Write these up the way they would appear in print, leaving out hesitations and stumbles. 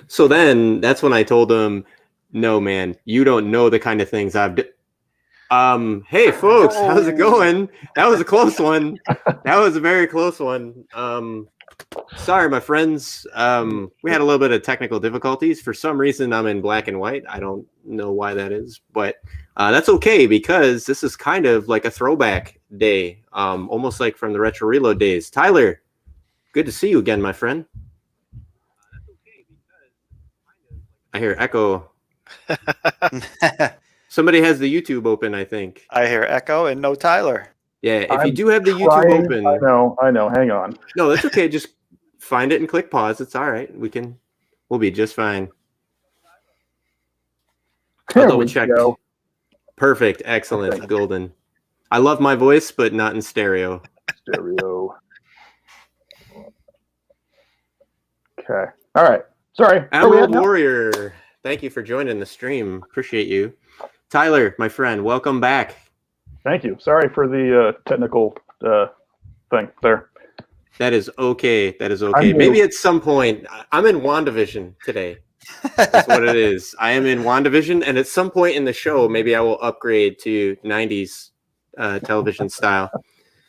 So then that's when I told him, no, man, you don't know the kind of things I've done. Hey folks, how's it going? That was a close one. That was a very close one. Sorry, my friends. We had a little bit of technical difficulties. For some reason, I'm in black and white. I don't know why that is, but that's okay because this is kind of like a throwback day, almost like from the Retro Reload days. Tyler, good to see you again, my friend. I hear echo. Somebody has the YouTube open, I think. I hear echo and no Tyler. Yeah, if you do have the YouTube open. I know. Hang on. No, that's okay. Just find it and click pause. It's all right. We'll be just fine. I'll double check. Perfect. Excellent. Okay. Golden. I love my voice, but not in stereo. Stereo. Okay. All right. Sorry. Emerald Warrior. Thank you for joining the stream. Appreciate you. Tyler, my friend, welcome back. Thank you. Sorry for the technical thing there. That is okay. That is okay. Maybe at some point, I'm in WandaVision today. That's what it is. I am in WandaVision, and at some point in the show, maybe I will upgrade to 90s television style.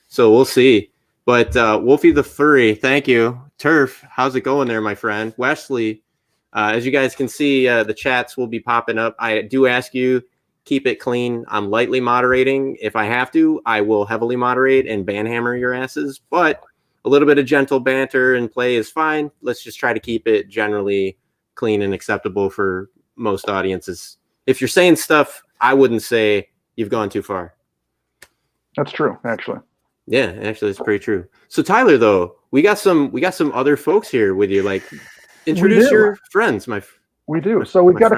So we'll see. But Wolfie the Furry, thank you. Turf, how's it going there, my friend? Wesley, as you guys can see, the chats will be popping up. I do ask you, keep it clean. I'm lightly moderating. If I have to, I will heavily moderate and banhammer your asses. But a little bit of gentle banter and play is fine. Let's just try to keep it generally clean and acceptable for most audiences. If you're saying stuff, I wouldn't say you've gone too far. That's true, actually. Yeah, actually, it's pretty true. So Tyler, though, we got some other folks here with you. Like, introduce your friends, We do. So we've got a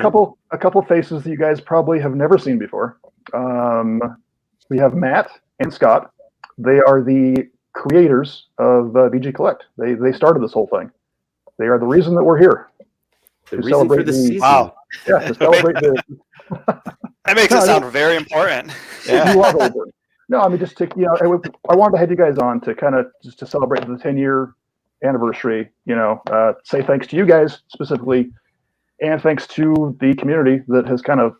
couple faces that you guys probably have never seen before. We have Matt and Scott. They are the creators of VGCollect. They started this whole thing. They are the reason that we're here. The reason for the season. Wow. Yeah, to celebrate the. That makes it sound very important. Yeah. No, I mean, just to, I wanted to have you guys on to kind of just to celebrate the 10-year anniversary, say thanks to you guys specifically, and thanks to the community that has kind of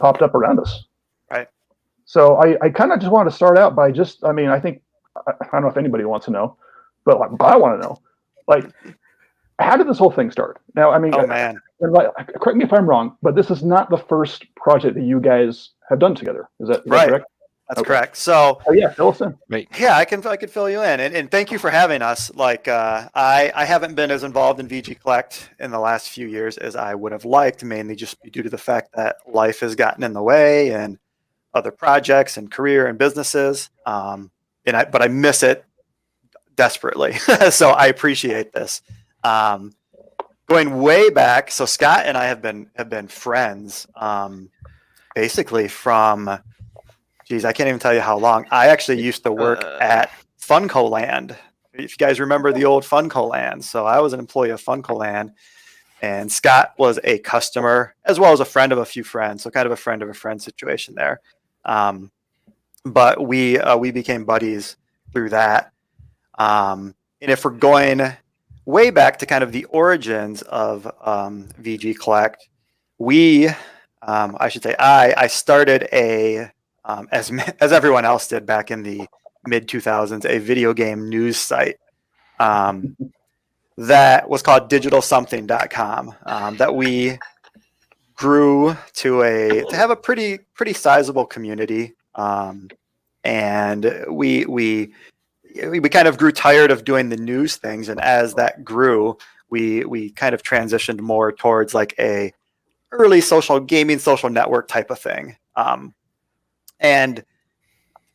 popped up around us. Right. So I kind of just want to start out by I think, I don't know if anybody wants to know, but I want to know, how did this whole thing start? Now, I mean, man. Correct me if I'm wrong, but this is not the first project that you guys have done together. Is that correct? That's correct. So, fill us in. Right. Yeah, I can fill you in, and thank you for having us. I haven't been as involved in VGCollect in the last few years as I would have liked, mainly just due to the fact that life has gotten in the way and other projects and career and businesses. But I miss it desperately. So I appreciate this. Going way back, so Scott and I have been friends, basically from. Geez, I can't even tell you how long. I actually used to work at Funcoland. If you guys remember the old Funcoland. So I was an employee of Funcoland, and Scott was a customer as well as a friend of a few friends. So kind of a friend of a friend situation there. But we became buddies through that. And if we're going way back to kind of the origins of VGCollect, I started as everyone else did back in the mid 2000s, a video game news site that was called digitalsomething.com that we grew to have a pretty sizable community, and we kind of grew tired of doing the news things, and as that grew, we kind of transitioned more towards like a early social network type of thing. And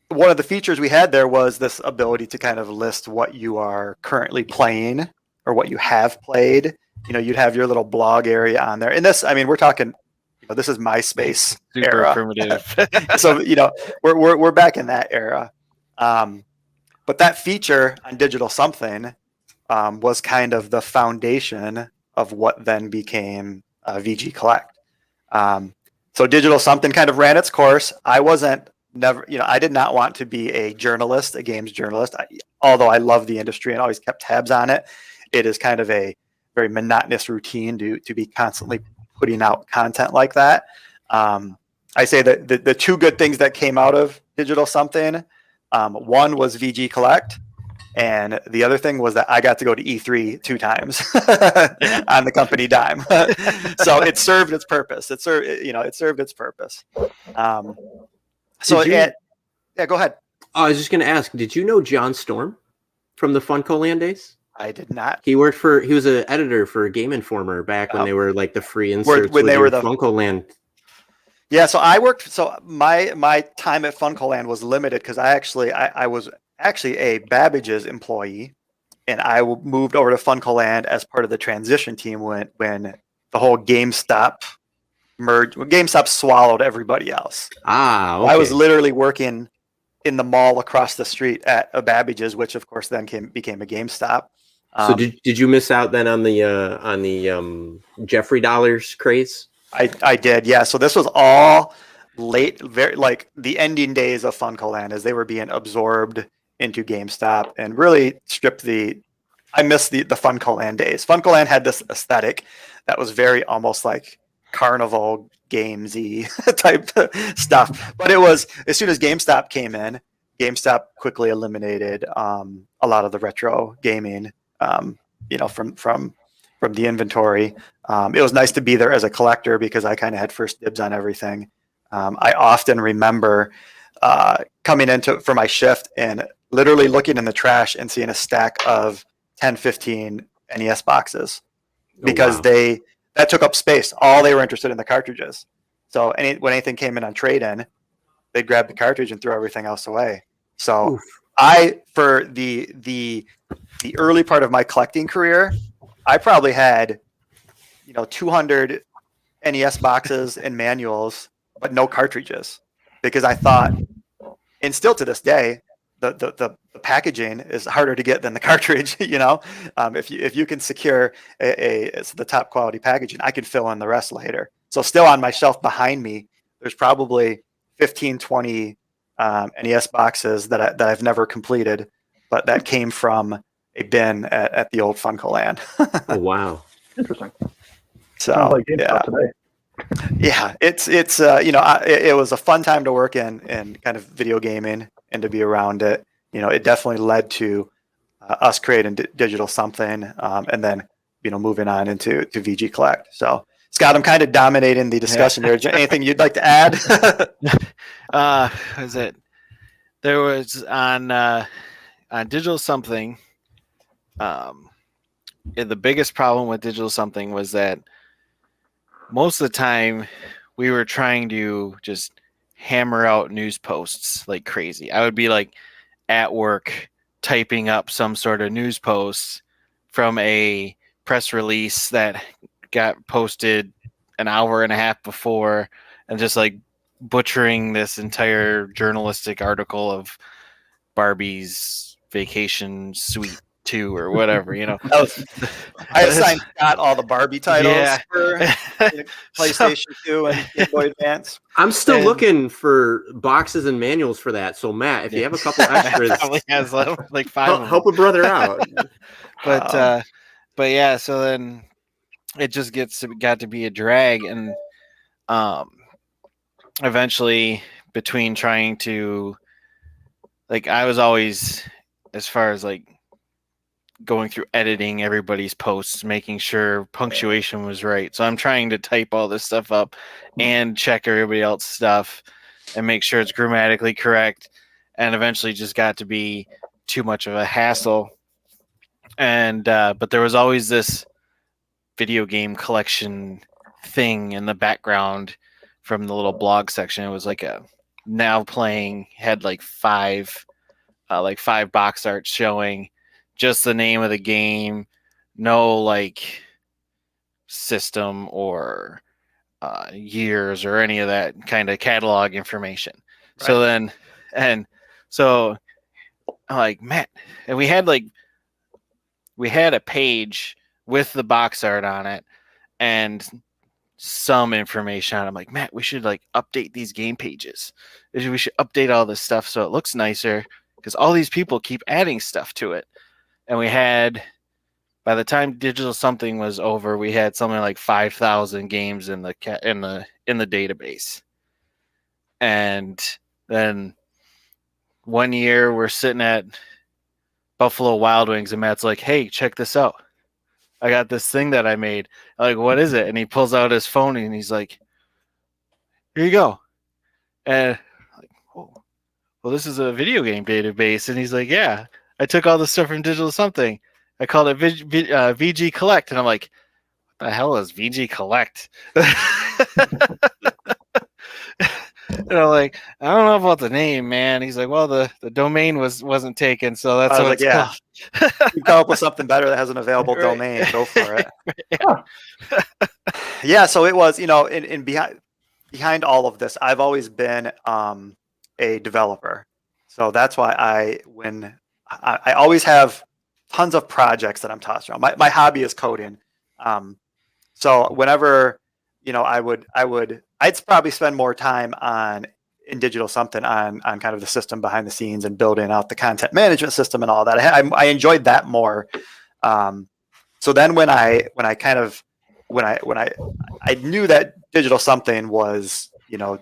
one of the features we had there was this ability to kind of list what you are currently playing or what you have played. You'd have your little blog area on there. And this, I mean, we're talking, this is MySpace Super era. primitive. So, we're back in that era. But that feature on Digital Something was kind of the foundation of what then became VGCollect. So Digital Something kind of ran its course. I did not want to be a journalist, a games journalist. Although I love the industry and always kept tabs on it, it is kind of a very monotonous routine to be constantly putting out content like that. I say that the two good things that came out of Digital Something, one was VGCollect, and the other thing was that I got to go to E3 2 times on the company dime. So it served its purpose. It served its purpose. Yeah, go ahead. I was just going to ask, did you know John Storm from the Funcoland days? I did not. He was an editor for Game Informer back when they were like the free inserts when they were the Funcoland. Yeah, so my time at Funcoland was limited because I was actually a Babbage's employee, and I moved over to Funcoland as part of the transition team when the whole GameStop merged. When GameStop swallowed everybody else. Okay. I was literally working in the mall across the street at a Babbage's, which of course then became a GameStop. So did you miss out then on the Jeffrey Dollars craze? I did, yeah. So this was all late, very like the ending days of Funcoland as they were being absorbed into GameStop, and really stripped I miss the Funcoland days. Funcoland had this aesthetic that was very almost like carnival gamesy type stuff. But it was, as soon as GameStop came in, GameStop quickly eliminated a lot of the retro gaming, from the inventory. It was nice to be there as a collector because I kind of had first dibs on everything. I often remember coming for my shift and literally looking in the trash and seeing a stack of 10, 15 NES boxes because that took up space. All they were interested in the cartridges. So when anything came in on trade-in, they'd grab the cartridge and throw everything else away. So oof. For the early part of my collecting career, I probably had 200 NES boxes and manuals, but no cartridges, because I thought, and still to this day, the packaging is harder to get than the cartridge. If you can secure the top quality packaging, I can fill in the rest later. So still on my shelf behind me, there's probably 15, 20 NES boxes that I've never completed, but that came from a bin at the old Funcoland. Oh wow, interesting. So sounds like GameStop today. Yeah, it was a fun time to work in kind of video gaming and to be around it. It definitely led to us creating Digital Something, and then moving on into VGCollect. So Scott, I'm kind of dominating the discussion here. Anything you'd like to add? There was on Digital Something. The biggest problem with Digital Something was that most of the time we were trying to just hammer out news posts like crazy. I would be like at work typing up some sort of news post from a press release that got posted an hour and a half before, and just like butchering this entire journalistic article of Barbie's vacation suite 2 or whatever, I assigned Scott all the Barbie titles for PlayStation 2 and Game Boy Advance. I'm still looking for boxes and manuals for that. So Matt, if you have a couple extras, probably has like 5. Help a brother out. But yeah, so then it just got to be a drag, and eventually between trying to, like, I was always, as far as like going through editing everybody's posts, making sure punctuation was right. So I'm trying to type all this stuff up and check everybody else's stuff and make sure it's grammatically correct. And eventually just got to be too much of a hassle. And, but there was always this video game collection thing in the background from the little blog section. It was like a now playing, had like five box arts showing just the name of the game, no like system or years or any of that kind of catalog information. Right. So then, so like Matt, and we had a page with the box art on it and some information on it. I'm like, Matt, we should like update these game pages. We should update all this stuff so it looks nicer, because all these people keep adding stuff to it. And we had by the time Digital Something was over, we had something like 5,000 games in the database. And then one year we're sitting at Buffalo Wild Wings, and Matt's like, "Hey, check this out. I got this thing that I made." I'm like, "What is it?" And he pulls out his phone and he's like, "Here you go." And I'm like, "Oh, well, this is a video game database." And he's like, "Yeah, I took all the stuff from Digital Something. I called it VGCollect." And I'm like, "What the hell is VGCollect?" And I'm like, "I don't know about the name, man." He's like, "Well, the domain wasn't taken, so that's I was what like, it's yeah. called." You come up with something better that has an available Right. domain, go for it. Huh. Yeah, so it was, in behind all of this, I've always been a developer. So that's why I always have tons of projects that I'm tossing around. My hobby is coding. So whenever, I'd probably spend more time in Digital Something on kind of the system behind the scenes and building out the content management system and all that. I enjoyed that more. So then when I knew that Digital Something was,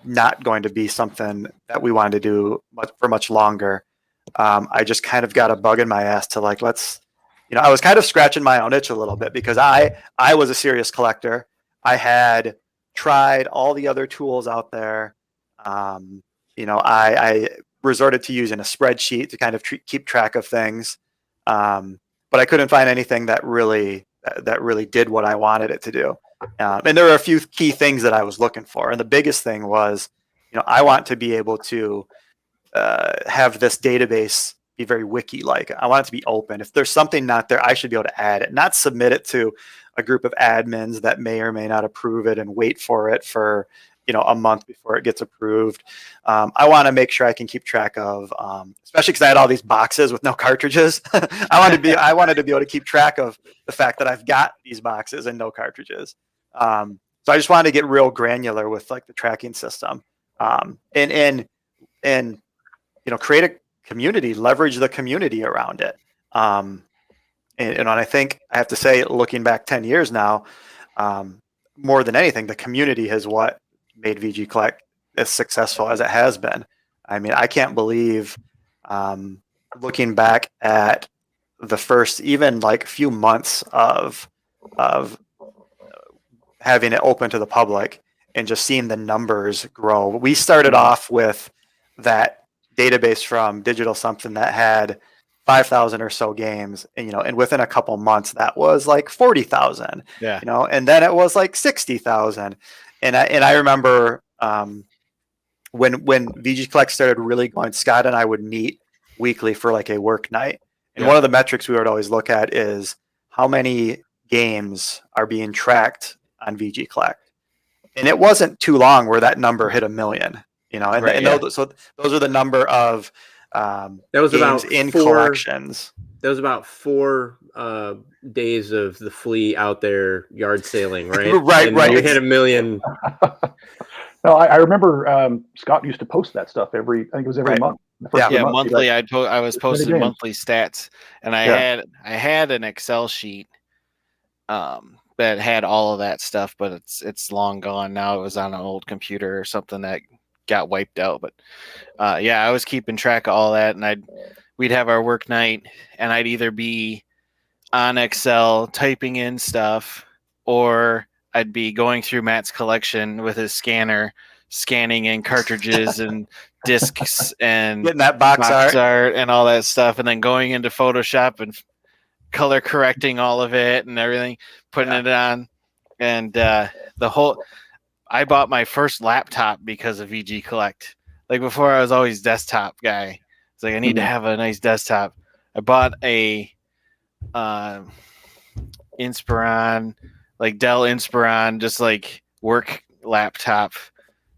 not going to be something that we wanted to do for much longer, I just kind of got a bug in my ass to like, I was kind of scratching my own itch a little bit because I was a serious collector. I had tried all the other tools out there. I resorted to using a spreadsheet to kind of keep track of things. But I couldn't find anything that really did what I wanted it to do. And there were a few key things that I was looking for. And the biggest thing was, I want to be able to have this database be very wiki-like. I want it to be open. If there's something not there, I should be able to add it, not submit it to a group of admins that may or may not approve it and wait for it for a month before it gets approved. I want to make sure I can keep track of, especially because I had all these boxes with no cartridges. I wanted to be able to keep track of the fact that I've got these boxes and no cartridges. So I just wanted to get real granular with like the tracking system, and create a community, leverage the community around it. And I think I have to say, looking back 10 years now, more than anything, the community has what made VGCollect as successful as it has been. I mean, I can't believe, looking back at the first even like few months of having it open to the public and just seeing the numbers grow. We started off with that database from Digital Something that had 5,000 or so games, and within a couple months that was like 40,000. Yeah. And then it was like 60,000. And I remember when VGCollect started really going, Scott and I would meet weekly for like a work night. And one of the metrics we would always look at is how many games are being tracked on VGCollect. And it wasn't too long where that number hit 1 million, so those are the number of that was games about in 4 collections. That was about 4 days of the flea out there yard sailing, right? Right. You hit 1 million. No, I remember Scott used to post that stuff I think it was every month. Monthly. I was posting monthly stats, and I had an Excel sheet that had all of that stuff, but it's long gone now. It was on an old computer or something that got wiped out. But I was keeping track of all that, and we'd have our work night, and I'd either be on Excel typing in stuff, or I'd be going through Matt's collection with his scanner, scanning in cartridges and discs and getting that box art and all that stuff, and then going into Photoshop and color correcting all of it and everything, putting it on. And I bought my first laptop because of VGCollect. Like before, I was always desktop guy. It's like I need to have a nice desktop. I bought a Inspiron, like Dell Inspiron, just like work laptop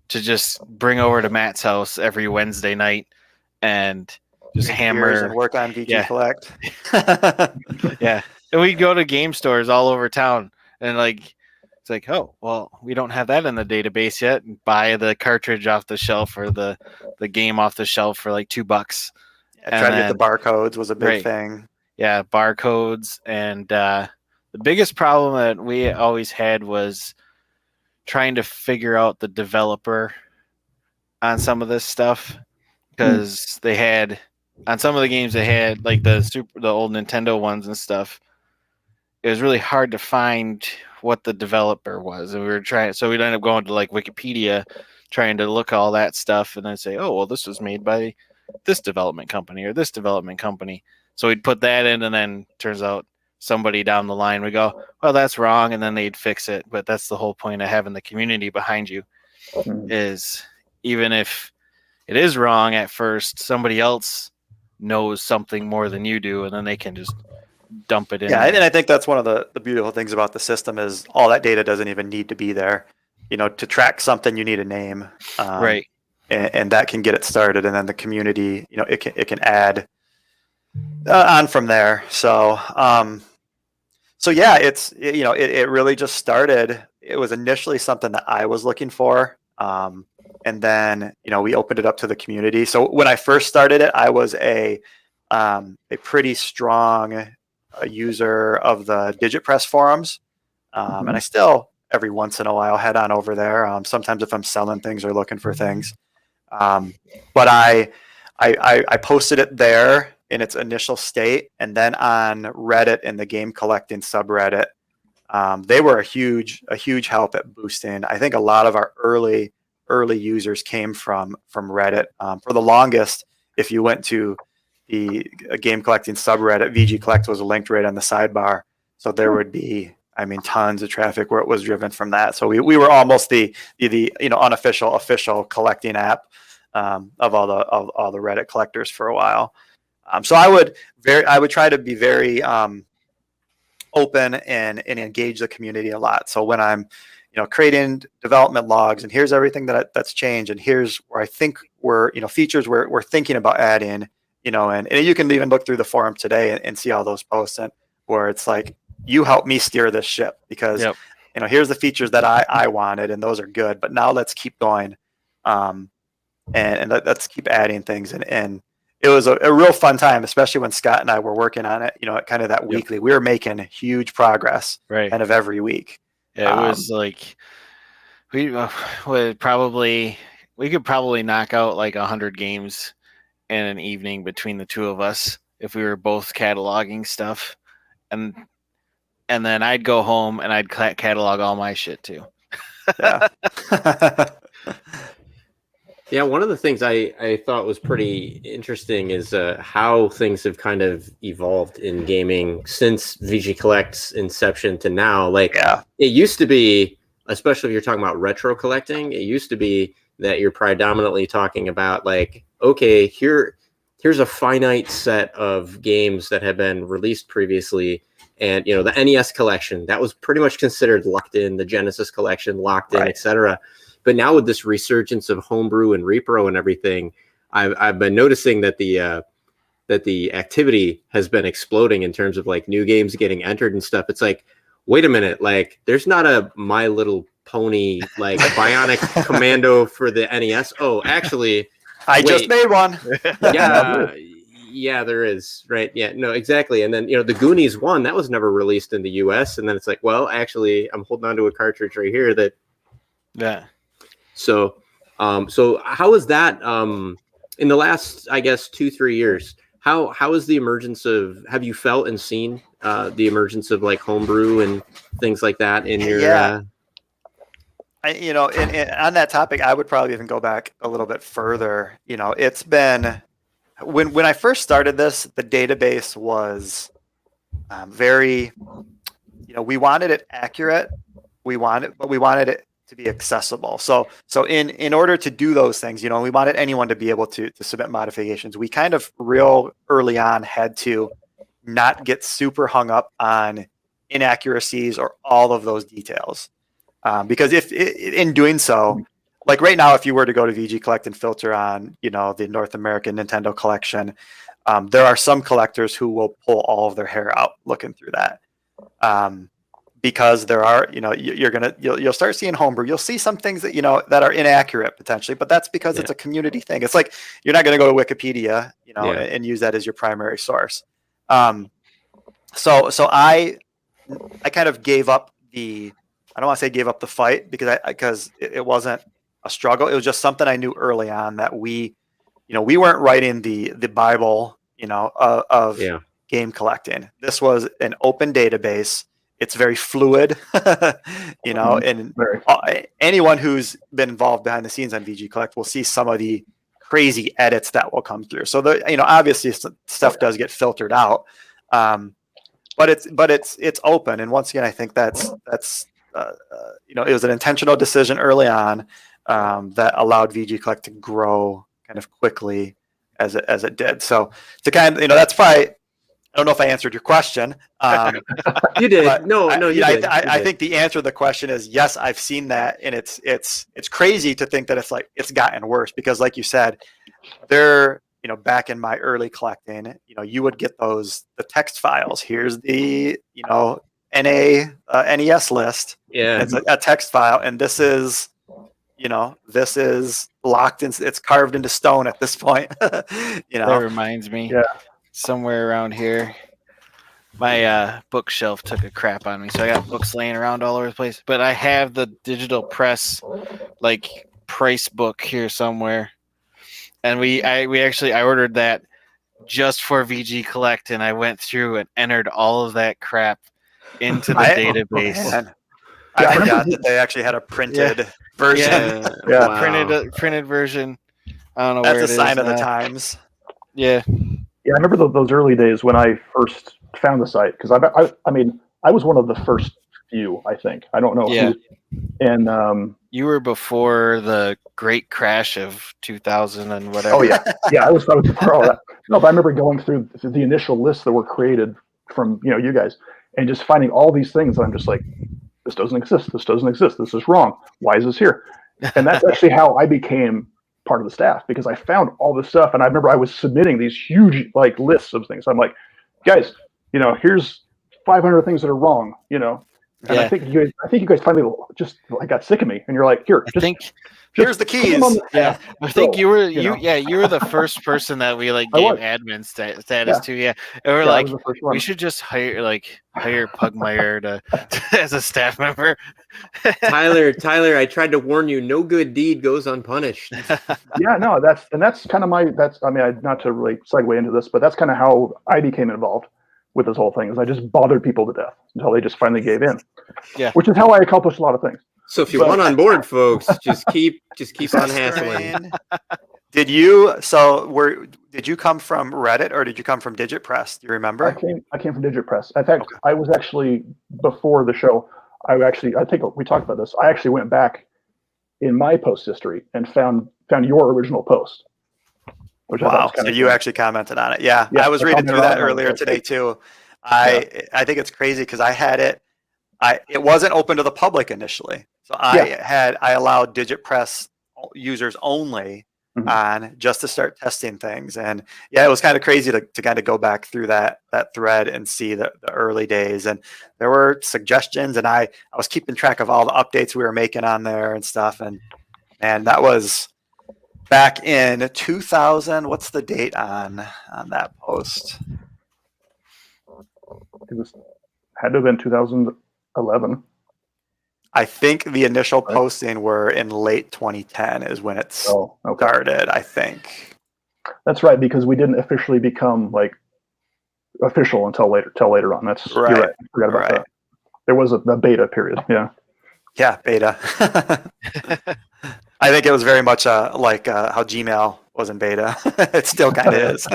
to just bring over to Matt's house every Wednesday night and just hammer and work on VGCollect. Yeah. And we'd go to game stores all over town, and like it's like, oh, well, we don't have that in the database yet. And buy the cartridge off the shelf or the game off the shelf for like $2. Trying to get the barcodes was a big thing. Yeah, barcodes and The biggest problem that we always had was trying to figure out the developer on some of this stuff, because they had, on some of the games they had, like the old Nintendo ones and stuff, it was really hard to find what the developer was, and we were trying, so we'd end up going to like Wikipedia trying to look all that stuff and then say, oh well, this was made by this development company or this development company. So we'd put that in, and then turns out somebody down the line would go, well, that's wrong, and then they'd fix it. But that's the whole point of having the community behind you, is even if it is wrong at first, somebody else knows something more than you do, and then they can just dump it in. Yeah, and I think that's one of the beautiful things about the system is all that data doesn't even need to be there. To track something, you need a name, right? And that can get it started, and then the community, it can add on from there. So, so yeah, it really just started. It was initially something that I was looking for, and then we opened it up to the community. So when I first started it, I was a pretty strong user of the DigitPress forums, and I still every once in a while head on over there. Sometimes if I'm selling things or looking for things, but I posted it there in its initial state, and then on Reddit in the game collecting subreddit, they were a huge help at boosting. I think a lot of our early users came from Reddit. For the longest, if you went to the game collecting subreddit, VGCollect was linked right on the sidebar, so there would be, tons of traffic where it was driven from that. So we were almost the unofficial official collecting app of all the Reddit collectors for a while. So I would try to be very open and engage the community a lot. So when I'm creating development logs, and here's everything that's changed, and here's where I think features we're thinking about adding, and you can even look through the forum today and see all those posts, and where it's like, you help me steer this ship, because here's the features that I wanted, and those are good, but now let's keep going, and let's keep adding things, and it was a real fun time, especially when Scott and I were working on it, kind of that weekly. We were making huge progress kind of every week. Yeah, it was like we could probably knock out like 100 games in an evening between the two of us if we were both cataloging stuff, and then I'd go home and I'd catalog all my shit too. Yeah. Yeah, one of the things I thought was pretty interesting is how things have kind of evolved in gaming since VGCollect's inception to now. Like, it used to be, especially if you're talking about retro collecting, it used to be that you're predominantly talking about like, okay, here's a finite set of games that have been released previously. And, the NES collection, that was pretty much considered locked in, the Genesis collection locked in, etc. But now with this resurgence of homebrew and repro and everything, I've been noticing that the activity has been exploding in terms of like new games getting entered and stuff. It's like, wait a minute, like there's not a My Little Pony like Bionic Commando for the NES. Oh, actually, I just made one. Yeah, there is. Right. Yeah, no, exactly. And then, the Goonies 1, that was never released in the US. And then it's like, well, actually, I'm holding on to a cartridge right here that. Yeah. So how is that in the last, I guess, 2-3 years? How is the emergence of? Have you felt and seen the emergence of like homebrew and things like that in your? On that topic, I would probably even go back a little bit further. It's been when I first started this, the database was very. We wanted it accurate. We wanted it to be accessible. So in order to do those things, we wanted anyone to be able to submit modifications. We kind of real early on had to not get super hung up on inaccuracies or all of those details. Because if in doing so, like right now, if you were to go to VGCollect and filter on, the North American Nintendo collection, there are some collectors who will pull all of their hair out looking through that. Because there are, you'll start seeing homebrew. You'll see some things that, that are inaccurate potentially, but that's because it's a community thing. It's like, you're not going to go to Wikipedia, and use that as your primary source. So I I kind of gave up I don't want to say gave up the fight because it wasn't a struggle. It was just something I knew early on that we weren't writing the Bible, of game collecting. This was an open database. It's very fluid, and anyone who's been involved behind the scenes on VGCollect will see some of the crazy edits that will come through. So obviously stuff does get filtered out, but it's open. And once again, I think that's it was an intentional decision early on that allowed VGCollect to grow kind of quickly as it did. So to kind of that's probably. I don't know if I answered your question. You did. No, you did. I think the answer to the question is yes. I've seen that, and it's crazy to think that it's gotten worse because, like you said, back in my early collecting, you would get the text files. Here's the NES list. Yeah, it's a text file, and this is locked in. It's carved into stone at this point. That reminds me. Yeah. Somewhere around here, my bookshelf took a crap on me, so I got books laying around all over the place. But I have the digital press, price book here somewhere, and I ordered that just for VGCollect, and I went through and entered all of that crap into the database. I forgot that they actually had a printed version. Yeah. Wow. Printed version. I don't know. That's where it a sign is of the now. times. Yeah. Yeah, I remember those early days when I first found the site because I was one of the first few. I think I don't know. Yeah. And you were before the great crash of 2000 and whatever. Oh yeah, I was before all that. No, but I remember going through the initial lists that were created from you guys and just finding all these things. And I'm just like, this doesn't exist. This doesn't exist. This is wrong. Why is this here? And that's actually how I became part of the staff because I found all this stuff, and I remember I was submitting these huge lists of things. I'm like, guys, here's 500 things that are wrong, and Yeah. I think you guys finally just got sick of me, and you're like, here's the keys. Yeah, I think you were the first person that we gave admin status to. Yeah, and we're we should just hire Pugmire as a staff member. Tyler, I tried to warn you. No good deed goes unpunished. Yeah, no, that's kind of not to really segue into this, but that's kind of how I became involved with this whole thing. Is I just bothered people to death until they just finally gave in. Yeah, which is how I accomplished a lot of things. So if you want on board, folks, just keep on hassling. Did you come from Reddit or did you come from DigitPress? Do you remember? I came from DigitPress. In fact, I was actually before the show. I think we talked about this. I actually went back in my post history and found your original post. Wow! So you actually commented on it. Yeah, I was reading through that earlier today too. I think it's crazy because I had it. It wasn't open to the public initially, so I allowed DigitPress users only on just to start testing things, and it was kind of crazy to kind of go back through that thread and see the early days, and there were suggestions, and I was keeping track of all the updates we were making on there and stuff, and that was back in 2000. What's the date on that post? It had to have been 2011. I think the initial posting were in late 2010 is when it started, I think. That's right, because we didn't officially become official until later on. That's right. You're right. I forgot about that. There was a beta period. Yeah. Yeah, beta. I think it was very much how Gmail was in beta. It still kind of is.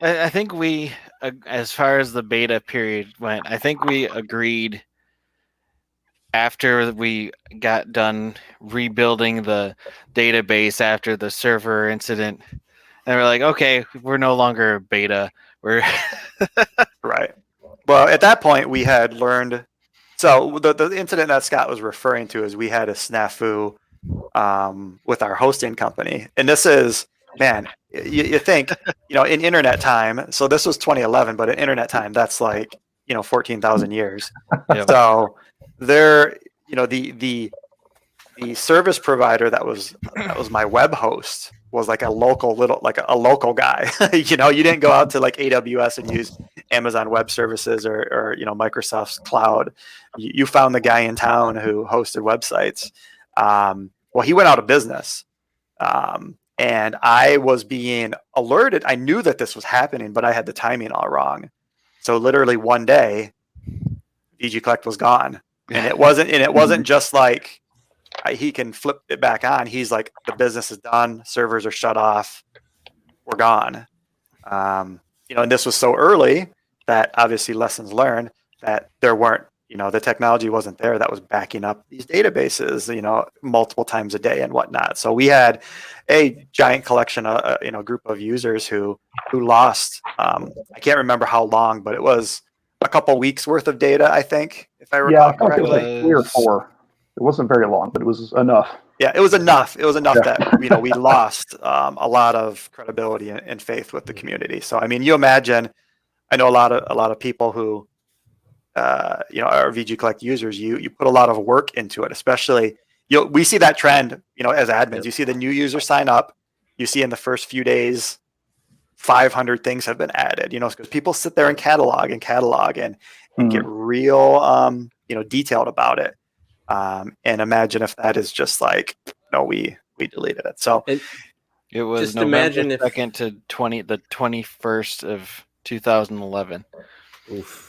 I think we, as far as the beta period went, I think we agreed after we got done rebuilding the database after the server incident, and we're like, okay, we're no longer beta. We're right. Well, at that point, we had learned. So the incident that Scott was referring to is we had a snafu with our hosting company, and this is, man, you think, in internet time. So this was 2011, but in internet time, that's 14,000 years. Yep. So there, the service provider that was my web host was like a local guy. You didn't go out to like AWS and use Amazon Web Services or Microsoft's cloud. You found the guy in town who hosted websites. Well, he went out of business. And I was being alerted. I knew that this was happening, but I had the timing all wrong. So literally one day, VGCollect was gone, and it wasn't just like he can flip it back on. He's like, the business is done, servers are shut off, we're gone. And this was so early that obviously lessons learned that there weren't, the technology wasn't there that was backing up these databases, multiple times a day and whatnot. So we had a giant collection, group of users who lost, I can't remember how long, but it was a couple weeks worth of data, I think, if I recall correctly. It was like 3 or 4. It wasn't very long, but it was enough. Yeah, it was enough. It was enough that we lost a lot of credibility and faith with the community. So I mean, you imagine, I know a lot of people who are VGCollect users. You put a lot of work into it, especially we see that trend. As admins, you see the new users sign up. You see in the first few days, 500 things have been added. Because people sit there and catalog and get real detailed about it. And imagine if that is just like, we deleted it. So it was just November 2nd to the 21st of 2011. Oof.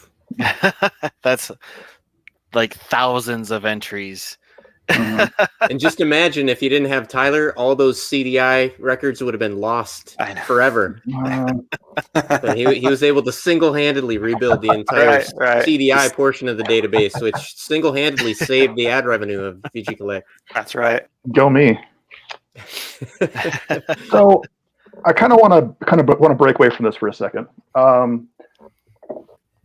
That's like thousands of entries. And just imagine if you didn't have Tyler, all those CDI records would have been lost forever. But he was able to single-handedly rebuild the entire CDI portion of the database, which single-handedly saved the ad revenue of VGCollect. That's right. Go me. So I kind of want to break away from this for a second.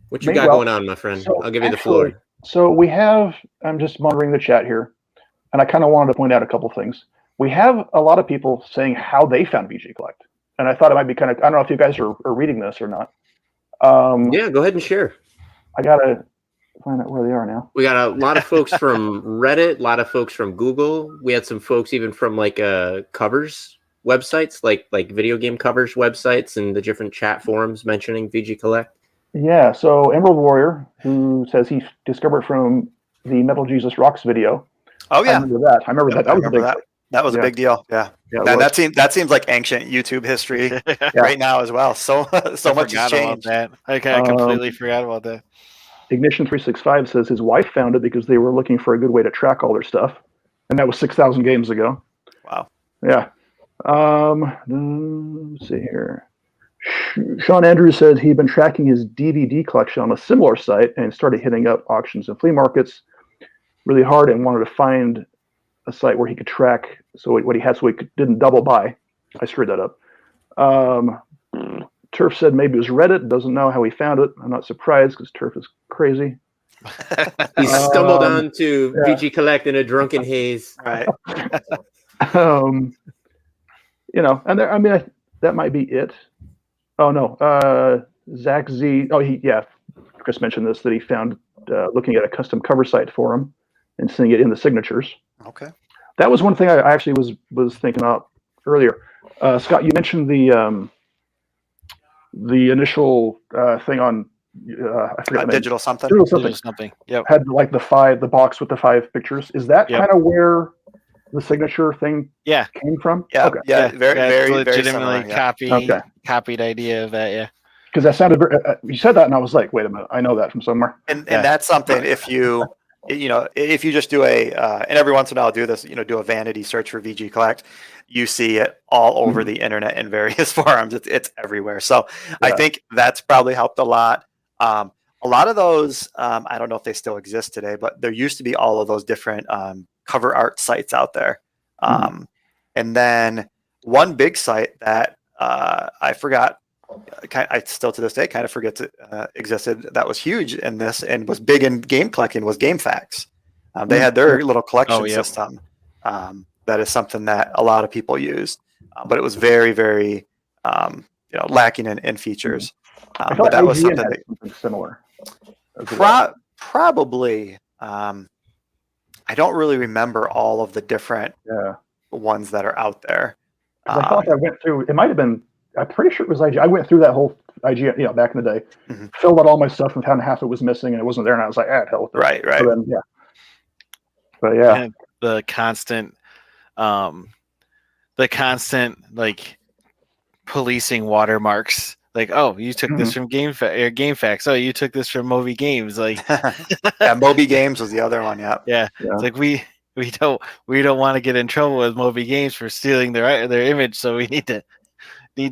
What you got going on, my friend? So I'll give you the floor. So we have, I'm just monitoring the chat here, and I kind of wanted to point out a couple things. We have a lot of people saying how they found VGCollect, and I thought it might be kind of, I don't know if you guys are reading this or not. Yeah, go ahead and share. I got to find out where they are now. We got a lot of folks from Reddit, a lot of folks from Google. We had some folks even from like covers websites, like video game covers websites and the different chat forums mentioning VGCollect. Yeah, so Emerald Warrior, who says he discovered from the Metal Jesus Rocks video. Oh yeah, I remember that. That was a big that. That was a big deal. Yeah. And that seems like ancient YouTube history right now as well. So much has changed. That. I completely forgot about that. Ignition 365 says his wife found it because they were looking for a good way to track all their stuff, and that was 6,000 games ago. Wow. Yeah. Let's see here. Sean Andrews said he'd been tracking his DVD collection on a similar site and started hitting up auctions and flea markets really hard and wanted to find a site where he could track what he had so he didn't double buy. I screwed that up. Turf said maybe it was Reddit. Doesn't know how he found it. I'm not surprised because Turf is crazy. He stumbled onto VGCollect in a drunken haze. Right. And there, that might be it. Oh no, Zach Z. Oh, Chris mentioned this, that he found looking at a custom cover site for him and seeing it in the signatures. Okay. That was one thing I actually was thinking about earlier. Scott, you mentioned the initial thing on I forgot digital something. Digital something. Yep. Had like the box with the 5 pictures. Is that kind of where the signature thing came from? Yeah. Okay. Yeah. Very legitimately very copied idea of that. Yeah. Because that sounded you said that and I was like, wait a minute, I know that from somewhere. And that's something if you just do and every once in a while I'll do this, do a vanity search for VGCollect, you see it all over the internet in various forums. It's everywhere. So I think that's probably helped a lot. A lot of those, I don't know if they still exist today, but there used to be all of those different cover art sites out there. And then one big site that I forgot, I still to this day kind of forget existed, that was huge in this and was big in game collecting, was GameFAQs. They had their little collection system. That is something that a lot of people use, but it was very, very lacking in features. But that was something similar. Probably. I don't really remember all of the different ones that are out there. 'Cause I thought I went through. It might have been. I'm pretty sure it was IG. I went through that whole IG, back in the day, filled out all my stuff and found half it was missing and it wasn't there, and I was like, hell with it. Right. So then, but yeah, And the constant like policing watermarks. Like, oh, you took this from GameFAQs. Oh, you took this from Moby Games. Like, yeah, Moby Games was the other one. Yeah. It's like we don't want to get in trouble with Moby Games for stealing their image, so we need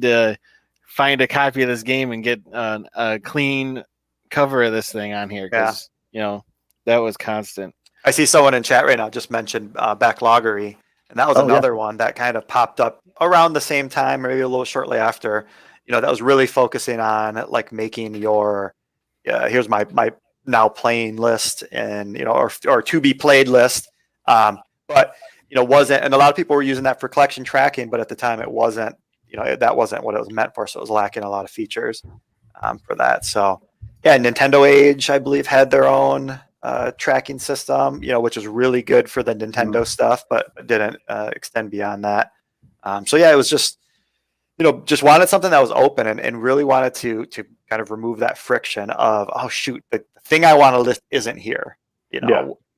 to find a copy of this game and get a clean cover of this thing on here, because that was constant. I see someone in chat right now just mentioned Backloggery, and that was another one that kind of popped up around the same time, maybe a little shortly after. That was really focusing on like making your here's my now playing list, and or to be played list, but wasn't, and a lot of people were using that for collection tracking, but at the time it wasn't, that wasn't what it was meant for, so it was lacking a lot of features for that. So yeah, Nintendo Age, I believe, had their own tracking system, which was really good for the Nintendo stuff, but didn't extend beyond that. So yeah, it was just just wanted something that was open, and really wanted to kind of remove that friction of, oh shoot, the thing I want to list isn't here,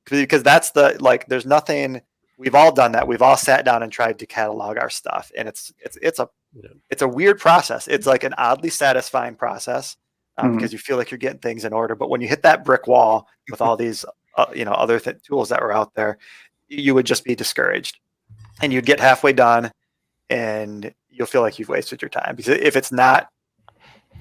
because that's there's nothing. We've all done that. We've all sat down and tried to catalog our stuff, and it's a weird process. It's like an oddly satisfying process because you feel like you're getting things in order. But when you hit that brick wall with all these other tools that were out there, you would just be discouraged, and you'd get halfway done, and you'll feel like you've wasted your time, because if it's not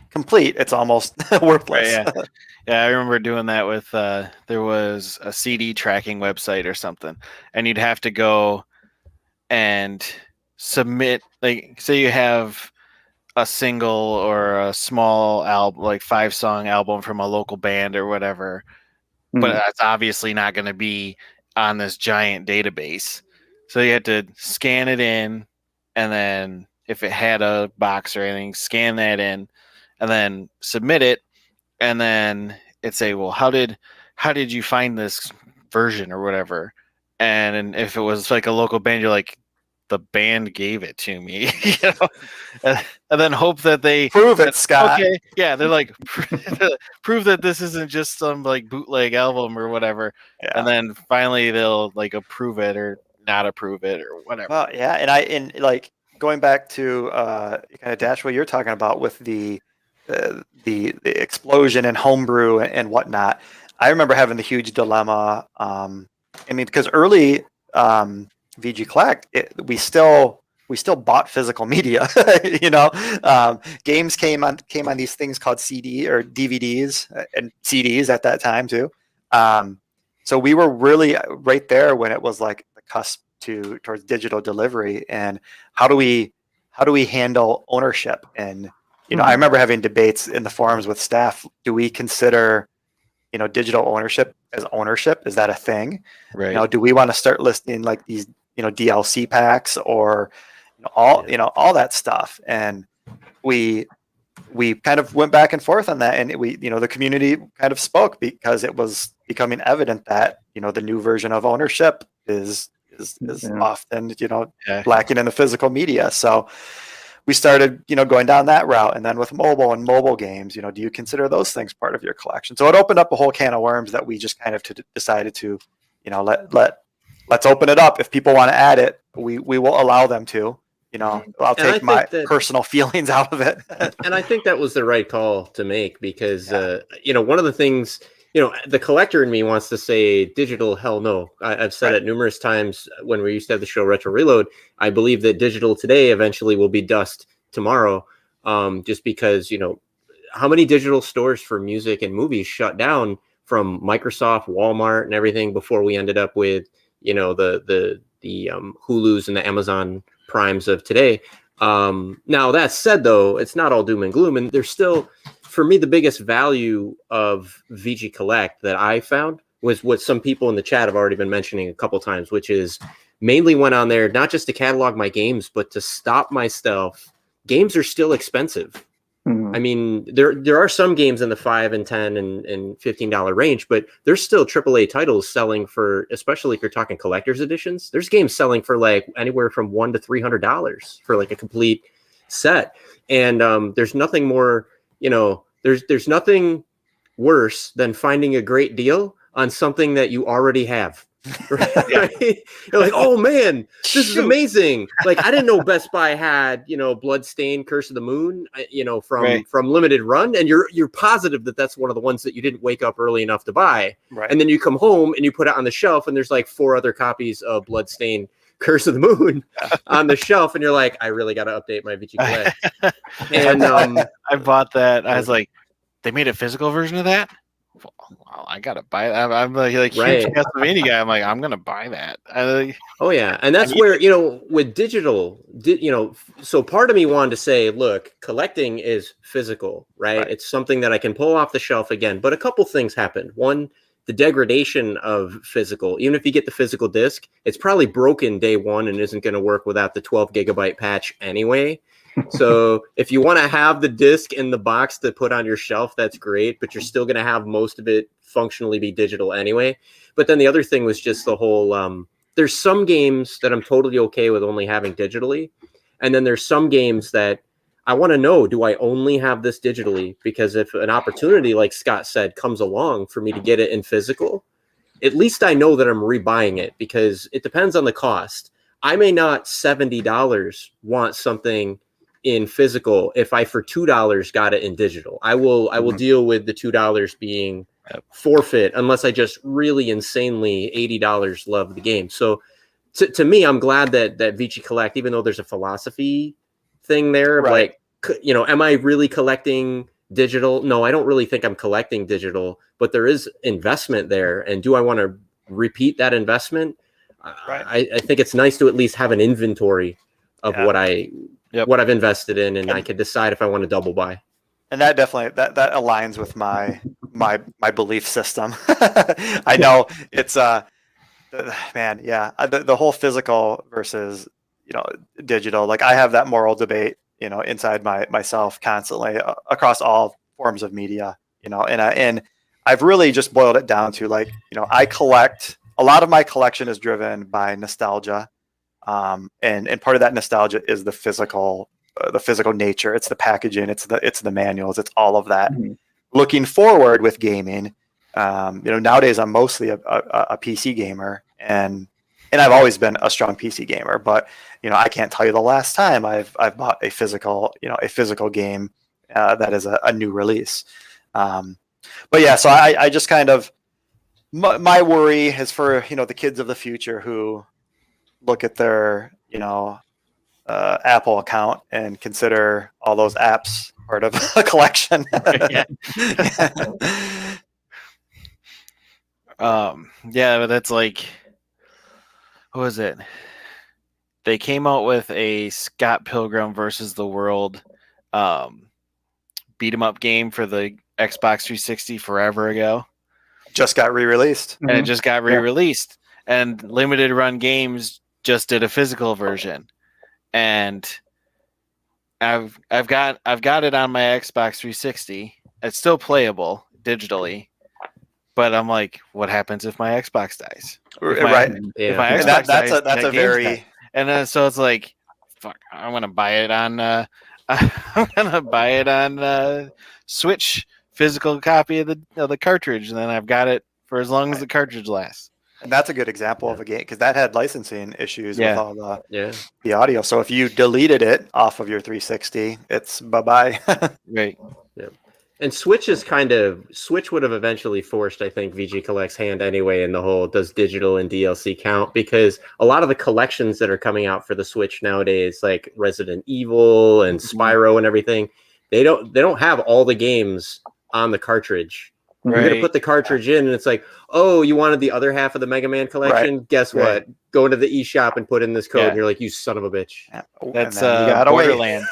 complete, it's almost worthless. Right, yeah, I remember doing that with there was a CD tracking website or something, and you'd have to go and submit, like, say you have a single or a small album, like 5-song album from a local band or whatever, but that's obviously not going to be on this giant database. So you had to scan it in, and then if it had a box or anything, scan that in, and then submit it, and then it'd say, well, how did you find this version or whatever? And if it was like a local band, you're like, the band gave it to me, and then hope that they prove it, Scott. Okay, yeah, they're like, prove that this isn't just some like bootleg album or whatever, and then finally they'll like approve it or not approve it or whatever. Well, yeah, and like going back to kind of Dash, what you're talking about with the explosion in homebrew and whatnot. I remember having the huge dilemma. Because early VGCollect, we still bought physical media. Games came on these things called CD or DVDs and CDs at that time too. So we were really right there when it was like the cusp towards digital delivery, and how do we handle ownership? And I remember having debates in the forums with staff. Do we consider digital ownership as ownership? Is that a thing? Right. Do we want to start listing like these DLC packs or all that stuff? And we kind of went back and forth on that, and the community kind of spoke, because it was becoming evident that the new version of ownership is often lacking in the physical media. So we started going down that route, and then with mobile games, do you consider those things part of your collection? So it opened up a whole can of worms that we just kind of decided to let's open it up. If people want to add it, we will allow them to. I'll take my personal feelings out of it. And I think that was the right call to make, because one of the things, the collector in me wants to say digital, hell no. I've said it numerous times when we used to have the show Retro Reload. I believe that digital today eventually will be dust tomorrow, just because, how many digital stores for music and movies shut down from Microsoft, Walmart, and everything before we ended up with, the Hulus and the Amazon Primes of today. Now, that said, though, it's not all doom and gloom, and there's still, for me, the biggest value of VGCollect that I found was what some people in the chat have already been mentioning a couple times, which is mainly went on there not just to catalog my games, but to stop myself. Games are still expensive. I mean, there are some games in the $5 and $10 and $15 range, but there's still AAA titles selling for, especially if you're talking collector's editions. There's games selling for like anywhere from $100 to $300 for like a complete set. And there's nothing more, there's nothing worse than finding a great deal on something that you already have. Right? You're like, oh man, this is amazing. Like, I didn't know Best Buy had, Bloodstained Curse of the Moon, from Limited Run, and you're positive that that's one of the ones that you didn't wake up early enough to buy. Right. And then you come home and you put it on the shelf, and there's like 4 other copies of Bloodstained Curse of the Moon on the shelf, and you're like, I really got to update my VGCollect. And I bought that. I was like, they made a physical version of that? Well, I gotta buy that. I'm like huge Castlevania guy. I'm like, I'm gonna buy that. Oh yeah, and that's where with digital, so part of me wanted to say, look, collecting is physical, right? It's something that I can pull off the shelf again. But a couple things happened. One, the degradation of physical. Even if you get the physical disc, it's probably broken day one and isn't going to work without the 12 gigabyte patch anyway. So if you want to have the disc in the box to put on your shelf, that's great, but you're still going to have most of it functionally be digital anyway. But then the other thing was just the whole, there's some games that I'm totally okay with only having digitally. And then there's some games that I want to know, do I only have this digitally? Because if an opportunity, like Scott said, comes along for me to get it in physical, at least I know that I'm rebuying it, because it depends on the cost. I may not $70 want something in physical if I for $2 got it in digital. I will deal with the $2 being forfeit unless I just really insanely $80 love the game. So to me, I'm glad that VGCollect, even though there's a philosophy thing there, like, am I really collecting digital? No, I don't really think I'm collecting digital, but there is investment there. And do I want to repeat that investment? I think it's nice to at least have an inventory of what I've invested in, and I could decide if I want to double buy. And that definitely that aligns with my belief system. I know it's the whole physical versus digital. Like, I have that moral debate inside myself constantly across all forms of media. And I've really just boiled it down to, like, I collect. A lot of my collection is driven by nostalgia. And part of that nostalgia is the physical nature. It's the packaging. It's the manuals. It's all of that. Mm-hmm. Looking forward with gaming, nowadays I'm mostly a PC gamer, and I've always been a strong PC gamer. But I can't tell you the last time I've bought a physical game that is a new release. But yeah, so I just kind of my worry is for the kids of the future who look at their Apple account and consider all those apps part of a collection. But that's like, what was it? They came out with a Scott Pilgrim versus the World beat 'em up game for the Xbox 360 forever ago. Just got re-released. And it just got re-released. And Limited Run Games just did a physical version, and I've got it on my Xbox 360. It's still playable digitally, but I'm like, what happens if my Xbox dies? If my Xbox dies, that's a very die. And then so it's like, fuck, I'm gonna buy it on Switch, physical copy of the cartridge, and then I've got it for as long as the cartridge lasts. And that's a good example of a game, because that had licensing issues with all the audio. So if you deleted it off of your 360, it's bye-bye. Right. Yeah. And Switch would have eventually forced, I think, VGCollect's hand anyway in the whole, does digital and DLC count? Because a lot of the collections that are coming out for the Switch nowadays, like Resident Evil and Spyro and everything, they don't have all the games on the cartridge. You're going to put the cartridge in, and it's like, oh, you wanted the other half of the Mega Man collection? Right. Guess what? Go into the eShop and put in this code, and you're like, you son of a bitch. Yeah. That's Borderlands.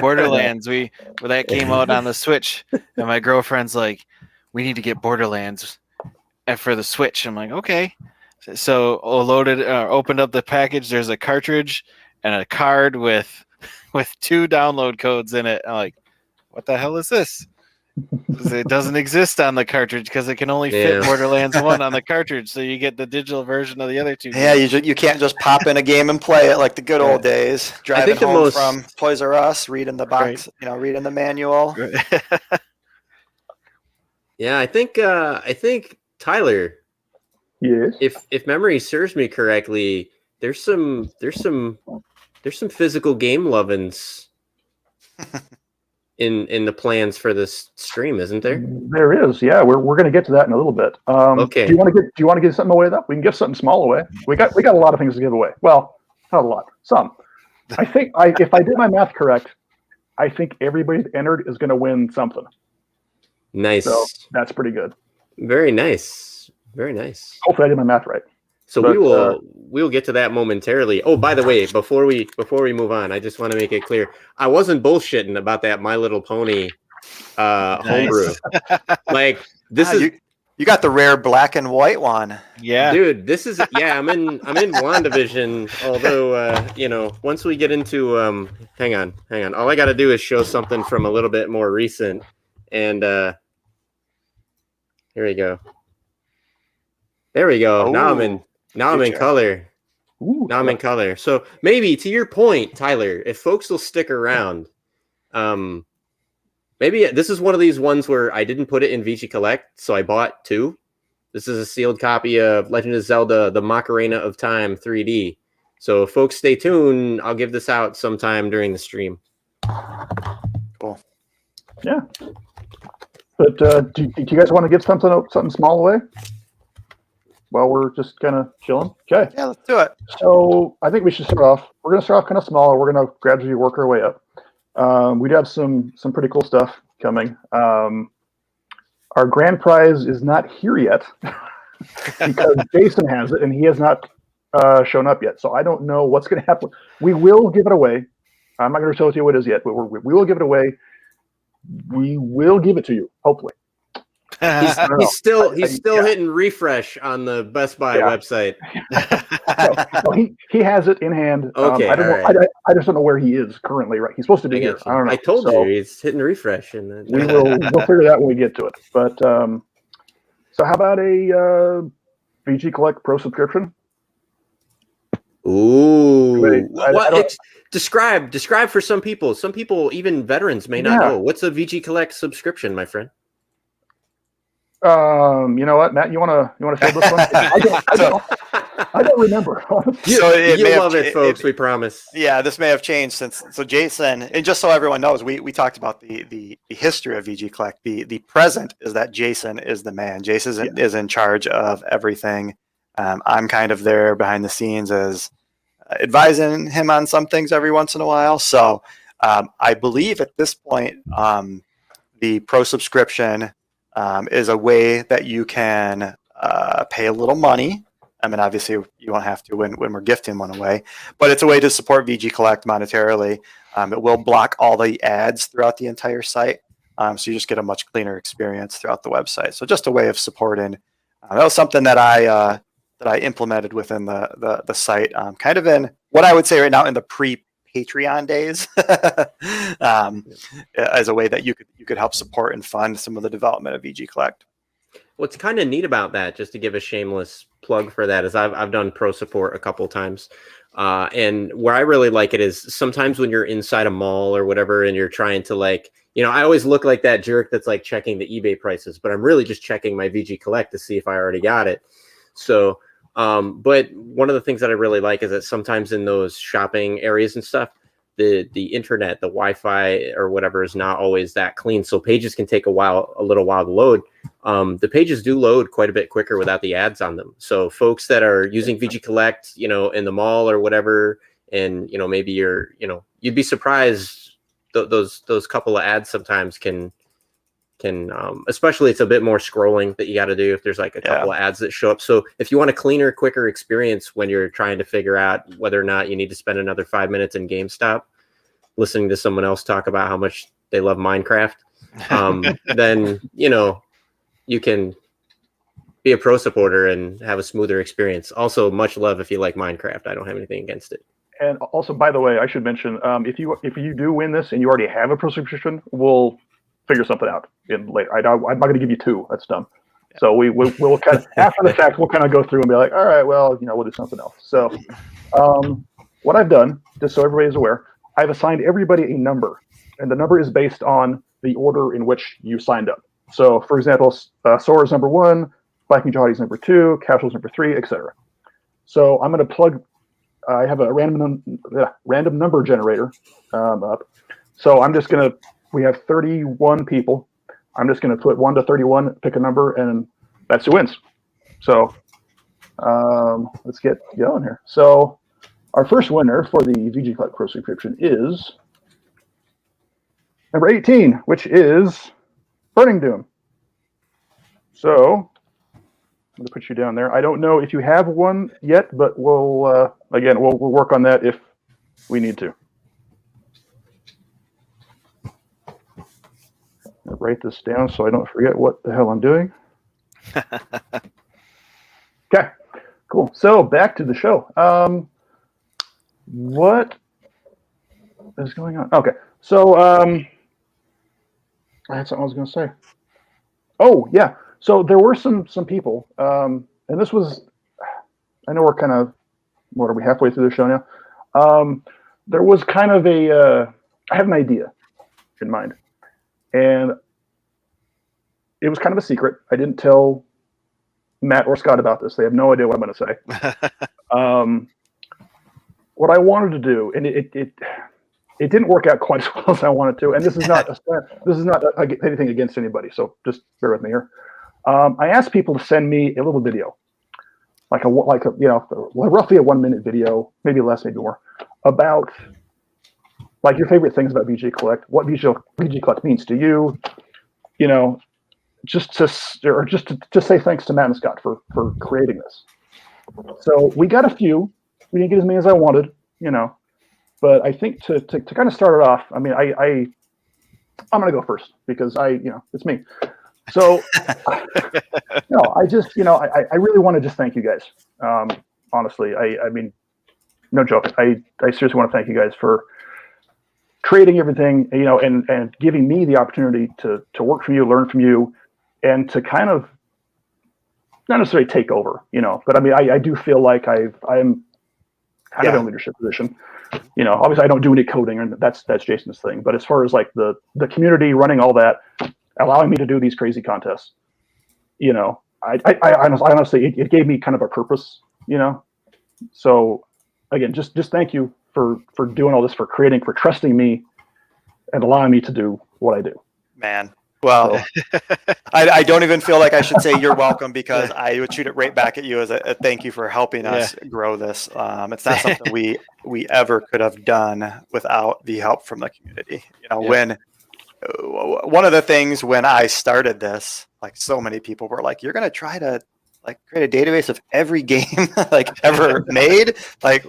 Borderlands. When that came out on the Switch, and my girlfriend's like, we need to get Borderlands for the Switch. I'm like, okay. So opened up the package. There's a cartridge and a card with 2 download codes in it. I'm like, what the hell is this? It doesn't exist on the cartridge because it can only fit Yeah. Borderlands 1 on the cartridge, so you get the digital version of the other two. Yeah, you can't just pop in a game and play it like the good old days. Driving home from Toys R Us, reading the box, reading the manual. Yeah, I think Tyler. Yes. If memory serves me correctly, there's some physical game lovin's in the plans for this stream, isn't there? There is. Yeah, we're going to get to that in a little bit. Okay. Do you want to give something away though? We can give something small away. We got a lot of things to give away. Well, not a lot. Some. I think if I did my math correct, I think everybody that entered is going to win something. Nice. So that's pretty good. Very nice. Very nice. Hopefully I did my math right. So we'll get to that momentarily. Oh, by the way, before we move on, I just want to make it clear. I wasn't bullshitting about that My Little Pony homebrew. Like this is you got the rare black and white one. Yeah. Dude, this is I'm in WandaVision, although once we get into hang on. All I got to do is show something from a little bit more recent, and here we go. There we go. Oh. Now I'm in color. Ooh, Now I'm in color. So maybe to your point, Tyler, if folks will stick around, maybe this is one of these ones where I didn't put it in VGCollect, so I bought two. This is a sealed copy of Legend of Zelda: The Macarena of Time 3D. So if folks stay tuned, I'll give this out sometime during the stream. Cool. Yeah. But do you guys want to give something small away? Well, we're just kind of chilling. Okay. Yeah, let's do it. So I think we should start off. We're going to start off kind of small. We're going to gradually work our way up. We do have some pretty cool stuff coming. Our grand prize is not here yet because Jason has it and he has not shown up yet. So I don't know what's going to happen. We will give it away. I'm not going to tell you what it is yet, but we will give it away. We will give it to you, hopefully. He's still hitting refresh on the Best Buy website. No, he has it in hand. Okay, I just don't know where he is currently. Right, he's supposed to be here. I don't know. I told you he's hitting refresh, and then we'll figure that when we get to it. But so how about a VGCollect Pro subscription? Ooh, describe for some people. Some people, even veterans, may not know. What's a VGCollect subscrition, my friend? You know what, Matt? You wanna fill this one? I don't remember. You love it, folks. We promise. Yeah, this may have changed since. So Jason, and just so everyone knows, we talked about the history of VGCollect. The present is that Jason is the man. Jason is in charge of everything. I'm kind of there behind the scenes as advising him on some things every once in a while. So I believe at this point, the pro subscription is a way that you can pay a little money. I mean, obviously, you won't have to when we're gifting one away, but it's a way to support VGCollect monetarily. It will block all the ads throughout the entire site, so you just get a much cleaner experience throughout the website. So just a way of supporting. That was something that I implemented within the site, kind of in what I would say right now in the Patreon days, as a way that you could help support and fund some of the development of VGCollect. What's kind of neat about that, just to give a shameless plug for that, is I've done pro support a couple times, and where I really like it is sometimes when you're inside a mall or whatever, and you're trying to I always look like that jerk that's like checking the eBay prices, but I'm really just checking my VGCollect to see if I already got it. So. But one of the things that I really like is that sometimes in those shopping areas and stuff, the internet, the Wi-Fi or whatever is not always that clean. So pages can take a little while to load. The pages do load quite a bit quicker without the ads on them. So folks that are using VGCollect, in the mall or whatever, and, maybe you'd be surprised those couple of ads sometimes can especially it's a bit more scrolling that you got to do if there's like a couple of ads that show up. So if you want a cleaner, quicker experience when you're trying to figure out whether or not you need to spend another 5 minutes in GameStop listening to someone else talk about how much they love Minecraft, then you can be a pro supporter and have a smoother experience. Also, much love if you like Minecraft. I don't have anything against it. And also, by the way, I should mention, if you do win this and you already have a pro subscription, we'll figure something out in later. I'm not going to give you 2. That's dumb. So we'll kind of, after the fact, we'll kind of go through and be like, all right, well, we'll do something else. So what I've done, just so everybody's aware, I've assigned everybody a number, and the number is based on the order in which you signed up. So, for example, Sora's number 1, Viking Jihadi's number 2, Casual's number 3, etc. So I'm going to plug. I have a random number generator up. So I'm just going to. We have 31 people. I'm just going to put 1 to 31, pick a number, and that's who wins. So let's get going here. So our first winner for the VGCollect Pro subscription is number 18, which is Burning Doom. So I'm going to put you down there. I don't know if you have one yet, but we'll work on that if we need to. I'll write this down so I don't forget what the hell I'm doing. Okay, cool. So back to the show. What is going on? Okay, so I had something I was going to say. Oh yeah, so there were some people, and this was. I know we're kind of. What are we halfway through the show now? There was kind of a. I had an idea in mind. And it was kind of a secret. I didn't tell Matt or Scott about this. They have no idea what I'm going to say. What I wanted to do, and it didn't work out quite as well as I wanted to. And this is not anything against anybody. So just bear with me here. I asked people to send me a little video, like a roughly a 1-minute video, maybe less, maybe more, about like your favorite things about VGCollect, what VGCollect means to you, just to say thanks to Matt and Scott for creating this. So we got a few. We didn't get as many as I wanted, but I think to kind of start it off, I mean, I'm going to go first because it's me. So, I really want to just thank you guys. Honestly, I mean, no joke. I seriously want to thank you guys for creating everything, and giving me the opportunity to work from you, learn from you, and to kind of not necessarily take over, but I mean, I do feel like I'm kind of in a leadership position. Obviously I don't do any coding, and that's Jason's thing. But as far as like the community, running all that, allowing me to do these crazy contests, I honestly, it gave me kind of a purpose, So again, just thank you for doing all this, for creating, for trusting me, and allowing me to do what I do. Man. Well, so. I don't even feel like I should say you're welcome, because I would shoot it right back at you as a thank you for helping us grow this. It's not something we ever could have done without the help from the community. When one of the things when I started this, like so many people were like, you're going to try to like create a database of every game like ever made? Like,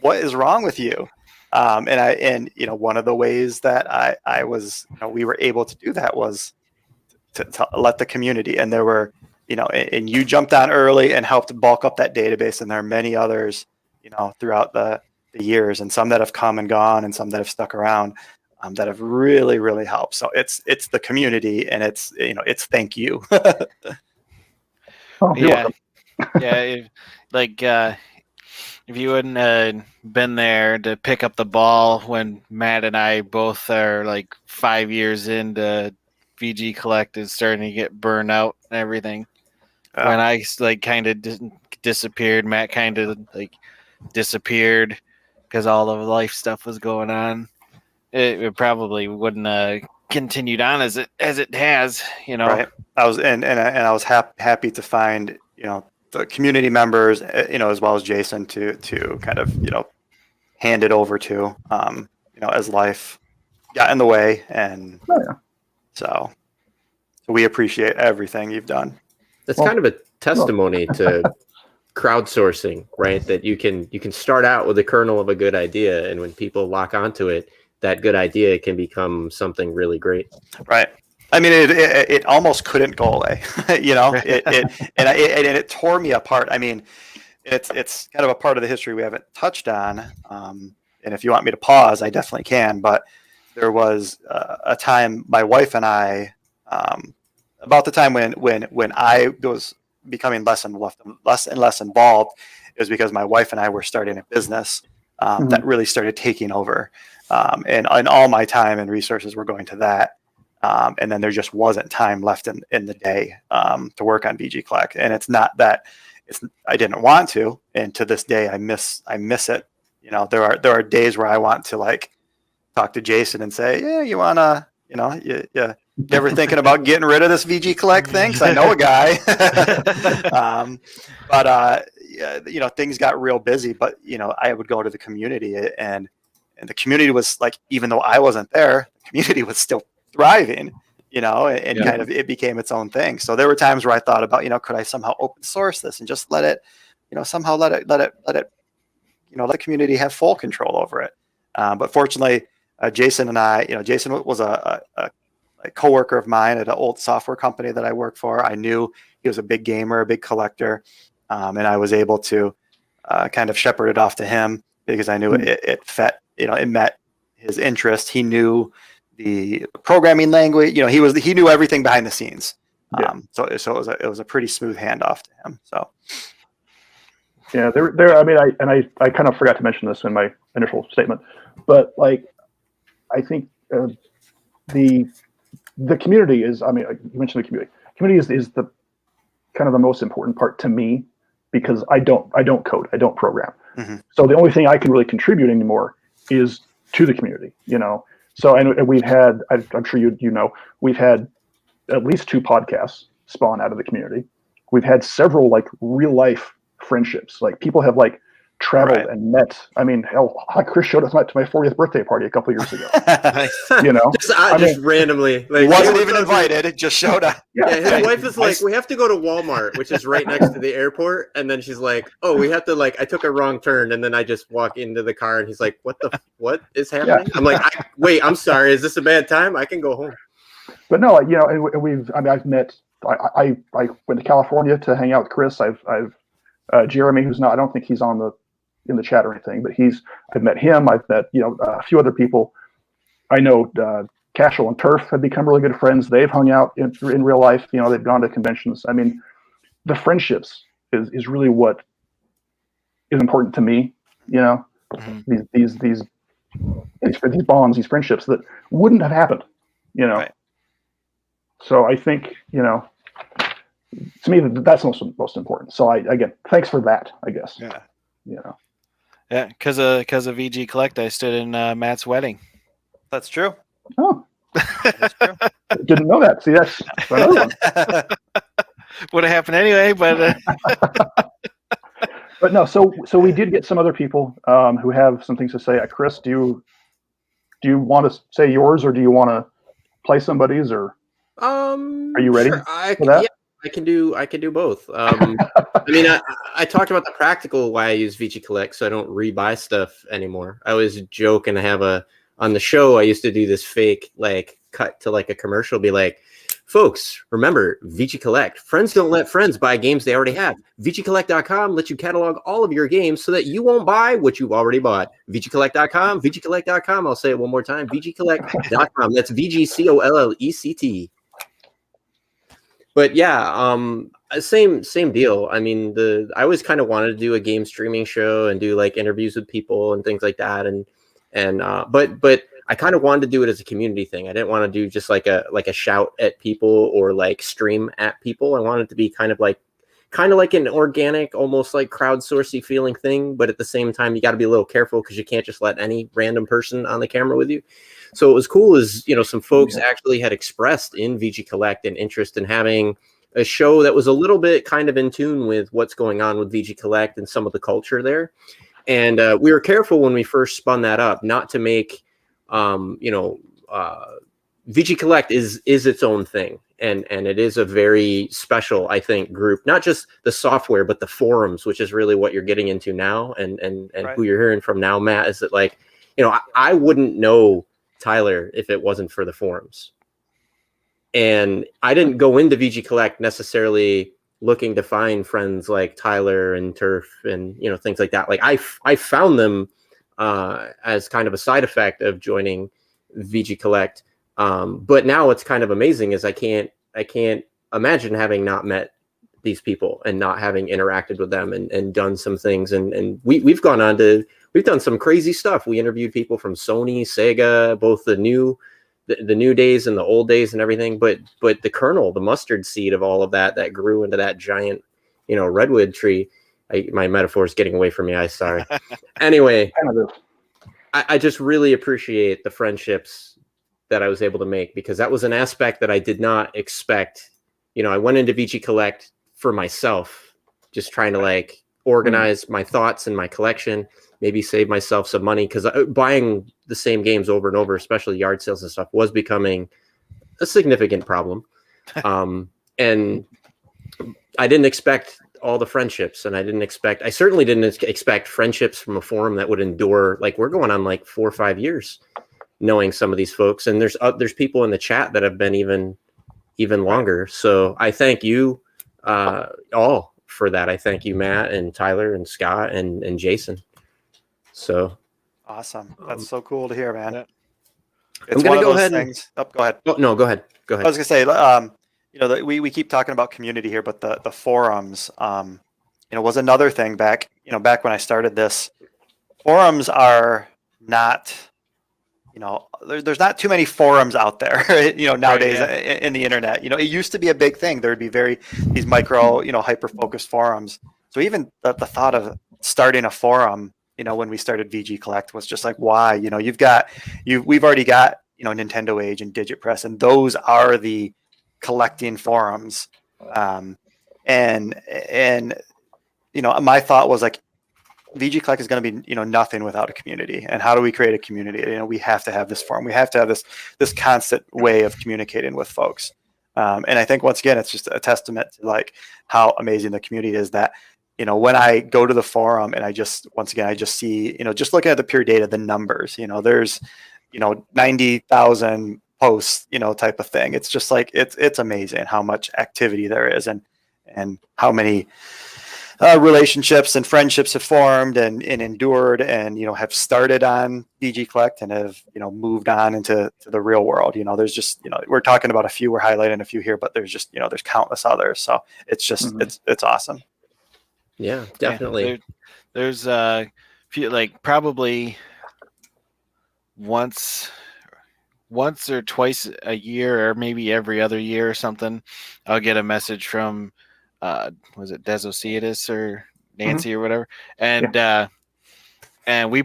what is wrong with you? And one of the ways that I was, we were able to do that was to let the community, and there were, and you jumped on early and helped bulk up that database. And there are many others, throughout the years, and some that have come and gone, and some that have stuck around, that have really, really helped. So it's the community, and it's thank you. Oh, yeah. If you hadn't been there to pick up the ball when Matt and I both are like 5 years into VGCollect is starting to get burned out and everything. When I like kind of disappeared, Matt kind of like disappeared because all the life stuff was going on. It probably wouldn't have continued on as it has, Right. I was and I was happy to find the community members, as well as Jason to kind of, hand it over to, as life got in the way. And so we appreciate everything you've done. That's kind of a testimony to crowdsourcing, right? That you can start out with a kernel of a good idea, and when people lock onto it, that good idea can become something really great. Right. I mean, it almost couldn't go away, it tore me apart. I mean, it's kind of a part of the history we haven't touched on. And if you want me to pause, I definitely can. But there was a time my wife and I, about the time when I was becoming less and less involved, it was because my wife and I were starting a business that really started taking over, and all my time and resources were going to that. And then there just wasn't time left in the day to work on VGCollect. And it's not that I didn't want to, and to this day I miss it. You know, there are days where I want to like talk to Jason and say, yeah, you wanna, you know, you ever thinking about getting rid of this VGCollect thing? 'Cause I know a guy. Yeah, you know, things got real busy. But you know, I would go to the community, and the community was like, even though I wasn't there, the community was still thriving. You know, and kind of it became its own thing. So there were times where I thought about, you know, could I somehow open source this and just let it, you know, somehow let it, you know, let the community have full control over it. But fortunately, Jason and I, you know, Jason was a coworker of mine at an old software company that I worked for. I knew he was a big gamer, a big collector, and I was able to kind of shepherd it off to him because I knew it fit, you know, it met his interest. He knew the programming language, you know, he knew everything behind the scenes. So it was a pretty smooth handoff to him. So yeah, I mean, I kind of forgot to mention this in my initial statement, but like, I think the community is, I mean, you mentioned the community. Community is the kind of the most important part to me because I don't code, I don't program. So the only thing I can really contribute anymore is to the community, you know. So, and we've had, I'm sure you know, we've had at least 2 podcasts spawn out of the community. We've had several like real life friendships. Like people have like traveled and met. I mean, hell, Chris showed us to my 40th birthday party a couple years ago. You know, just randomly, like, wasn't even invited. It just showed up. Yeah, his wife is like, we have to go to Walmart, which is right next to the airport, and then she's like, oh, we have to, like, I took a wrong turn, and then I just walk into the car, and he's like, what is happening? I'm like, wait, I'm sorry, is this a bad time? I can go home. But no, you know, and I've met. I went to California to hang out with Chris. I've Jeremy, who's not, I don't think he's in the chat or anything, but I've met him. I've met, you know, a few other people. I know Cashel and Turf have become really good friends. They've hung out in real life. You know, they've gone to conventions. I mean, the friendships is really what is important to me. You know, these bonds, these friendships that wouldn't have happened. You know, so I think, you know, to me that's most important. So again, thanks for that, I guess. Yeah. You know. Yeah, because of VGCollect, I stood in Matt's wedding. That's true. Oh, That's true. didn't know that. See, that's another one. Would have happened anyway, but but no. So we did get some other people who have some things to say. Chris, do you want to say yours, or do you want to play somebody's, or are you ready for that? Yeah. I can do both. I mean, I talked about the practical why I use VGCollect, so I don't rebuy stuff anymore. I always joke and have on the show, I used to do this fake, like, cut to like a commercial, be like, folks, remember VGCollect. Friends don't let friends buy games they already have. VGCollect.com lets you catalog all of your games so that you won't buy what you've already bought. VGCollect.com, VGCollect.com. I'll say it one more time. VGCollect.com. That's VGCollect. But yeah, same deal. I mean, I always kind of wanted to do a game streaming show and do like interviews with people and things like that. But I kind of wanted to do it as a community thing. I didn't want to do just like a shout at people or like stream at people. I wanted it to be kind of like an organic, almost like crowdsourcey feeling thing. But at the same time, you got to be a little careful because you can't just let any random person on the camera with you. So what was cool is, you know, some folks actually had expressed in VGCollect an interest in having a show that was a little bit kind of in tune with what's going on with VGCollect and some of the culture there. And we were careful when we first spun that up not to make, VGCollect is its own thing. And it is a very special, I think, group, not just the software, but the forums, which is really what you're getting into now. And who you're hearing from now, Matt, is that, like, you know, I wouldn't know Tyler if it wasn't for the forums. And I didn't go into VGCollect necessarily looking to find friends like Tyler and Turf and, you know, things like that. Like I found them as kind of a side effect of joining VGCollect. But now it's kind of amazing is I can't imagine having not met these people and not having interacted with them and done some things. And we've done some crazy stuff. We interviewed people from Sony, Sega, both the new days and the old days and everything. But the kernel, the mustard seed of all of that grew into that giant, redwood tree. My metaphor is getting away from me. I'm sorry. Anyway, I just really appreciate the friendships that I was able to make, because that was an aspect that I did not expect. I went into VGCollect for myself, just trying to organize my thoughts and my collection, maybe save myself some money, because buying the same games over and over, especially yard sales and stuff, was becoming a significant problem. And I didn't expect all the friendships, and I certainly didn't expect friendships from a forum that would endure. We're going on 4 or 5 years knowing some of these folks, and there's people in the chat that have been even longer. So I thank you all for that. I thank you, Matt and Tyler and Scott and Jason. So awesome. That's so cool to hear, man. Yeah. It's one of those things. Go ahead. Oh, no, go ahead. I was gonna say, we keep talking about community here, but the forums, was another thing back when I started this. Forums are not, there's not too many forums out there, nowadays in the internet. It used to be a big thing. There'd be these micro, hyper-focused forums. So even the thought of starting a forum, when we started VGCollect was just why? We've already got, Nintendo Age and Digipress, and those are the collecting forums. My thought was VGCollect is going to be, nothing without a community. And how do we create a community? We have to have this forum. We have to have this constant way of communicating with folks. And I think once again, it's just a testament to how amazing the community is, that, when I go to the forum and I just see, just looking at the pure data, the numbers, there's, 90,000 posts, type of thing. It's just it's amazing how much activity there is, and how many relationships and friendships have formed and endured, and have started on VGCollect and have moved on into the real world. There's just we're talking about a few, we're highlighting a few here, but there's just there's countless others. So it's just it's awesome. Yeah, definitely. Yeah, there's few, probably once or twice a year, or maybe every other year or something, I'll get a message from was it Desociatus or Nancy or whatever, and and we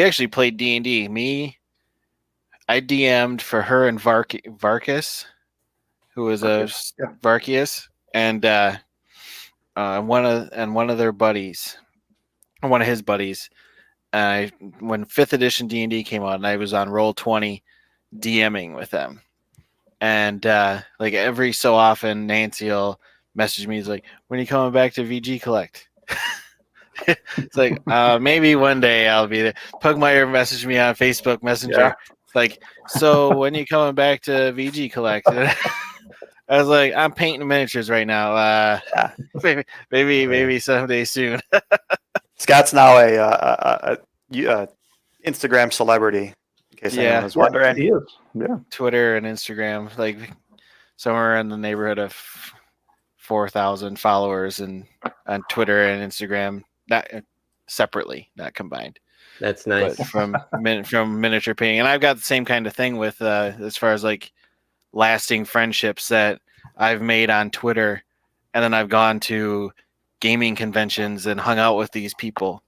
actually played D&D. I DM'd for her and Varkas, who was Varkius, and one of their buddies, one of his buddies. When 5th edition D&D came out, and I was on Roll20 DMing with them, and every so often Nancy will message me. He's like, "When are you coming back to VGCollect?" It's maybe one day I'll be there. Pugmire messaged me on Facebook Messenger. So when are you coming back to VGCollect? I was like, I'm painting miniatures right now. Maybe someday soon. Scott's now a Instagram celebrity, in case anyone was wondering. He is. Yeah. Twitter and Instagram, somewhere in the neighborhood of 4,000 followers, and on Twitter and Instagram, not separately, not combined. That's nice. But from miniature painting, and I've got the same kind of thing with as far as lasting friendships that I've made on Twitter, and then I've gone to gaming conventions and hung out with these people.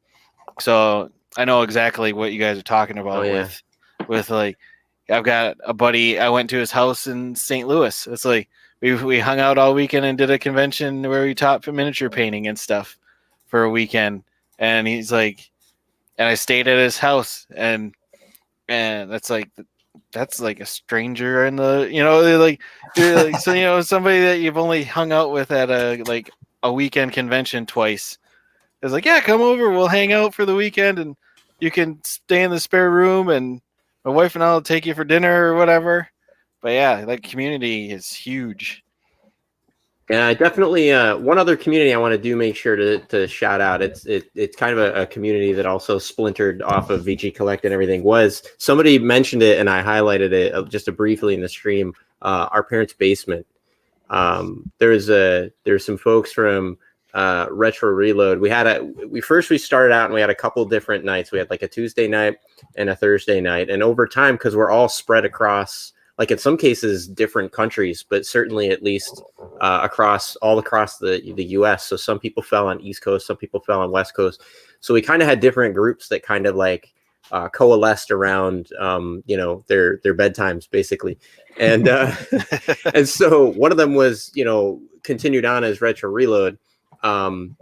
So I know exactly what you guys are talking about. With I've got a buddy, I went to his house in St. Louis. It's we hung out all weekend and did a convention where we taught miniature painting and stuff for a weekend. And he's and I stayed at his house, and that's a stranger in the, so, somebody that you've only hung out with at a weekend convention twice. It's yeah, come over, we'll hang out for the weekend, and you can stay in the spare room, and my wife and I will take you for dinner or whatever. But yeah, community is huge. Yeah, definitely. One other community I want to make sure to shout out. It's kind of a community that also splintered off of VGCollect and everything. Was somebody mentioned it and I highlighted it just briefly in the stream. Our parents' basement. There's some folks from Retro Reload. We started out and we had a couple different nights. We had like a Tuesday night and a Thursday night, and over time, because we're all spread across, like in some cases different countries, but certainly at least across the U.S. So some people fell on East Coast, some people fell on West Coast. So we kind of had different groups that kind of like coalesced around their bedtimes basically, and and so one of them was continued on as Retro Reload, and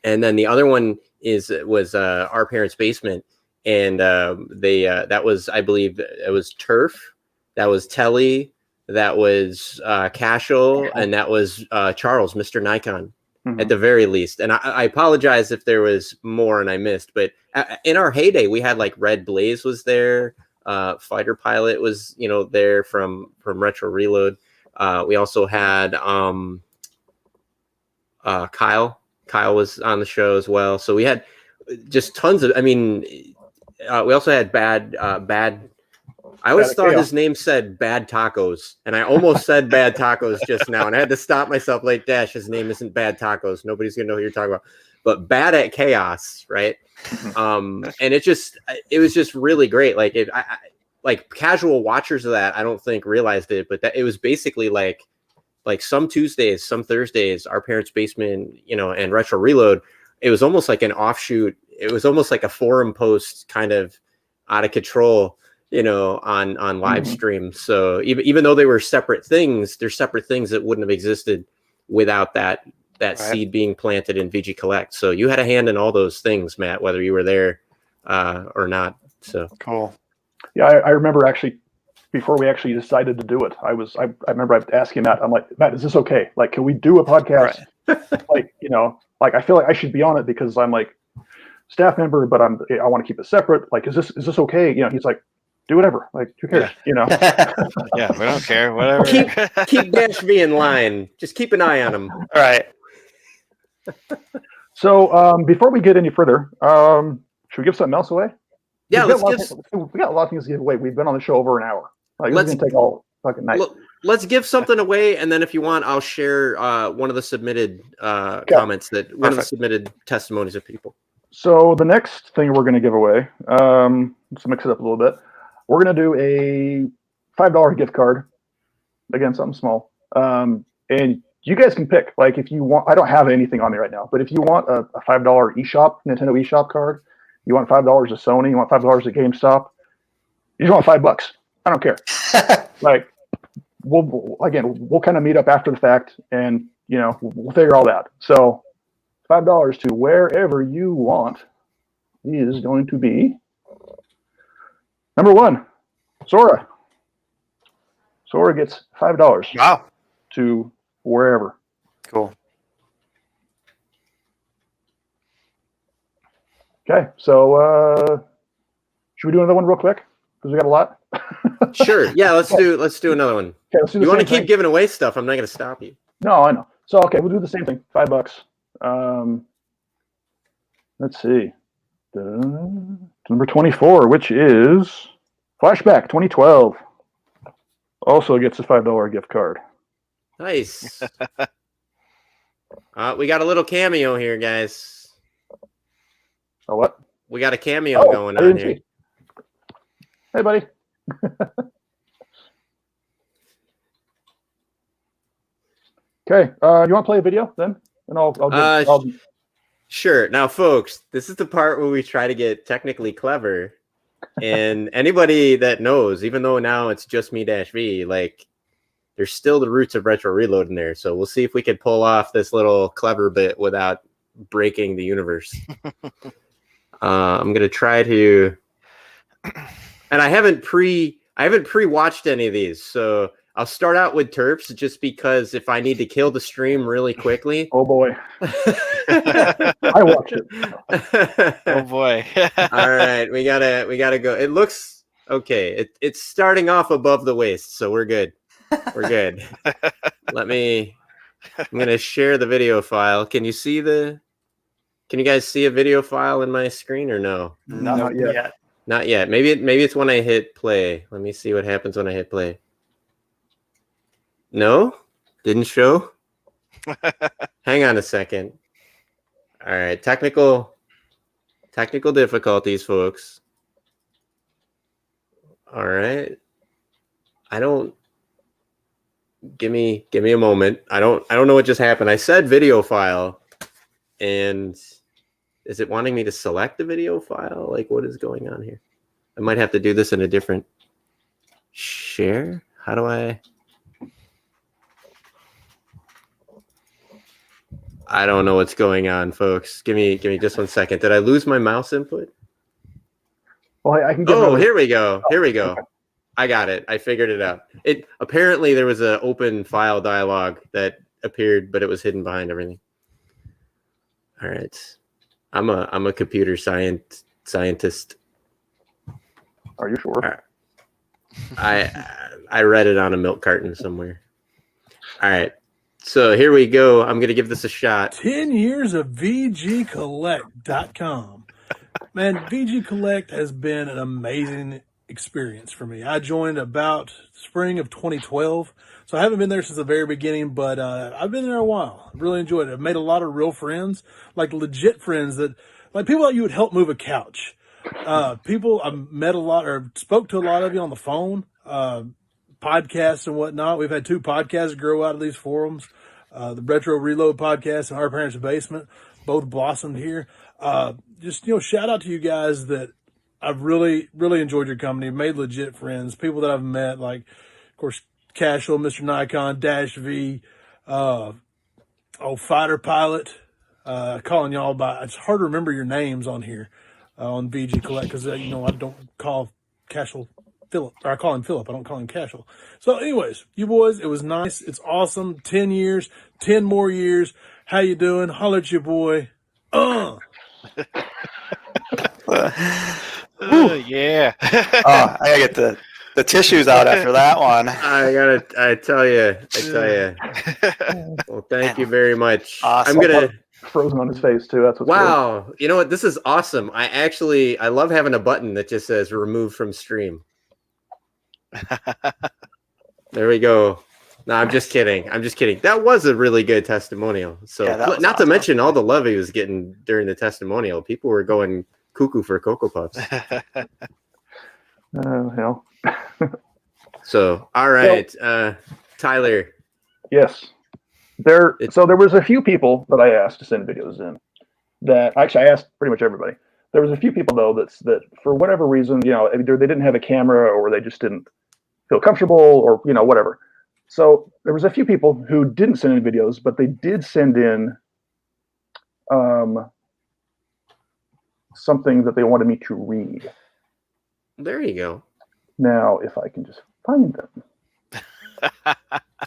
then the other one was Our Parents' Basement, and that was, I believe, it was Turf. That was Telly, that was Cashel, and that was Charles, Mr. Nikon, at the very least. And I apologize if there was more and I missed, but in our heyday, we had like Red Blaze was there, Fighter Pilot was there from Retro Reload. We also had Kyle. Kyle was on the show as well. So we had just tons of. I mean, we also had Bad. I always thought his name said Bad Tacos, and I almost said Bad Tacos just now, and I had to stop myself. Like, Dash, his name isn't Bad Tacos. Nobody's gonna know who you're talking about. But Bad at Chaos, right? And it was just really great. Like like casual watchers of that, I don't think realized it, but that it was basically like some Tuesdays, some Thursdays, Our Parents' Basement, and Retro Reload. It was almost like an offshoot. It was almost like a forum post, kind of out of control, on live stream. So even though they were separate things, they're separate things that wouldn't have existed without that right. Seed being planted in VGCollect. So you had a hand in all those things, Matt, whether you were there or not. So cool. Yeah, I remember actually before we actually decided to do it, I remember asking Matt, I'm like, Matt, is this okay? Like, can we do a podcast? Right. Like I feel like I should be on it because I'm like staff member, but I want to keep it separate. Like, is this okay? He's like, do whatever. Like, who cares? Yeah, we don't care. Whatever. Keep Dash V in line. Just keep an eye on him. All right. So before we get any further, should we give something else away? Yeah, we got a lot of things to give away. We've been on the show over an hour. Like, let's take all fucking night. Let's give something away, and then if you want, I'll share one of the submitted comments one of the submitted testimonies of people. So the next thing we're going to give away, let's mix it up a little bit. We're going to do a $5 gift card. Again, something small. And you guys can pick. Like, if you want, I don't have anything on me right now, but if you want a $5 eShop, Nintendo eShop card, you want $5 at Sony, you want $5 at GameStop, you just want $5. I don't care. Like, we'll kind of meet up after the fact, and we'll figure all that. So $5 to wherever you want is going to be number 1, Sora. Sora gets $5. Wow. To wherever. Cool. Okay, so should we do another one real quick? Because we got a lot. Sure. Yeah, let's do another one. Okay, let's do you want to keep giving away stuff? I'm not going to stop you. No, I know. So okay, we'll do the same thing. $5. Let's see. Number 24, which is Flashback 2012. Also gets a $5 gift card. Nice. We got a little cameo here, guys. A what? We got a cameo going on here. Hey, buddy. Okay. You want to play a video then? And I'll Sure. Now, folks, this is the part where we try to get technically clever. And anybody that knows, even though now it's just me Dash V, like, there's still the roots of Retro Reload in there. So we'll see if we can pull off this little clever bit without breaking the universe. I'm gonna try to, and I haven't pre-watched any of these, so I'll start out with Terps just because if I need to kill the stream really quickly. Oh boy. I watch it. Oh boy. All right, we gotta go. It looks okay. It's starting off above the waist, so we're good. We're good. Let me I'm going to share the video file. Can you guys see a video file in my screen or no? Not yet. Not yet. Maybe it's when I hit play. Let me see what happens when I hit play. No? Didn't show? Hang on a second. All right, technical difficulties, folks. All right. Give me a moment. I don't know what just happened. I said video file, and is it wanting me to select the video file? Like, what is going on here? I might have to do this in a different share. How do I don't know what's going on, folks. Give me just 1 second. Did I lose my mouse input? Well, I can get. Oh, here we go. Here we go. I got it. I figured it out. It apparently there was an open file dialog that appeared, but it was hidden behind everything. All right. I'm a computer scientist. Are you sure? I read it on a milk carton somewhere. All right. So here we go. I'm going to give this a shot. 10 years of VGCollect.com. Man, VGCollect has been an amazing experience for me. I joined about spring of 2012, so I haven't been there since the very beginning, but I've been there a while. I've really enjoyed it. I've made a lot of real friends, like legit friends like people that you would help move a couch. People I've met a lot or spoke to a lot of you on the phone, podcasts and whatnot. We've had 2 podcasts grow out of these forums. The Retro Reload podcast and Our Parents' Basement both blossomed here. Just, shout out to you guys that I've really, really enjoyed your company, made legit friends, people that I've met, like, of course, Casual, Mr. Nikon, Dash V, Fighter Pilot, calling y'all by, it's hard to remember your names on here, on VG Collect, because, I don't call Casual Philip, or I call him Philip, I don't call him Casual. So anyways, you boys, it was nice, it's awesome, 10 years, 10 more years, how you doing? Holler at your boy. Yeah. I gotta get the tissues out after that one. I tell you. Well, thank you very much. Awesome. I'm gonna Frozen on his face too. That's what's wow. Weird. You know what? This is awesome. I love having a button that just says remove from stream. There we go. No, I'm just kidding. That was a really good testimonial. So not awesome. To mention all the love he was getting during the testimonial. People were going cuckoo for Cocoa Puffs. Hell. So, all right, Tyler. Yes. So there was a few people that I asked to send videos in. That actually I asked pretty much everybody. There was a few people though that for whatever reason, either they didn't have a camera or they just didn't feel comfortable or whatever. So there was a few people who didn't send in videos, but they did send in something that they wanted me to read. There you go. Now, if I can just find them.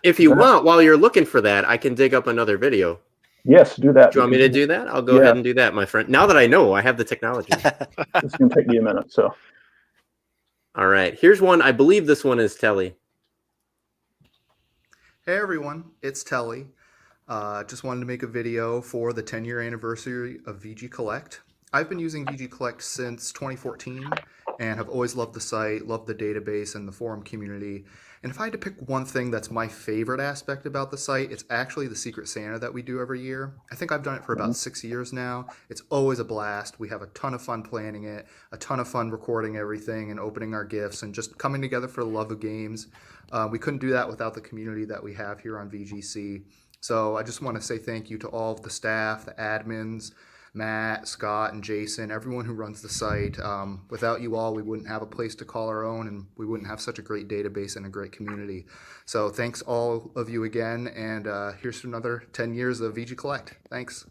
If you want, while you're looking for that, I can dig up another video. Yes, do that. Do you want me to do that? I'll go ahead and do that, my friend. Now that I know, I have the technology. It's going to take me a minute. So, all right. Here's one. I believe this one is Telly. Hey everyone, it's Telly. Just wanted to make a video for the 10-year anniversary of VGCollect. I've been using VGCollect since 2014 and have always loved the site, loved the database and the forum community. And if I had to pick one thing that's my favorite aspect about the site, it's actually the Secret Santa that we do every year. I think I've done it for about 6 years now. It's always a blast. We have a ton of fun planning it, a ton of fun recording everything and opening our gifts and just coming together for the love of games. We couldn't do that without the community that we have here on VGC. So I just want to say thank you to all of the staff, the admins, Matt, Scott, and Jason, everyone who runs the site. Without you all, we wouldn't have a place to call our own, and we wouldn't have such a great database and a great community. So thanks all of you again, and here's to another 10 years of VGCollect. Thanks.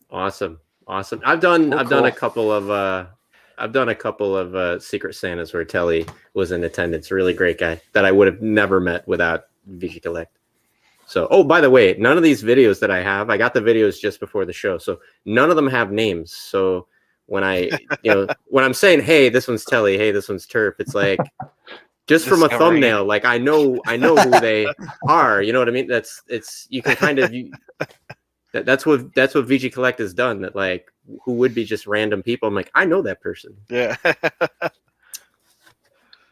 Awesome. I've done a couple of Secret Santas where Telly was in attendance. Really great guy that I would have never met without VGCollect. So, oh, by the way, none of these videos that I got the videos just before the show. So none of them have names. So when when I'm saying, hey, this one's Telly, hey, this one's Turf, it's like, just from a Discovering thumbnail. Like I know who they are. You know what I mean? You can kind of that's what VGCollect has done. That like who would be just random people. I'm like, I know that person. Yeah.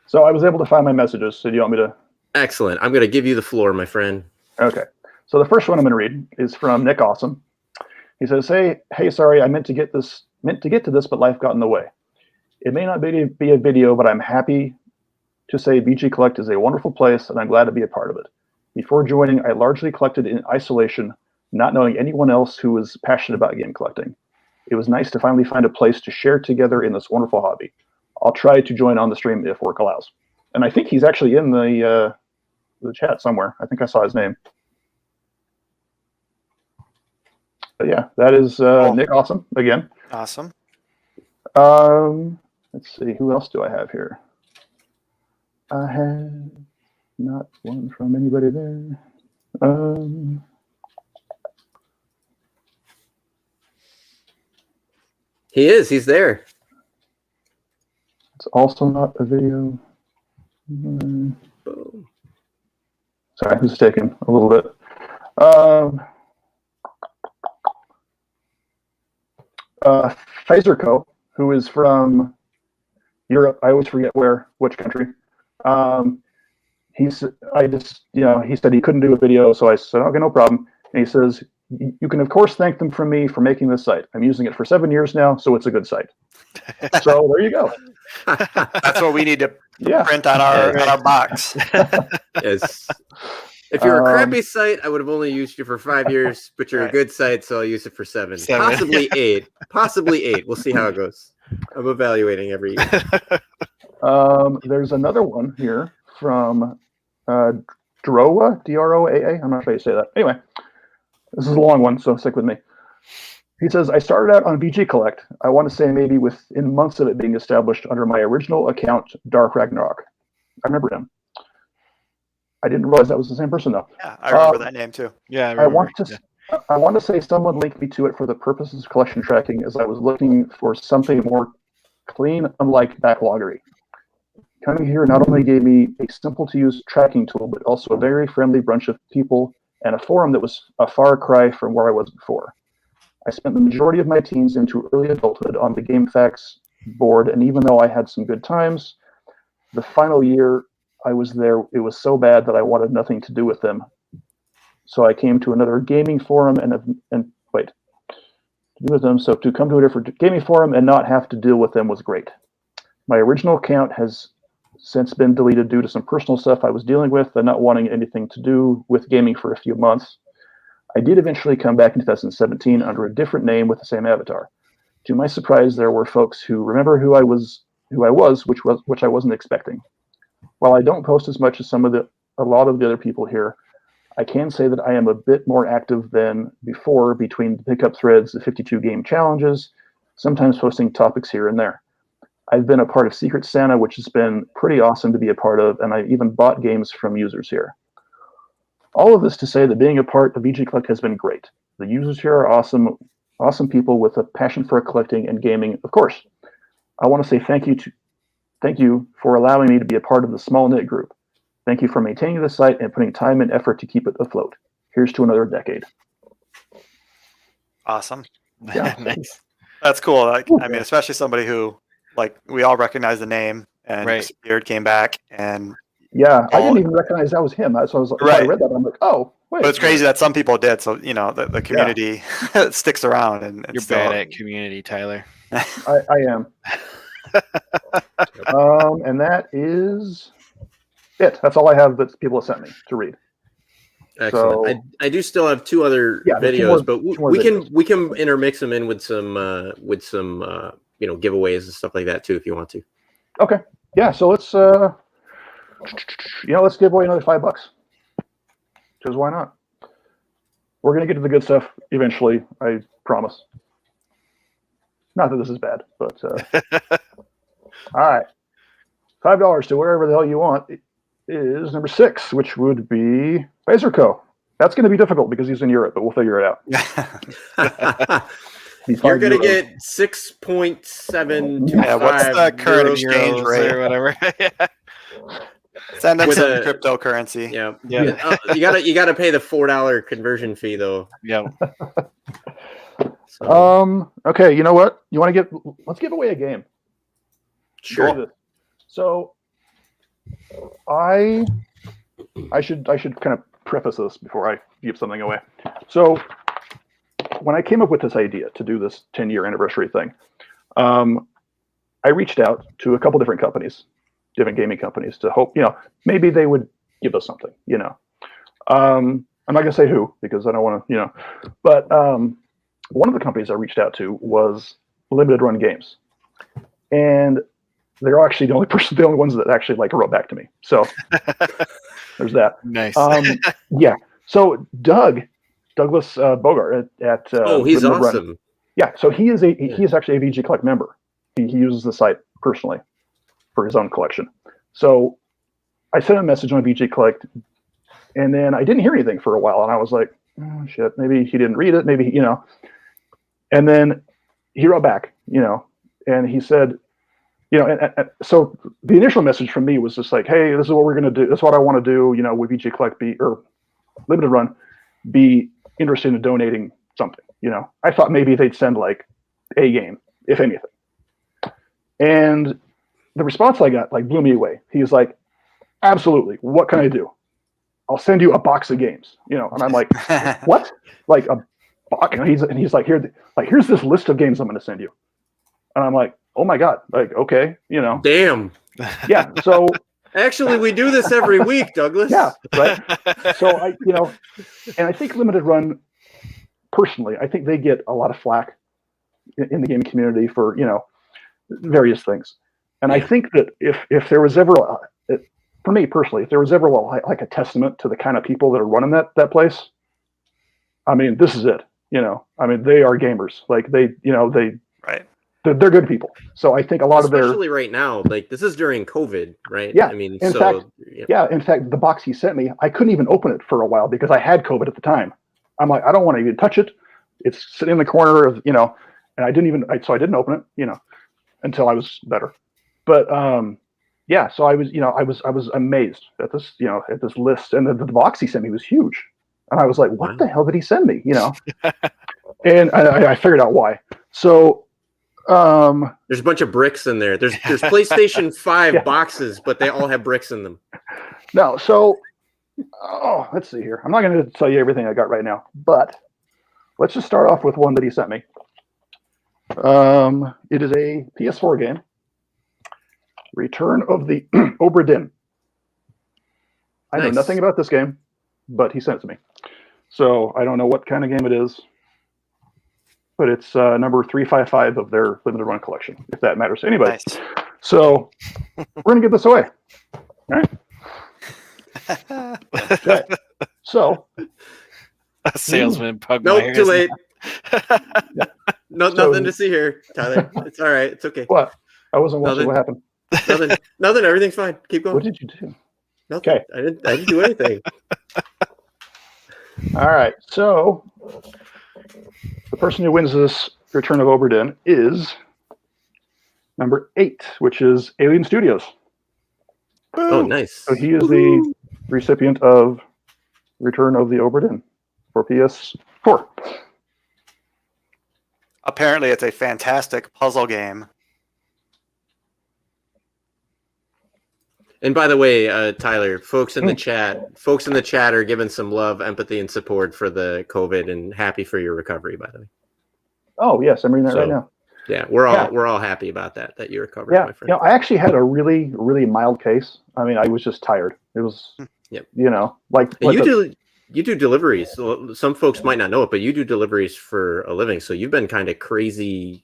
So I was able to find my messages. So do you want me to? Excellent. I'm going to give you the floor, my friend. Okay. So the first one I'm going to read is from Nick Awesome. He says, "Hey, sorry, I meant to get to this, but life got in the way. It may not be a video, but I'm happy to say VGCollect is a wonderful place, and I'm glad to be a part of it. Before joining, I largely collected in isolation, not knowing anyone else who was passionate about game collecting. It was nice to finally find a place to share together in this wonderful hobby. I'll try to join on the stream if work allows." And I think he's actually in the chat somewhere. I think I saw his name. But yeah, that is Nick Awesome again. Awesome. Let's see, who else do I have here? I have not one from anybody there. He's there. It's also not a video. Sorry, this is taking a little bit. Pfizerco, who is from Europe, I always forget which country. He said he couldn't do a video, so I said, okay, no problem. And he says, "You can of course thank them from me for making this site. I'm using it for 7 years now, so it's a good site." So there you go. That's what we need to Yeah. print on our box. Yes. If you're a crappy site, I would have only used you for 5 years, but you're a good site, so I'll use it for 7. Possibly 8. Possibly 8. We'll see how it goes. I'm evaluating every year. There's another one here from Droa, D-R-O-A-A. I'm not sure how you say that. Anyway, this is a long one, so stick with me. He says, "I started out on VGCollect. I want to say maybe within months of it being established under my original account, Dark Ragnarok." I remember him. I didn't realize that was the same person, though. Yeah, I remember that name too. Yeah. I want to say someone linked me to it for the purposes of collection tracking, as I was looking for something more clean, unlike backloggery. Coming here not only gave me a simple-to-use tracking tool, but also a very friendly bunch of people and a forum that was a far cry from where I was before. I spent the majority of my teens into early adulthood on the GameFAQs board, and even though I had some good times, the final year I was there, it was so bad that I wanted nothing to do with them. So I came to another gaming forum So to come to a different gaming forum and not have to deal with them was great. My original account has since been deleted due to some personal stuff I was dealing with and not wanting anything to do with gaming for a few months. I did eventually come back in 2017 under a different name with the same avatar. To my surprise, there were folks who remember who I was, which I wasn't expecting. While I don't post as much as a lot of the other people here, I can say that I am a bit more active than before between the pickup threads, the 52 game challenges, sometimes posting topics here and there. I've been a part of Secret Santa, which has been pretty awesome to be a part of, and I've even bought games from users here. All of this to say that being a part of VGCollect has been great. The users here are awesome people with a passion for collecting and gaming, of course. I want to say thank you for allowing me to be a part of the small knit group. Thank you for maintaining the site and putting time and effort to keep it afloat. Here's to another decade. Awesome. Yeah. Nice. That's cool. I mean, especially somebody who, like, we all recognize the name and disappeared, came back, and yeah, I didn't even recognize that was him. So I read that, I'm like, oh, wait. But it's crazy that some people did. So the community sticks around, and You're bad at community, Tyler. I am. And that is it. That's all I have that people have sent me to read. Excellent. So, I do still have 2 other videos, but we can intermix them in with some giveaways and stuff like that too, if you want to. Okay. Yeah. So let's let's give away another $5. Because why not? We're gonna get to the good stuff eventually. I promise. Not that this is bad, but all right. $5 to wherever the hell you want is number 6, which would be Pfizerco. That's going to be difficult because he's in Europe, but we'll figure it out. You're going to get 6.725 what's the current exchange rate or whatever? Send them With some a- cryptocurrency. Yeah. Yeah. You gotta pay the $4 conversion fee though. Yeah. So, Okay, you know what? Let's give away a game. sure. So I should kind of preface this before I give something away. So when I came up with this idea to do this 10-year anniversary thing, I reached out to a couple different companies, different gaming companies, to hope, maybe they would give us something, I'm not gonna say who because I don't want to, but one of the companies I reached out to was Limited Run Games, and they're actually the only ones that actually wrote back to me. So there's that. Nice. Yeah. So Douglas Bogart at He's Limited Run. awesome. Yeah. So he is actually a VGCollect member. He uses the site personally for his own collection. So I sent a message on VGCollect, and then I didn't hear anything for a while, and I was like, oh shit, maybe he didn't read it, maybe. And then he wrote back, and he said, and so the initial message from me was just like, hey, this is what we're going to do. This is what I want to do, with VGCollect or Limited Run, be interested in donating something, I thought maybe they'd send a game, if anything. And the response I got blew me away. He was like, absolutely. What can I do? I'll send you a box of games, and I'm like, what? Like a box? And he's like, here's this list of games I'm going to send you. And I'm like, oh my God, okay, Damn. Yeah. So Actually, we do this every week, Douglas. yeah, right. So and I think Limited Run, personally, I think they get a lot of flack in the gaming community for, various things. And I think that if there was ever, for me personally, if there was ever a testament to the kind of people that are running that place, I mean, this is it. They are gamers. Right. They're good people. So I think a lot especially right now, this is during COVID, right? Yeah. I mean, in fact, the box he sent me, I couldn't even open it for a while because I had COVID at the time. I'm like, I don't want to even touch it. It's sitting in the corner of, and I didn't open it, until I was better. But yeah, so I was amazed at this, at this list, and the box he sent me was huge, and I was like, what the hell did he send me? And I figured out why. So there's a bunch of bricks in there. There's PlayStation 5 boxes, but they all have bricks in them. No, so let's see here. I'm not going to tell you everything I got right now, but let's just start off with one that he sent me. It is a PS4 game, Return of the Obra Dinn. I know nothing about this game, but he sent it to me. So I don't know what kind of game it is, but it's number 355 of their limited run collection, if that matters to anybody. Nice. So we're going to give this away. All right. Okay. So A salesman pug. Nope, my too ears. late. Yeah. Nothing to see here, Tyler. It's all right. It's okay. What? I wasn't watching. Nothing. What happened? Nothing. Everything's fine. Keep going. What did you do? Nothing. Okay. I didn't do anything. All right. So the person who wins this Return of Obra Dinn is number 8, which is Alien Studios. Oh, nice. So he is the recipient of Return of the Obra Dinn for PS4. Apparently, it's a fantastic puzzle game. And by the way, Tyler, folks in the chat are giving some love, empathy, and support for the COVID, and happy for your recovery. By the way. Oh yes, I'm reading that right now. Yeah, we're all happy about that you recovered, my friend. I actually had a really, really mild case. I mean, I was just tired. It was, you do deliveries. So some folks might not know it, but you do deliveries for a living. So you've been kind of crazy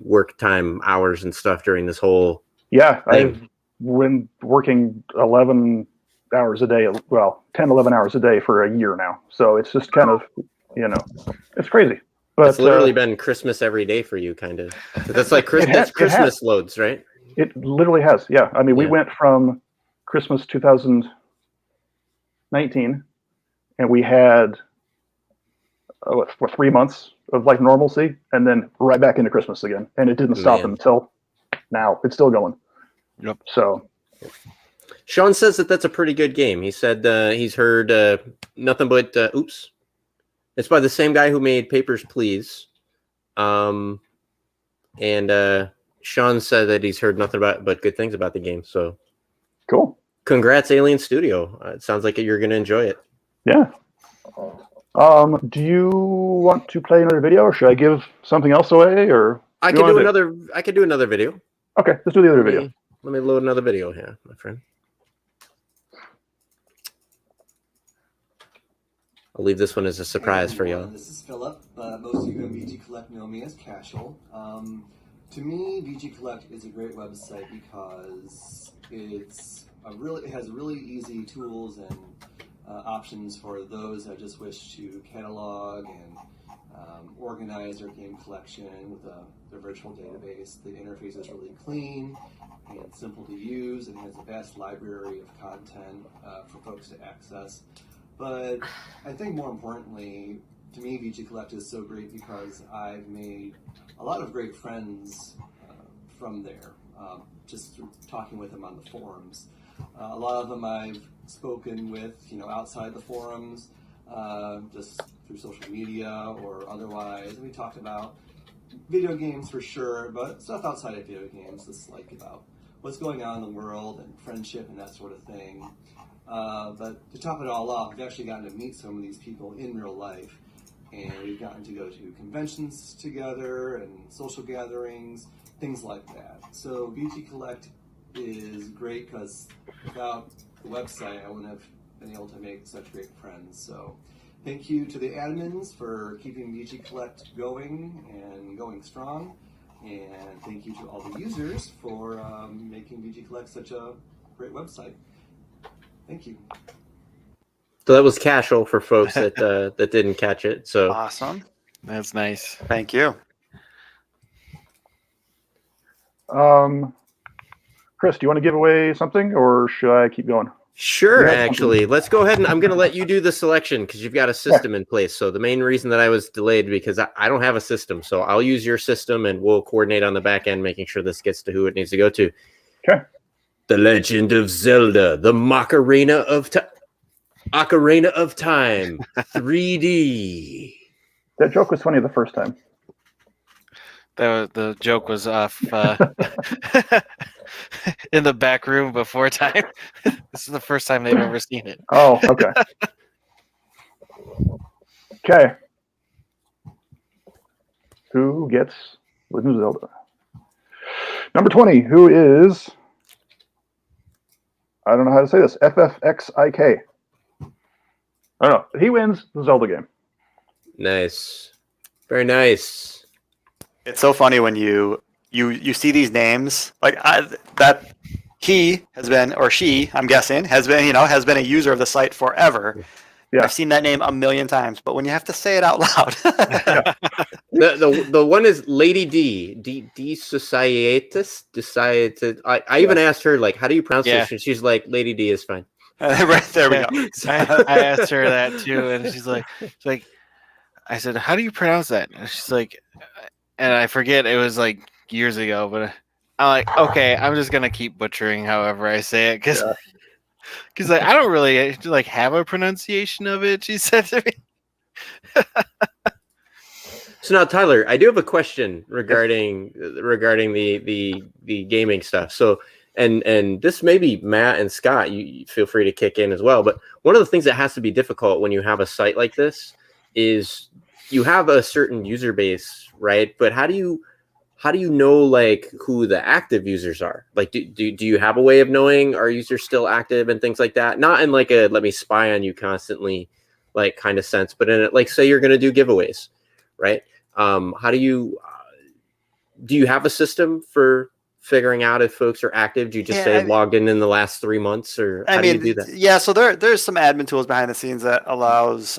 work time hours and stuff during this whole thing. I've been working 11 hours a day, 10, 11 hours a day for a year now. So it's just kind of, it's crazy. But it's literally been Christmas every day for you, kind of. That's like Christmas loads, right? It literally has. Yeah. I mean, we went from Christmas 2019, and we had 3 months of normalcy, and then right back into Christmas again. And it didn't stop until now. It's still going. Yep. So Sean says that that's a pretty good game. He said he's heard nothing but oops. It's by the same guy who made Papers, Please. And Sean said that he's heard nothing but good things about the game. So Cool. Congrats, Alien Studio. It sounds like you're going to enjoy it. Yeah. Do you want to play another video, or should I give something else away? Or I could do another video. Okay, let's do the other video. Let me load another video here, my friend. I'll leave this one as a surprise for y'all. This is Philip. Most of you in VGCollect know me as Casual. To me, VGCollect is a great website because it has really easy tools and options for those that just wish to catalog and organize their game collection with their virtual database. The interface is really clean and simple to use and has a vast library of content for folks to access. But I think more importantly, to me, VGCollect is so great because I've made a lot of great friends from there, just through talking with them on the forums. A lot of them I've spoken with, outside the forums, just through social media or otherwise. We talked about video games for sure, but stuff outside of video games, just like about what's going on in the world and friendship and that sort of thing. But to top it all off, we've actually gotten to meet some of these people in real life, and we've gotten to go to conventions together and social gatherings, things like that. So VGCollect is great because without the website, I wouldn't have been able to make such great friends. So thank you to the admins for keeping VGCollect going and going strong. And thank you to all the users for making VGCollect such a great website. Thank you. So that was Casual for folks that that didn't catch it. So Awesome. That's nice. Thank you. Chris, do you want to give away something, or should I keep going? Sure, Yeah, actually. Let's go ahead and I'm going to let you do the selection because you've got a system in place. So the main reason that I was delayed because I don't have a system. So I'll use your system and we'll coordinate on the back end, making sure this gets to who it needs to go to. Okay. The Legend of Zelda, the Ocarina of Time, 3D. That joke was funny the first time. The joke was off in the back room before time. This is the first time they've ever seen it. Oh, okay. Okay. Who gets Legend of Zelda? Number 20, who is, I don't know how to say this, FFXIK. I don't know. He wins the Zelda game. Nice. Very nice. It's so funny when you see these names like that he has been, or she, I'm guessing, has been a user of the site forever. Yeah. I've seen that name a million times, but when you have to say it out loud. The one is Lady D Societas decided. I even asked her, like, how do you pronounce this? And she's like, Lady D is fine. Right there we go. I asked her that too, and she's like, I said, how do you pronounce that? And she's like, and I forget, it was like years ago, but I'm like, okay, I'm just gonna keep butchering however I say it because like, I don't really like have a pronunciation of it. She said to me. So now, Tyler, I do have a question regarding the gaming stuff. So, and this may be Matt and Scott. You feel free to kick in as well. But one of the things that has to be difficult when you have a site like this is you have a certain user base, right? But how do you know like who the active users are? Like, do you have a way of knowing are users still active and things like that? Not in like a let me spy on you constantly like kind of sense, but in it, like say you're going to do giveaways, right? How do you have a system for figuring out if folks are active? Do you just say logged in the last 3 months, or how do you do that? Yeah, so there's some admin tools behind the scenes that allows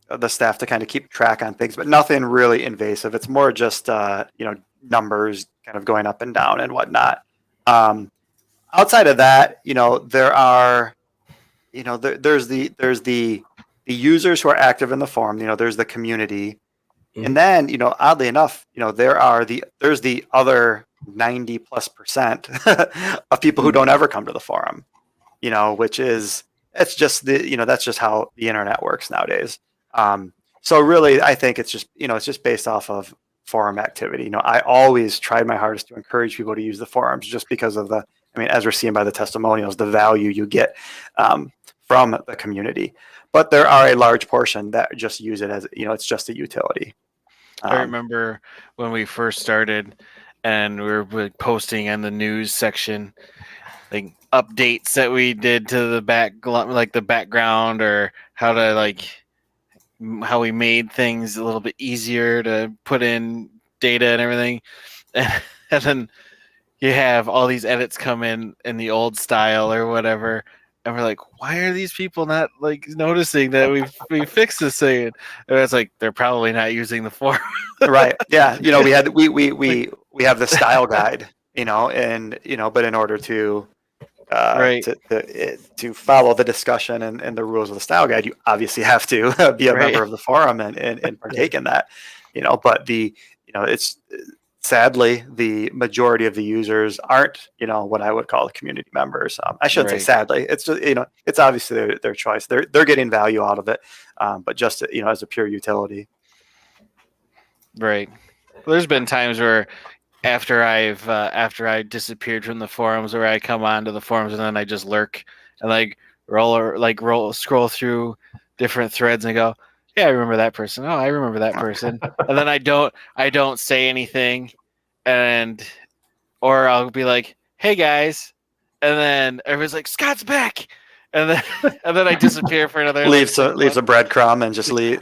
the staff to kind of keep track on things, but nothing really invasive. It's more just numbers kind of going up and down and whatnot. Outside of that, there are there's the users who are active in the forum. There's the community, and then oddly enough, there's the other 90+% of people who don't ever come to the forum. which is, it's just that's just how the internet works nowadays. So really, I think it's just based off of forum activity. I always tried my hardest to encourage people to use the forums just because of as we're seeing by the testimonials, the value you get from the community. But there are a large portion that just use it as, it's just a utility. I remember when we first started and we were posting in the news section, like updates that we did to the background, or how we made things a little bit easier to put in data and everything. And then you have all these edits come in the old style or whatever. And we're like, why are these people not noticing that we fixed this thing? And it's like, they're probably not using the forum. Right. Yeah. we have the style guide, but in order to right. to follow the discussion and the rules of the style guide, you obviously have to be a member of the forum and partake in that, but it's sadly the majority of the users aren't, what I would call community members. I shouldn't say sadly, it's just, it's obviously their choice. They're getting value out of it. But just, as a pure utility. Right. Well, there's been times where after I disappeared from the forums, where I come onto the forums and then I just lurk and scroll through different threads and go, yeah, I remember that person. Oh, I remember that person. And then I don't say anything, or I'll be like, hey guys, and then everybody's like, Scott's back. And then I disappear for another. leaves a breadcrumb and just leave.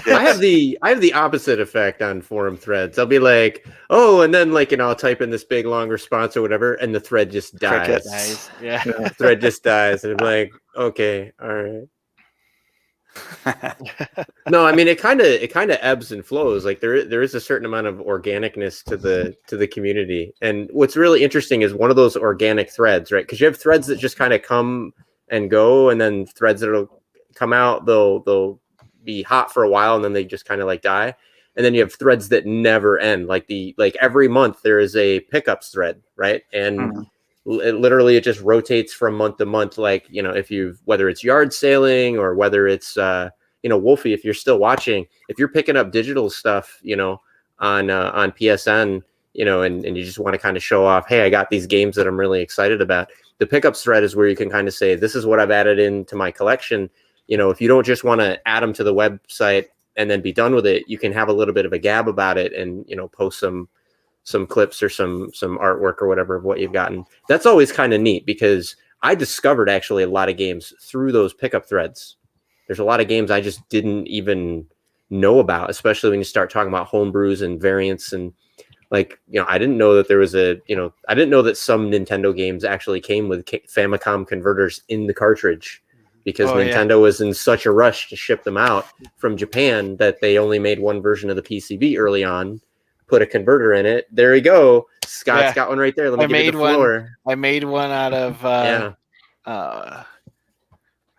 I have the opposite effect on forum threads. I'll be like, oh, and then I'll type in this big long response or whatever, and the thread just dies. Yeah. The thread just dies, and I'm like, okay, all right. No, it kind of ebbs and flows. Like there is a certain amount of organicness to the community, and what's really interesting is one of those organic threads, right? Because you have threads that just kind of come and go, and then threads that'll come out, they'll be hot for a while, and then they just kind of die. And then you have threads that never end. Like every month there is a pickups thread, right? And it just rotates from month to month. Whether it's yard sailing or whether it's Wolfie, if you're still watching, if you're picking up digital stuff, on PSN, and you just want to kind of show off, hey, I got these games that I'm really excited about. The pickups thread is where you can kind of say, this is what I've added into my collection. If you don't just want to add them to the website and then be done with it, you can have a little bit of a gab about it and, post some clips or some artwork or whatever of what you've gotten. That's always kind of neat, because I discovered actually a lot of games through those pickup threads. There's a lot of games I just didn't even know about, especially when you start talking about homebrews and variants. And I didn't know that there was I didn't know that some Nintendo games actually came with Famicom converters in the cartridge, because Nintendo was in such a rush to ship them out from Japan that they only made one version of the PCB early on, put a converter in it. There you go. Scott's got one right there. Let me give you the floor. I made one out of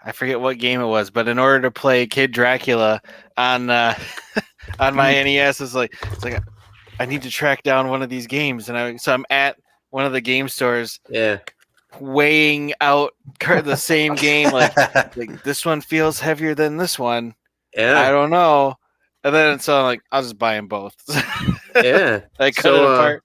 I forget what game it was, but in order to play Kid Dracula on my NES, it's like I need to track down one of these games, and so I'm at one of the game stores, weighing out the same game, like this one feels heavier than this one. Yeah, I don't know. And then so I'm like, I'll just buy them both. Yeah, I cut it apart.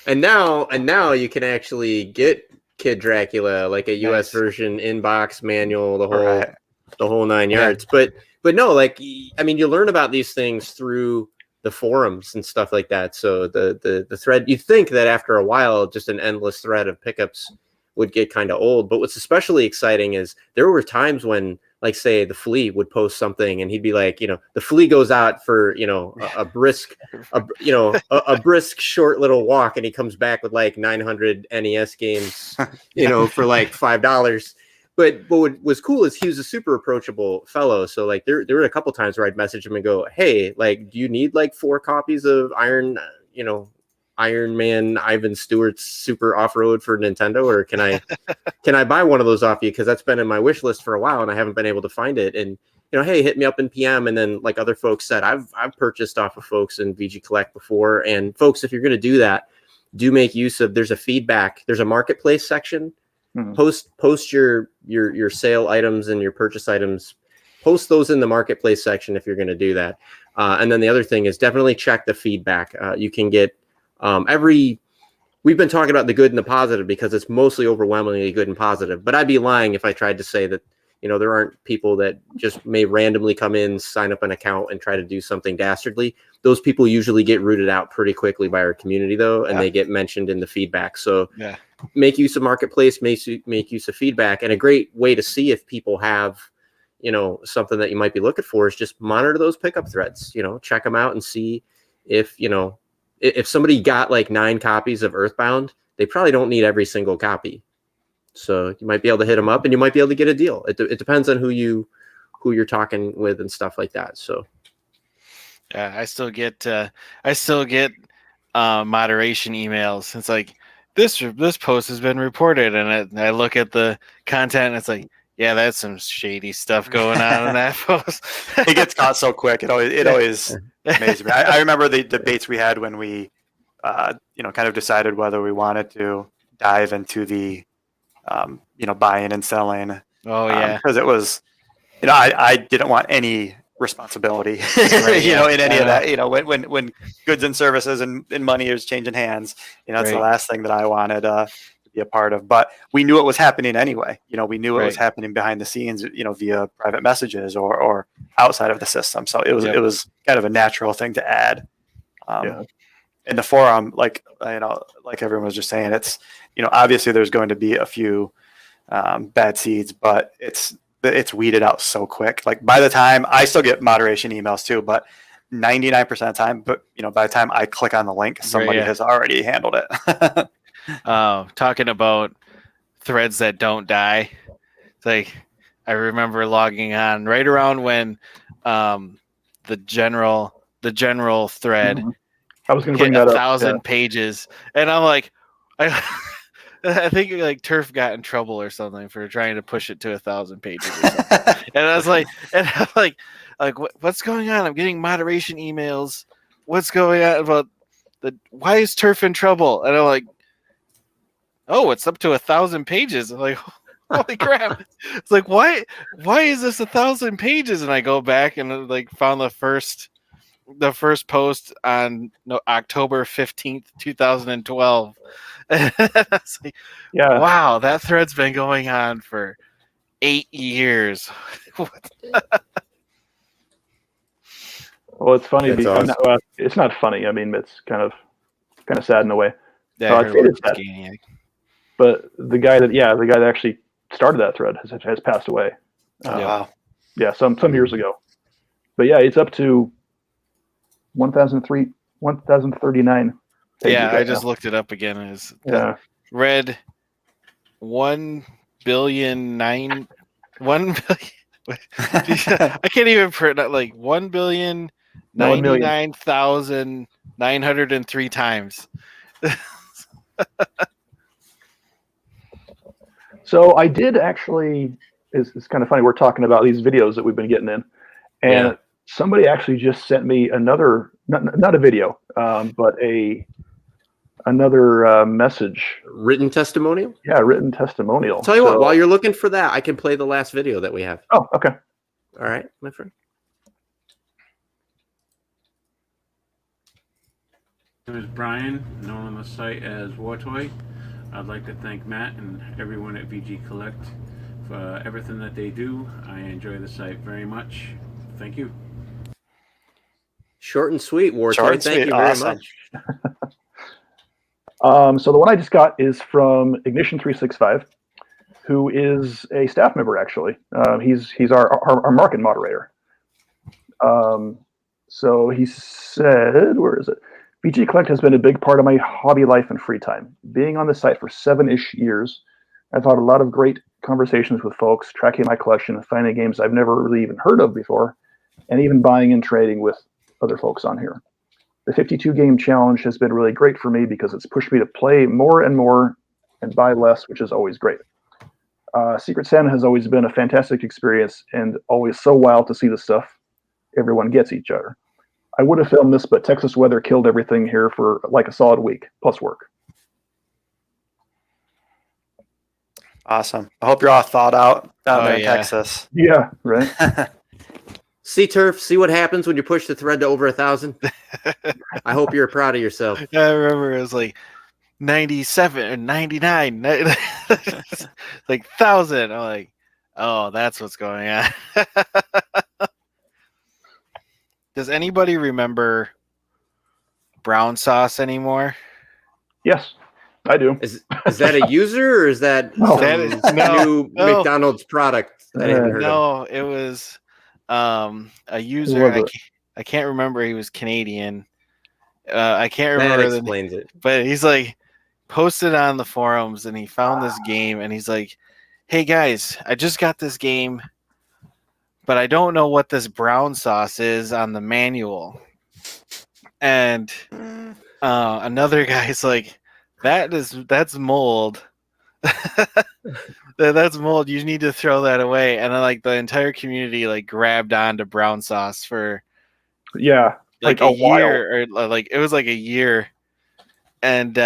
And now you can actually get Kid Dracula, like a US version, inbox manual, the whole 9 yards. But no, you learn about these things through the forums and stuff like that. So the thread, you'd think that after a while, just an endless thread of pickups would get kind of old. But what's especially exciting is there were times when, say, the Flea would post something and he'd be like, the Flea goes out for, a brisk short little walk, and he comes back with 900 NES games, for $5. But what was cool is he was a super approachable fellow. So there were a couple times where I'd message him and go, hey, do you need 4 copies of Iron Man Ivan Stewart's Super Off-Road for Nintendo, or can I buy one of those off you, because that's been in my wish list for a while and I haven't been able to find it. And hey, hit me up in PM. And then other folks said, I've purchased off of folks in VGCollect before. And folks, if you're going to do that, do make use of, there's a marketplace section Post your sale items and your purchase items. Post those in the marketplace section if you're going to do that. And then the other thing is definitely check the feedback. You can get we've been talking about the good and the positive because it's mostly overwhelmingly good and positive. But I'd be lying if I tried to say that, there aren't people that just may randomly come in, sign up an account and try to do something dastardly. Those people usually get rooted out pretty quickly by our community though. And they get mentioned in the feedback. So make use of marketplace, make use of feedback. And a great way to see if people have, something that you might be looking for is just monitor those pickup threads, check them out and see if, if somebody got like 9 copies of Earthbound, they probably don't need every single copy. So you might be able to hit them up and you might be able to get a deal. It depends on who you're talking with and stuff like that. So yeah, I still get moderation emails. It's like this post has been reported, and I look at the content and it's like, yeah, that's some shady stuff going on in that post. It gets caught so quick. It always amazes me. I remember the debates we had when we, kind of decided whether we wanted to dive into the, buying and selling. Oh yeah, because it was, I didn't want any responsibility, in any of that. When goods and services and money is changing hands, it's the last thing that I wanted to be a part of. But we knew it was happening anyway. We knew it was happening behind the scenes, via private messages or outside of the system. So it was kind of a natural thing to add. In the forum, like everyone was just saying, it's, obviously there's going to be a few bad seeds, but it's weeded out so quick. Like by the time I still get moderation emails too, but 99% of the time, by the time I click on the link, somebody has already handled it. Talking about threads that don't die. It's like, I remember logging on right around when the general thread I was going to hit bring that 1,000 up. pages, and I'm like, I think like Turf got in trouble or something for trying to push it to 1,000 pages or something. And I was like, what's going on? I'm getting moderation emails. What's going on about why is Turf in trouble? And I'm like, oh, it's up to 1,000 pages. I'm like, holy crap. It's like, why is this 1,000 pages? And I go back and like found the first post on October 15th, 2012. And I was like, wow, that thread's been going on for 8 years. Well, it's funny That's because awesome. it's not funny. I mean, it's kind of sad in a way. Yeah, I'd say it's sad. But the guy that actually started that thread has passed away. Wow. Yeah, some years ago. But yeah, it's up to 1,039. Yeah, I just looked it up again. Read 1 billion. I can't even print like 1,099,903 times. So I did actually. It's kind of funny. We're talking about these videos that we've been getting in, and somebody actually just sent me another, not a video, but another message. Written testimonial? Yeah, written testimonial. Tell you what, while you're looking for that, I can play the last video that we have. Oh, okay. All right, my friend. My name is Brian, known on the site as Wartoy. I'd like to thank Matt and everyone at VGCollect for everything that they do. I enjoy the site very much. Thank you. Short and sweet, Wartoy. Thank you very much. So the one I just got is from Ignition365, who is a staff member, actually. He's our market moderator. So he said, where is it? VGCollect has been a big part of my hobby life and free time. Being on the site for 7-ish years, I've had a lot of great conversations with folks, tracking my collection and finding games I've never really even heard of before, and even buying and trading with other folks on here. The 52 game challenge has been really great for me because it's pushed me to play more and more and buy less, which is always great. Secret Santa has always been a fantastic experience and always so wild to see the stuff everyone gets each other. I would have filmed this, but Texas weather killed everything here for like a solid week, plus work. Awesome. I hope you're all thawed out down there in yeah. Texas. Yeah, right. See, Turf, see what happens when you push the thread to over 1,000? I hope you're proud of yourself. I remember it was like 97 or 99, like 1,000. I'm like, oh, that's what's going on. Does anybody remember brown sauce anymore? Yes, I do. Is that a user or is that No. That is- some no, new no. McDonald's product that I haven't heard of? No, it was a user. was it? I can't remember. He was Canadian. I can't That remember explains it. but he's like posted on the forums and he found this game and he's like, hey guys, I just got this game, but I don't know what this brown sauce is on the manual. And another guy's like, that's mold. That's mold. You need to throw that away. And then like the entire community like grabbed onto brown sauce for Yeah, like a a while. year, or like it was like a year. And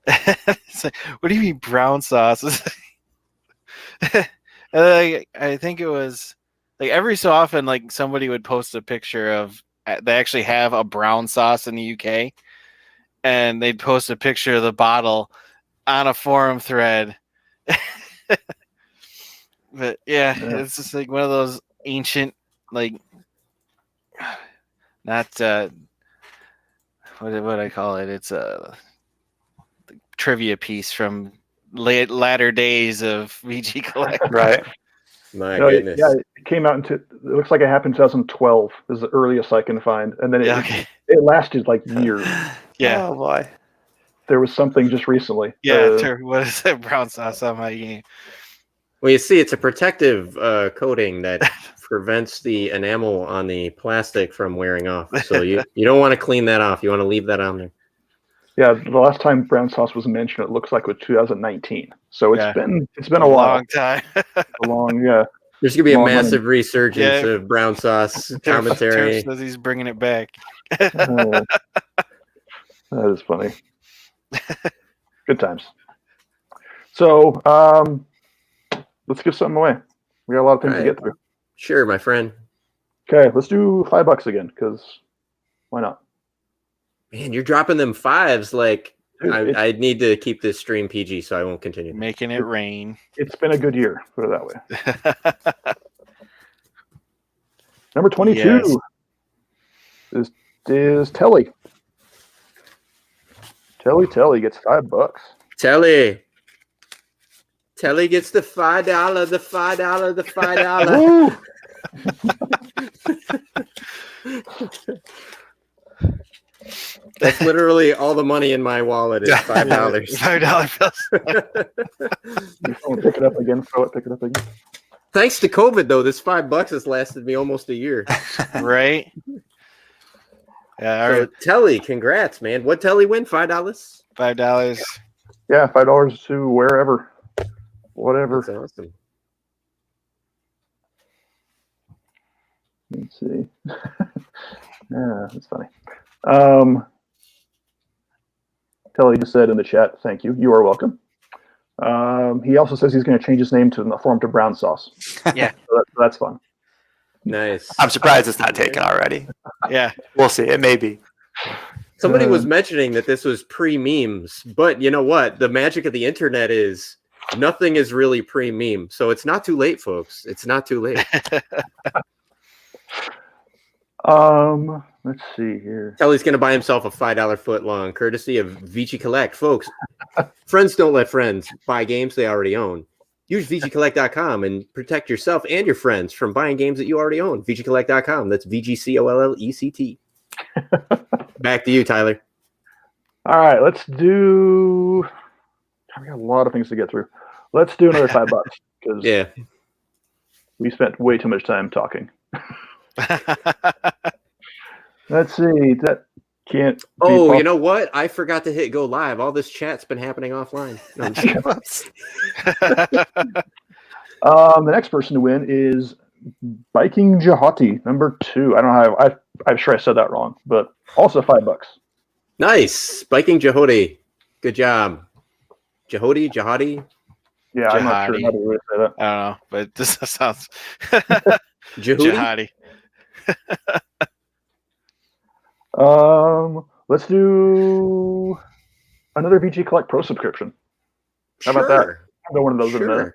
it's like, what do you mean brown sauce? And like, I think it was like every so often, like somebody would post a picture of they actually have a brown sauce in the UK, and they'd post a picture of the bottle on a forum thread. But yeah, it's just like one of those ancient, like, not what do I call it? It's a trivia piece from latter days of VGCollect. Right. My No, goodness. yeah, it came out it looks like it happened in 2012 is the earliest I can find. And then Yeah, okay. it lasted like years. Yeah. Oh boy. There was something just recently. Yeah, what is that brown sauce on my game? Well, you see, it's a protective coating that prevents the enamel on the plastic from wearing off. So you don't want to clean that off. You want to leave that on there. Yeah, the last time brown sauce was mentioned, it looks like it was 2019. So it's Yeah. been a while. Long time. A long, yeah. There's gonna be a Long massive resurgence Yeah. of brown sauce Turf commentary. says he's bringing it back. That is funny. Good times. So let's give something away. We got a lot of things to Right. get through. Sure, my friend. Okay, let's do $5 again, because why not? Man, you're dropping them fives. Like Dude, I need to keep this stream PG, so I won't continue. Making it rain. it's been a good year, put it that way. Number 22 is Telly. Telly gets $5. Telly gets the $5, the $5, the $5. Woo! That's literally all the money in my wallet is $5. $5 bills. You want to pick it up again, pick it up again. Thanks to COVID, though, this $5 has lasted me almost a year. Right? Yeah, all So, right. Telly, congrats, man. What Telly win? $5? $5. Yeah, $5 to wherever. Whatever. That's awesome. Let's see. Yeah, that's funny. Telly just said in the chat, thank you. You are welcome. He also says he's going to change his name to the form to brown sauce. Yeah. So that's fun. Nice. I'm surprised it's not taken already. Yeah. We'll see. It may be. Somebody was mentioning that this was pre-memes, but you know what? The magic of the internet is nothing is really pre-meme. So it's not too late, folks. It's not too late. Let's see here. Telly's going to buy himself a $5 foot long, courtesy of VGCollect. Folks, friends don't let friends buy games they already own. Use VGCollect.com and protect yourself and your friends from buying games that you already own. VGCollect.com. That's VGCollect. Back to you, Tyler. All right, let's do. We got a lot of things to get through. Let's do another $5 because Yeah. we spent way too much time talking. Let's see. That can't. Oh, you know what? I forgot to hit go live. All this chat's been happening offline. No, I'm just kidding. The next person to win is Biking Jahati, number 2. I don't know how. I'm sure I said that wrong, but also $5. Nice. Biking Jahodi. Good job. Jahodi? Yeah, I'm not sure Jihadi. how to really say that. I don't know, but this sounds Jehudi? jihadi. Let's do another VG Collect Pro subscription. How about that? I'll go one of those in a minute.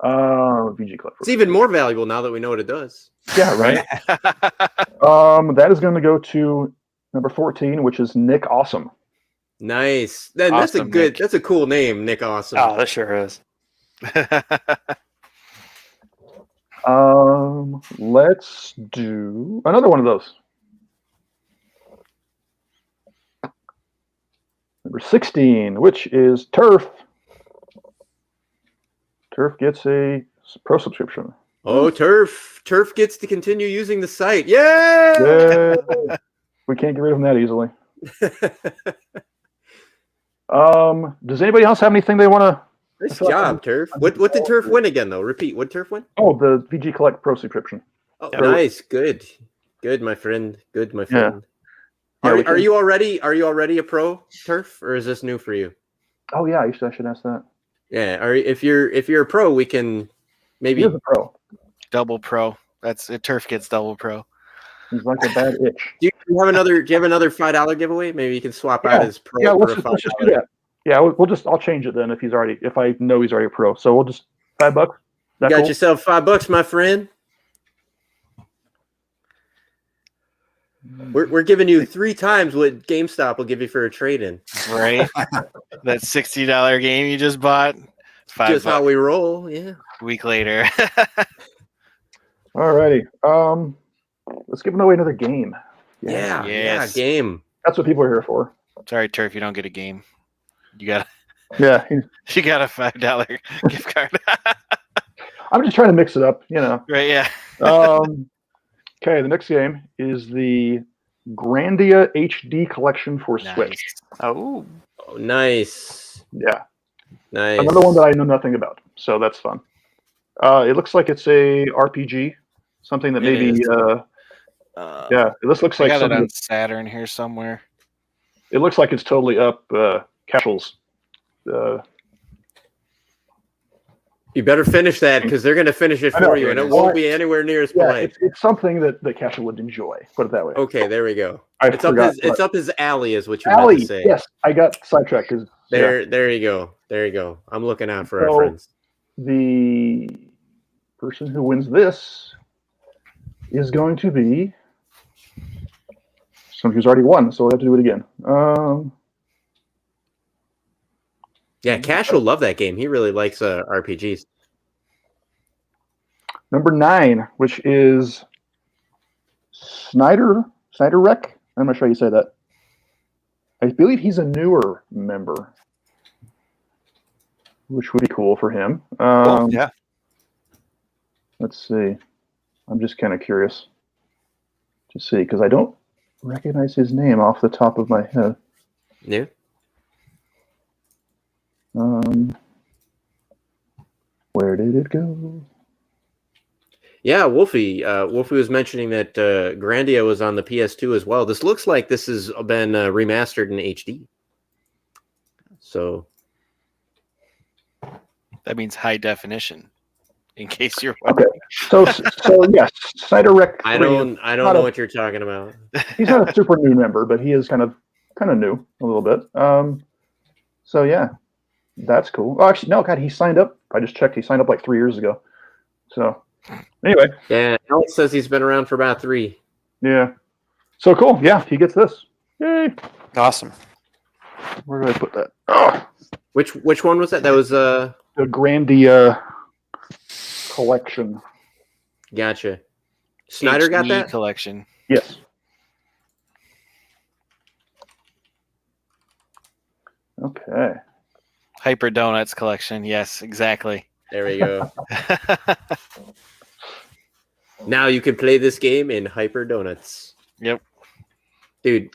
VG Collect Pro. It's even more valuable now that we know what it does. Yeah, right. That is going to go to number 14, which is Nick Awesome. Nice. That's a Awesome, good. Nick. That's a cool name, Nick Awesome. Oh, that sure is. Let's do another one of those. Number 16, which is Turf. Turf gets a pro subscription. Oh, Turf gets to continue using the site. Yeah. Yay. We can't get rid of them that easily. Does anybody else have anything they want to? Nice job, Turf. What did Turf win again, though? Repeat. What Turf win? Oh, the VG Collect Pro subscription. Oh, nice. Good, my friend. Good, my friend. Yeah, are you already a pro, Turf, or is this new for you? Oh yeah, I should ask that. Yeah. If you're a pro, we can maybe. He's a pro. Double pro. That's it. Turf gets double pro. He's like a bad itch. Do you have another $5 giveaway? Maybe you can swap out his pro. Yeah, for let's a just do $5. that. Yeah, I'll change it then if I know he's already a pro. So we'll just $5. You got yourself $5, my friend. We're giving you 3 times what GameStop will give you for a trade-in. Right. That $60 game you just bought. Just how we roll. Yeah. A week later. Alrighty. Let's give away another game. Yeah. Yes. Game. That's what people are here for. Sorry, Turf, you don't get a game. You got a $5 gift card. I'm just trying to mix it up, Right, yeah. Okay, the next game is the Grandia HD collection for Switch. Oh, Nice. Yeah. Nice. Another one that I know nothing about, so that's fun. It looks like it's a RPG, something that maybe this looks I like got it something on Saturn here somewhere. it looks like it's totally up Cashel's. You better finish that because they're going to finish it for you, and it won't be anywhere near as polite. It's something that Cashel would enjoy. Put it that way. Okay, there we go. It's up his alley, is what you alley. meant to say. Yes, I got sidetracked. There you go. There you go. I'm looking out for our friends. The person who wins this is going to be someone who's already won, so we'll have to do it again. Yeah, Cash will love that game. He really likes RPGs. Number 9, which is Snyder Rec. I'm not sure how you say that. I believe he's a newer member, which would be cool for him. yeah. Let's see. I'm just kind of curious to see because I don't recognize his name off the top of my head. Yeah. Where did it go? Yeah, Wolfie. Wolfie was mentioning that Grandia was on the PS2 as well. This looks like this has been remastered in HD. So that means high definition. In case you're wondering. Okay. So yes, Snyder Rec. I don't know what you're talking about. He's not a super new member, but he is kind of new a little bit. So yeah, that's cool. Oh, actually, no, God, he signed up. I just checked. He signed up like 3 years ago. So anyway. Yeah, Alex says he's been around for about 3. Yeah. So cool. Yeah, he gets this. Yay. Awesome. Where did I put that? Oh. Which one was that? That was the Grandia collection. Gotcha. Snyder got that collection. Yes. Okay. Hyper Donuts collection. Yes, exactly. There we go. Now you can play this game in Hyper Donuts. Yep. Dude,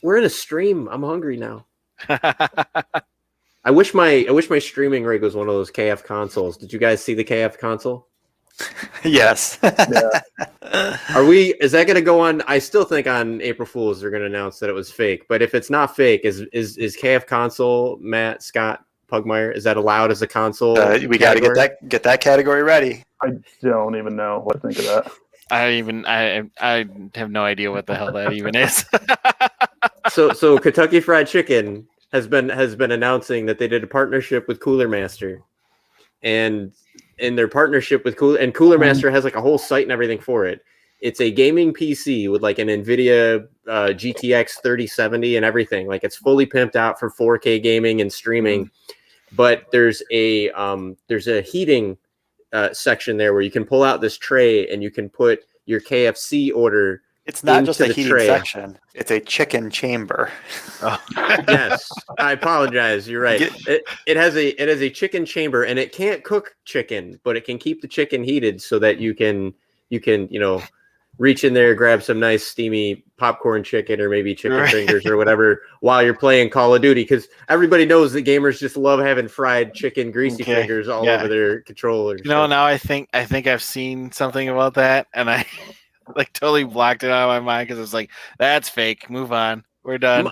we're in a stream. I'm hungry now. I wish my streaming rig was one of those KF consoles. Did you guys see the KF console? Yes. Yeah. Is that going to go on? I still think on April Fools they're going to announce that it was fake. But if it's not fake, is KF console, Matt, Scott, Pugmire? Is that allowed as a console? We got to get that category ready. I don't even know what to think of that. I have no idea what the hell that even is. So Kentucky Fried Chicken has been announcing that they did a partnership with Cooler Master, and in their partnership with Cooler Master has like a whole site and everything for it. It's a gaming PC with like an NVIDIA GTX 3070 and everything. Like it's fully pimped out for 4K gaming and streaming. But there's a heating section there where you can pull out this tray and you can put your KFC order. It's not just a heating section; it's a chicken chamber. Oh. Yes, I apologize. You're right. It has a chicken chamber, and it can't cook chicken, but it can keep the chicken heated so that you can reach in there, grab some nice steamy popcorn chicken or maybe chicken fingers or whatever while you're playing Call of Duty, because everybody knows that gamers just love having fried chicken greasy fingers all over their controllers. Now I think I've seen something about that, and I like totally blocked it out of my mind because it's like, that's fake. Move on. We're done.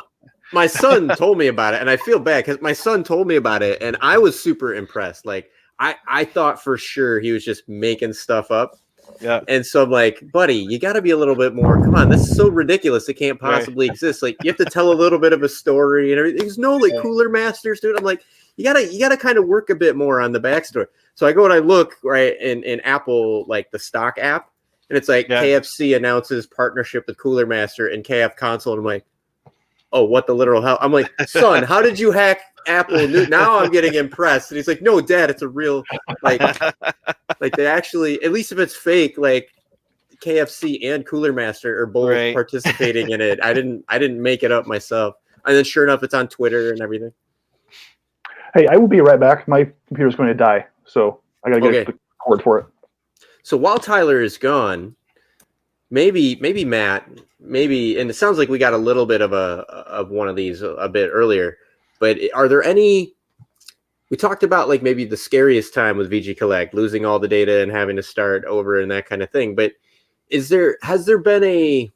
My son told me about it, and I feel bad because my son told me about it, and I was super impressed. Like I thought for sure he was just making stuff up. Yeah. And so I'm like, buddy, you got to be a little bit more. Come on, this is so ridiculous. It can't possibly exist. Like, you have to tell a little bit of a story and everything. There's no like Cooler Masters, dude. I'm like, you gotta kind of work a bit more on the backstory. So I go and I look in Apple, like the stock app, and it's like KFC announces partnership with Cooler Master and KF Console. And I'm like, oh, what the literal hell? I'm like, son, how did you hack Apple? Now I'm getting impressed. And he's like, no, Dad, it's a real like they actually, at least if it's fake, like KFC and Cooler Master are both participating in it. I didn't make it up myself. And then sure enough, it's on Twitter and everything. Hey, I will be right back. My computer's going to die, so I got to get the cord for it. So while Tyler is gone, maybe Matt, and it sounds like we got a little bit of one of these a bit earlier, but are there any? We talked about like maybe the scariest time with VGCollect, losing all the data and having to start over and that kind of thing. But has there been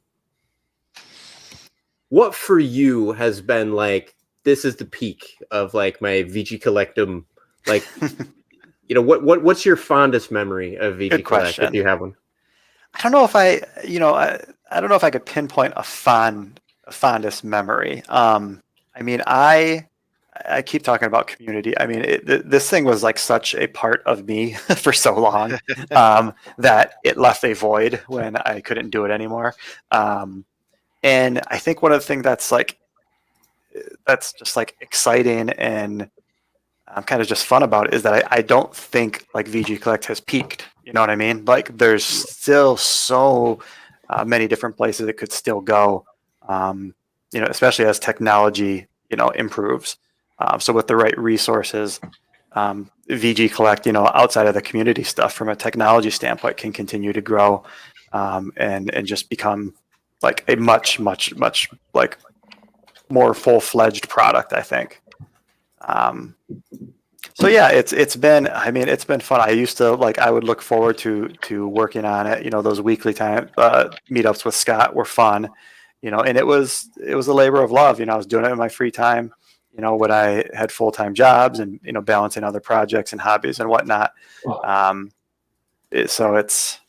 what for you has been like, this is the peak of like my VGCollectum, like, what's your fondest memory of VGCollect if you have one? I don't know if I don't know if I could pinpoint a fondest memory. I mean, I keep talking about community. I mean, this thing was like such a part of me for so long that it left a void when I couldn't do it anymore. And I think one of the things that's just like exciting and kind of just fun about it is that I don't think like VGCollect has peaked. You know what I mean? Like there's still so many different places it could still go, especially as technology, improves. So with the right resources, VGCollect, outside of the community stuff from a technology standpoint can continue to grow and just become like a much, much, much like more full-fledged product, I think. So yeah, it's been fun. I used to I would look forward to working on it. Those weekly time meetups with Scott were fun, and it was a labor of love. I was doing it in my free time, when I had full-time jobs and, balancing other projects and hobbies and whatnot. So it's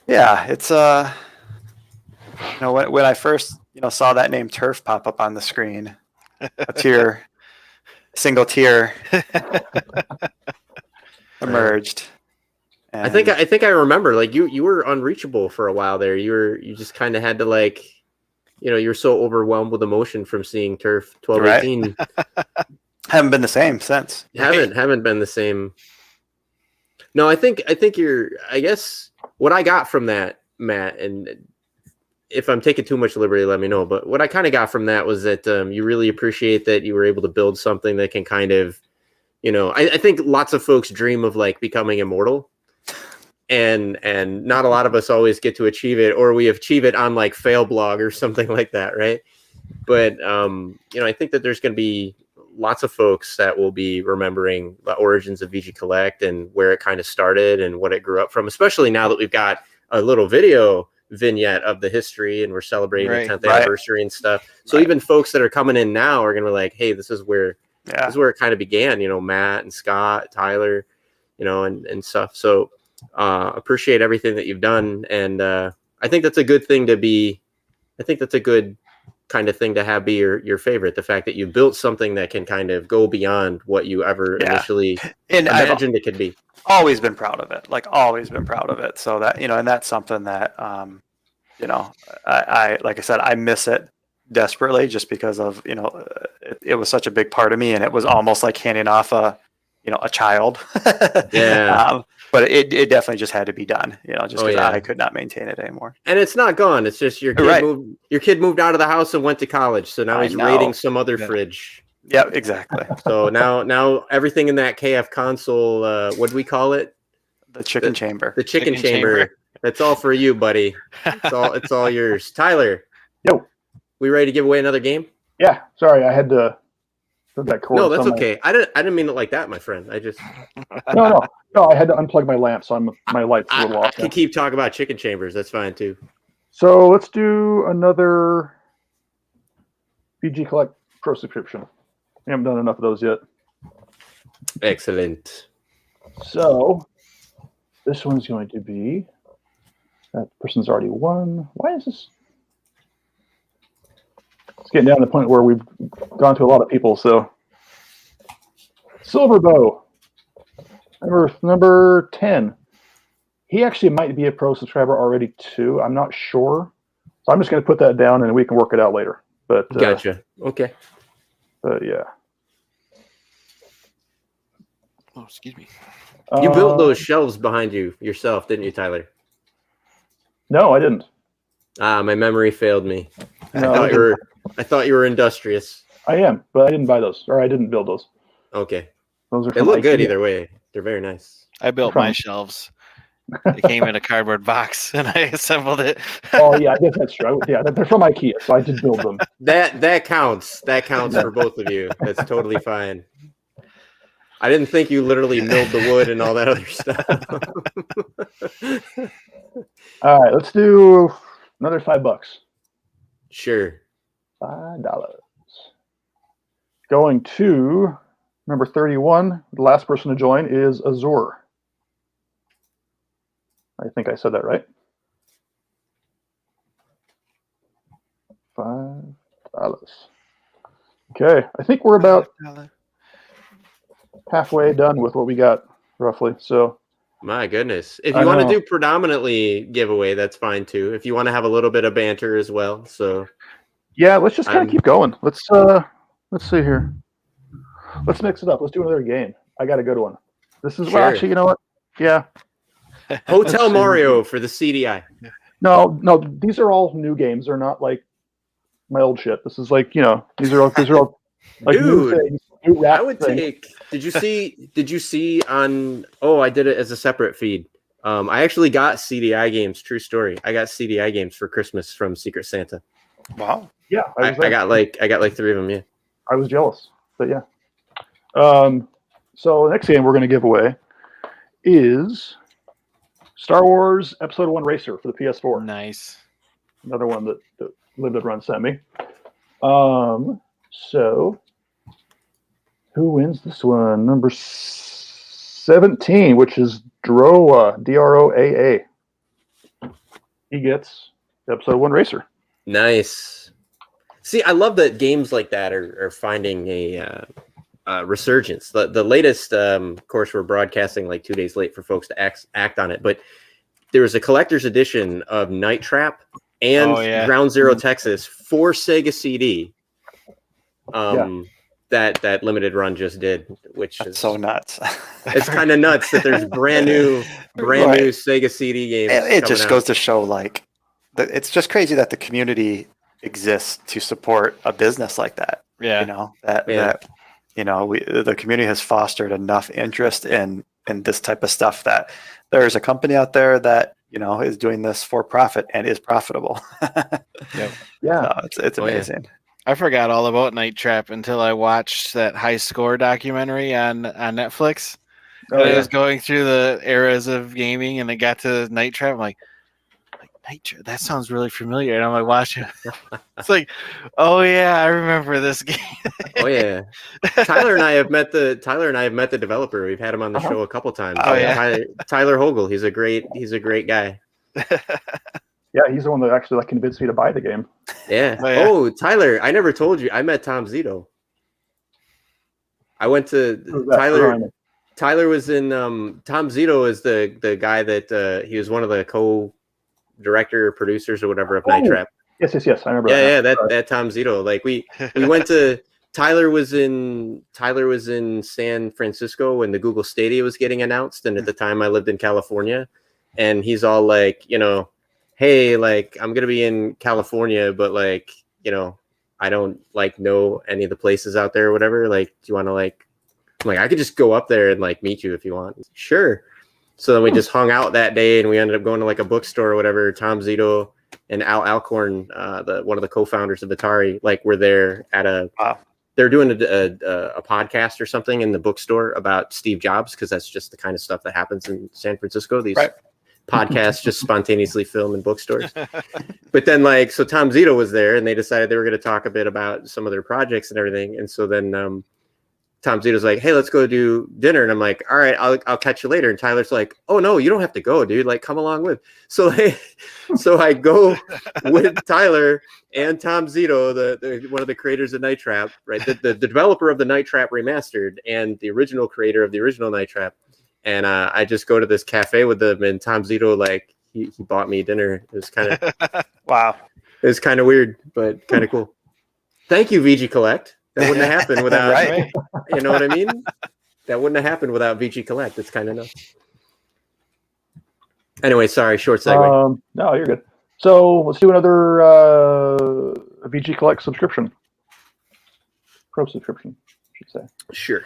when I first, saw that name Turf pop up on the screen, single tier emerged. And I think I remember like you were unreachable for a while there. You just kind of had to you're so overwhelmed with emotion from seeing Turf 1218. Haven't been the same since. Haven't been the same. No, I think I guess what I got from that, Matt, and if I'm taking too much liberty, let me know. But what I kind of got from that was that you really appreciate that you were able to build something that can kind of, I think lots of folks dream of like becoming immortal. And not a lot of us always get to achieve it, or we achieve it on like Failblog or something like that, right? But I think that there's going to be lots of folks that will be remembering the origins of VGCollect and where it kind of started and what it grew up from, especially now that we've got a little video vignette of the history and we're celebrating the 10th anniversary and stuff. So even folks that are coming in now are going to be like, hey, this is where Yeah. is where it kind of began. Matt and Scott, Tyler, and stuff. So appreciate everything that you've done, and I think that's a good thing to be. I think that's a good kind of thing to have be your favorite. The fact that you built something that can kind of go beyond what you ever initially imagined it could be. Always been proud of it. Always been proud of it. So that, and that's something that, I like I said, I miss it desperately just because of, it was such a big part of me, and it was almost like handing off a child. Yeah. But it definitely just had to be done, just because I could not maintain it anymore. And it's not gone. It's just your kid moved out of the house and went to college. So now he's raiding some other fridge. Yeah, exactly. So now everything in that KF console, what do we call it? The chicken chamber. The chicken chamber. That's all for you, buddy. It's all yours. Tyler. Yo. We ready to give away another game? Yeah. Sorry, I had to put that cord. No, that's okay. I didn't mean it like that, my friend. I just No, I had to unplug my lamp, so my light's a little off. I can keep talking about chicken chambers. That's fine too. So let's do another VGCollect Pro subscription. We haven't done enough of those yet. Excellent. So this one's going to be, that person's already won. Why is this? It's getting down to the point where we've gone to a lot of people. So Silver Bow, number 10. He actually might be a Pro subscriber already too. I'm not sure. So I'm just going to put that down and we can work it out later. But gotcha. Okay. But yeah. Oh, excuse me. You built those shelves behind you yourself, didn't you, Tyler? No, I didn't. My memory failed me. No, I thought you were industrious. I am, but I didn't buy those, or I didn't build those. Okay. Those are. They look good either way. They're very nice. I built my shelves. It came in a cardboard box, and I assembled it. Oh yeah, I guess that's true. Yeah, they're from IKEA, so I did build them. That counts. That counts for both of you. That's totally fine. I didn't think you literally milled the wood and all that other stuff. All right, let's do another $5. Sure. $5. Going to number 31. The last person to join is Azure. I think I said that right. $5. Okay, I think we're about halfway done with what we got, roughly. So, my goodness, if you want to do predominantly giveaway, that's fine too. If you want to have a little bit of banter as well, so yeah, let's just kind of keep going. Let's see here. Let's mix it up. Let's do another game. I got a good one. This is well, actually, you know what? Yeah. Hotel Mario for the CDI. No, these are all new games. They're not like my old shit. This is like, these are all like new things. I would take. Did you see on? Oh, I did it as a separate feed. I actually got CDI games. True story. I got CDI games for Christmas from Secret Santa. Wow. Yeah, I got like 3 of them. Yeah. I was jealous, but yeah. So the next game we're going to give away is Star Wars Episode 1 Racer for the PS4. Nice. Another one that Lived It Run sent me. So who wins this one? Number 17, which is Droa, Droaa. He gets Episode 1 Racer. Nice. See, I love that games like that are finding a resurgence. The latest, of course, we're broadcasting like 2 days late for folks to act on it, but there was a collector's edition of Night Trap and Ground Zero Texas for Sega CD. That limited run just did, which is so nuts. It's kind of nuts that there's brand new Sega CD games. It just goes to show, like, it's just crazy that the community exists to support a business like that. Yeah, the community has fostered enough interest in this type of stuff that there's a company out there that is doing this for profit and is profitable. Yeah, it's amazing. I forgot all about Night Trap until I watched that High Score documentary on Netflix. I was going through the eras of gaming, and I got to Night Trap. I'm like, Nitro. That sounds really familiar. And I'm like watching. It's like, oh yeah, I remember this game. Oh yeah, Tyler and I have met the developer. We've had him on the show a couple times. Oh, yeah. Tyler Hogel. He's a great guy. Yeah, he's the one that actually convinced me to buy the game. Yeah. Oh, yeah. Oh, Tyler, I never told you. I met Tom Zito. I went to Tyler. Tyler was in. Tom Zito is the guy that he was one of the co-director producers or whatever of Night Trap. Yes. I remember. Yeah, that Tom Zito. Like we went to. Tyler was in San Francisco when the Google Stadia was getting announced, and at the time I lived in California, and he's all like, hey, like I'm gonna be in California, but like, I don't know any of the places out there or whatever. Like, do you want to I'm like, I could just go up there and meet you if you want. Sure. So then we just hung out that day, and we ended up going to a bookstore or whatever. Tom Zito and Al Alcorn, one of the co-founders of Atari, were there at they're doing a podcast or something in the bookstore about Steve Jobs, because that's just the kind of stuff that happens in San Francisco. These podcasts just spontaneously film in bookstores. But then so Tom Zito was there, and they decided they were going to talk a bit about some of their projects and everything. And so then Tom Zito's like, hey, let's go do dinner. And I'm like, all right, I'll catch you later. And Tyler's like, oh no, you don't have to go, dude. Come along with. So I go with Tyler and Tom Zito, the one of the creators of Night Trap, right? The developer of the Night Trap Remastered and the original creator of the original Night Trap. And I just go to this cafe with them, and Tom Zito, he bought me dinner. It was kind of wow. It was kind of weird, but kind of cool. Thank you, VGCollect. That wouldn't have happened without, you know what I mean? That wouldn't have happened without VGCollect. It's kind of nuts. Anyway, sorry, short segue. No, you're good. So let's do another VGCollect subscription. Pro subscription, I should say. Sure.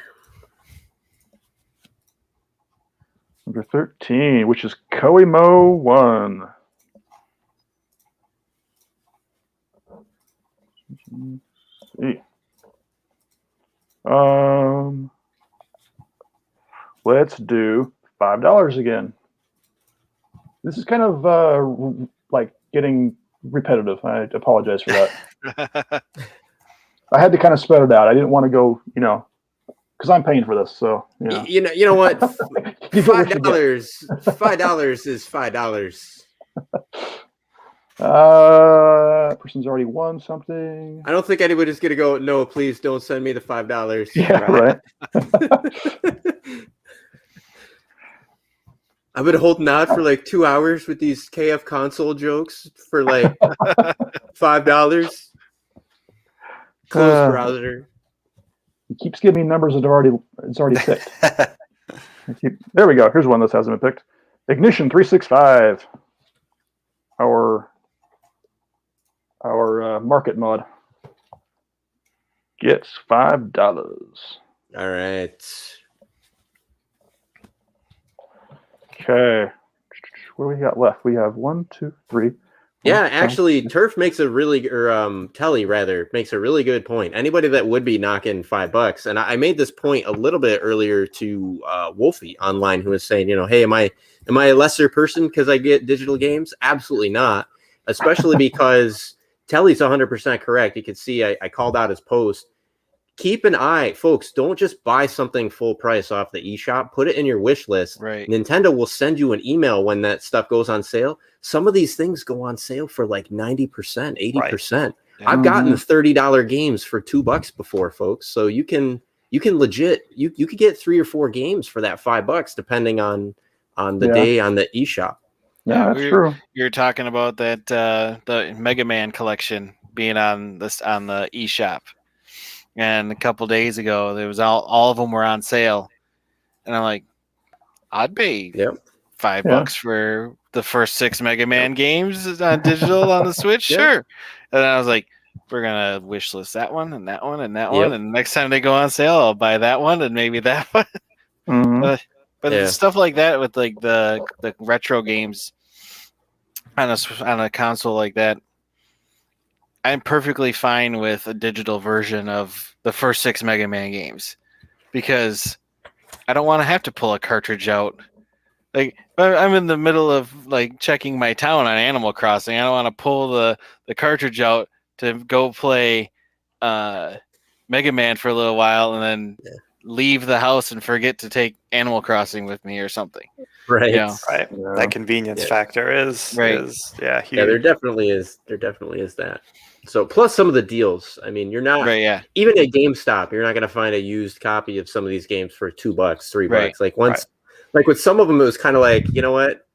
Number 13, which is Koimo 1. Let's see. Let's do $5 again. This is kind of getting repetitive. I apologize for that. I had to kind of spread it out. I didn't want to go, because I'm paying for this. So you know what? $5 is $5. Person's already won something. I don't think anybody's gonna go, no, please don't send me the $5. Yeah, right. I've been holding out for 2 hours with these KF console jokes for $5. Close browser. He keeps giving me numbers that it's already picked. There we go. Here's one that hasn't been picked. Ignition 365. Our market mod gets $5. All right. Okay. What do we got left? We have 1, 2, 3. Yeah, actually, Turf makes a really, or Telly rather, makes a really good point. Anybody that would be knocking $5, and I made this point a little bit earlier to Wolfie online, who was saying, hey, am I a lesser person because I get digital games? Absolutely not. Especially because Telly's 100% correct. You can see I called out his post. Keep an eye, folks. Don't just buy something full price off the eShop. Put it in your wish list. Right. Nintendo will send you an email when that stuff goes on sale. Some of these things go on sale for 90%, 80%. Right. Yeah. I've gotten $30 games for $2 before, folks. So you can legit you could get 3 or 4 games for that $5 depending on the day on the eShop. Yeah, that's true. You're talking about that the Mega Man collection being on the eShop. And a couple days ago, there was all of them were on sale, and I'm like, I'd pay $5 for the first 6 Mega Man games on digital on the Switch, sure. And then I was like, we're gonna wish list that one and that one and that one, and next time they go on sale, I'll buy that one and maybe that one. But stuff like that with the retro games on a console like that. I'm perfectly fine with a digital version of the first 6 Mega Man games because I don't want to have to pull a cartridge out Like I'm in the middle of like checking my town on Animal Crossing. I don't want to pull the cartridge out to go play Mega Man for a little while and then leave the house and forget to take Animal Crossing with me or something. Right. You know? Right. Yeah. That convenience factor is huge. Yeah, there definitely is that. So plus some of the deals. I mean, you're not even at GameStop, you're not going to find a used copy of some of these games for $2, $3. Like like with some of them, it was kind of like, you know what?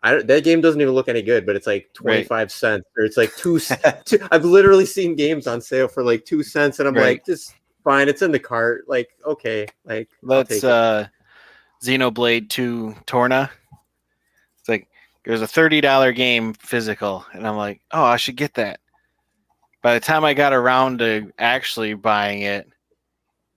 That game doesn't even look any good, but it's like 25 cents, or it's like two. I've literally seen games on sale for like 2 cents, and I'm like, just fine. It's in the cart. Like, okay, like that's Xenoblade 2 Torna. It's like there's a $30 game physical, and I'm like, oh, I should get that. By the time I got around to actually buying it,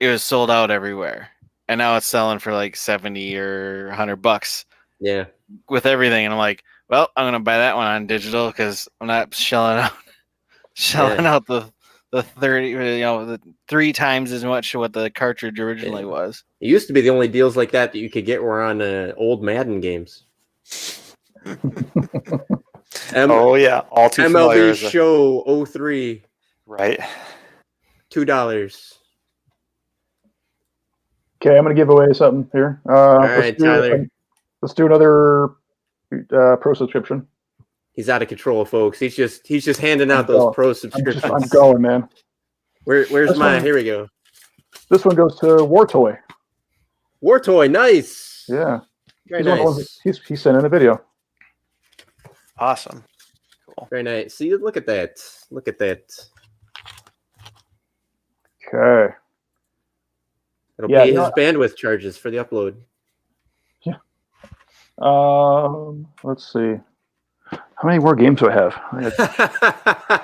it was sold out everywhere. And now it's selling for like $70 or $100. Yeah. With everything. And I'm like, well, I'm going to buy that one on digital because I'm not shelling out the 30, the 3 times as much what the cartridge originally was. It used to be the only deals like that you could get were on old Madden games. All too MLB Show 03. Right. $2. Okay, I'm going to give away something here. All right, Tyler. Let's do another pro subscription. He's out of control, folks. He's just handing out those pro subscriptions. I'm going, man. Where's mine? Here we go. This one goes to War Toy. War Toy, nice. Yeah. Very nice. He sent in a video. Awesome. Cool. Very nice. See, look at that. Look at that. Okay. It'll pay his bandwidth charges for the upload. Yeah. Let's see. How many more games do I have?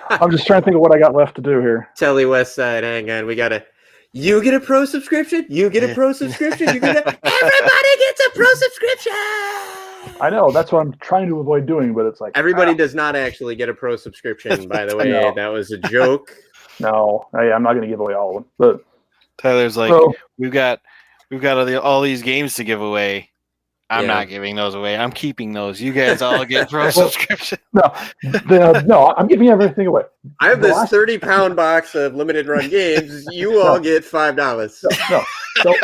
I'm just trying to think of what I got left to do here. Telly Westside, hang on. You get a pro subscription? You get a pro subscription? Everybody gets a pro subscription! I know. That's what I'm trying to avoid doing, but it's like... Everybody does not actually get a pro subscription, by the way. That was a joke. No, I'm not going to give away all of them. But Tyler's like, we've got all these games to give away. I'm not giving those away. I'm keeping those. You guys all get pro subscription. No, I'm giving everything away. I have this 30-pound box of limited run games. You all get $5. No. So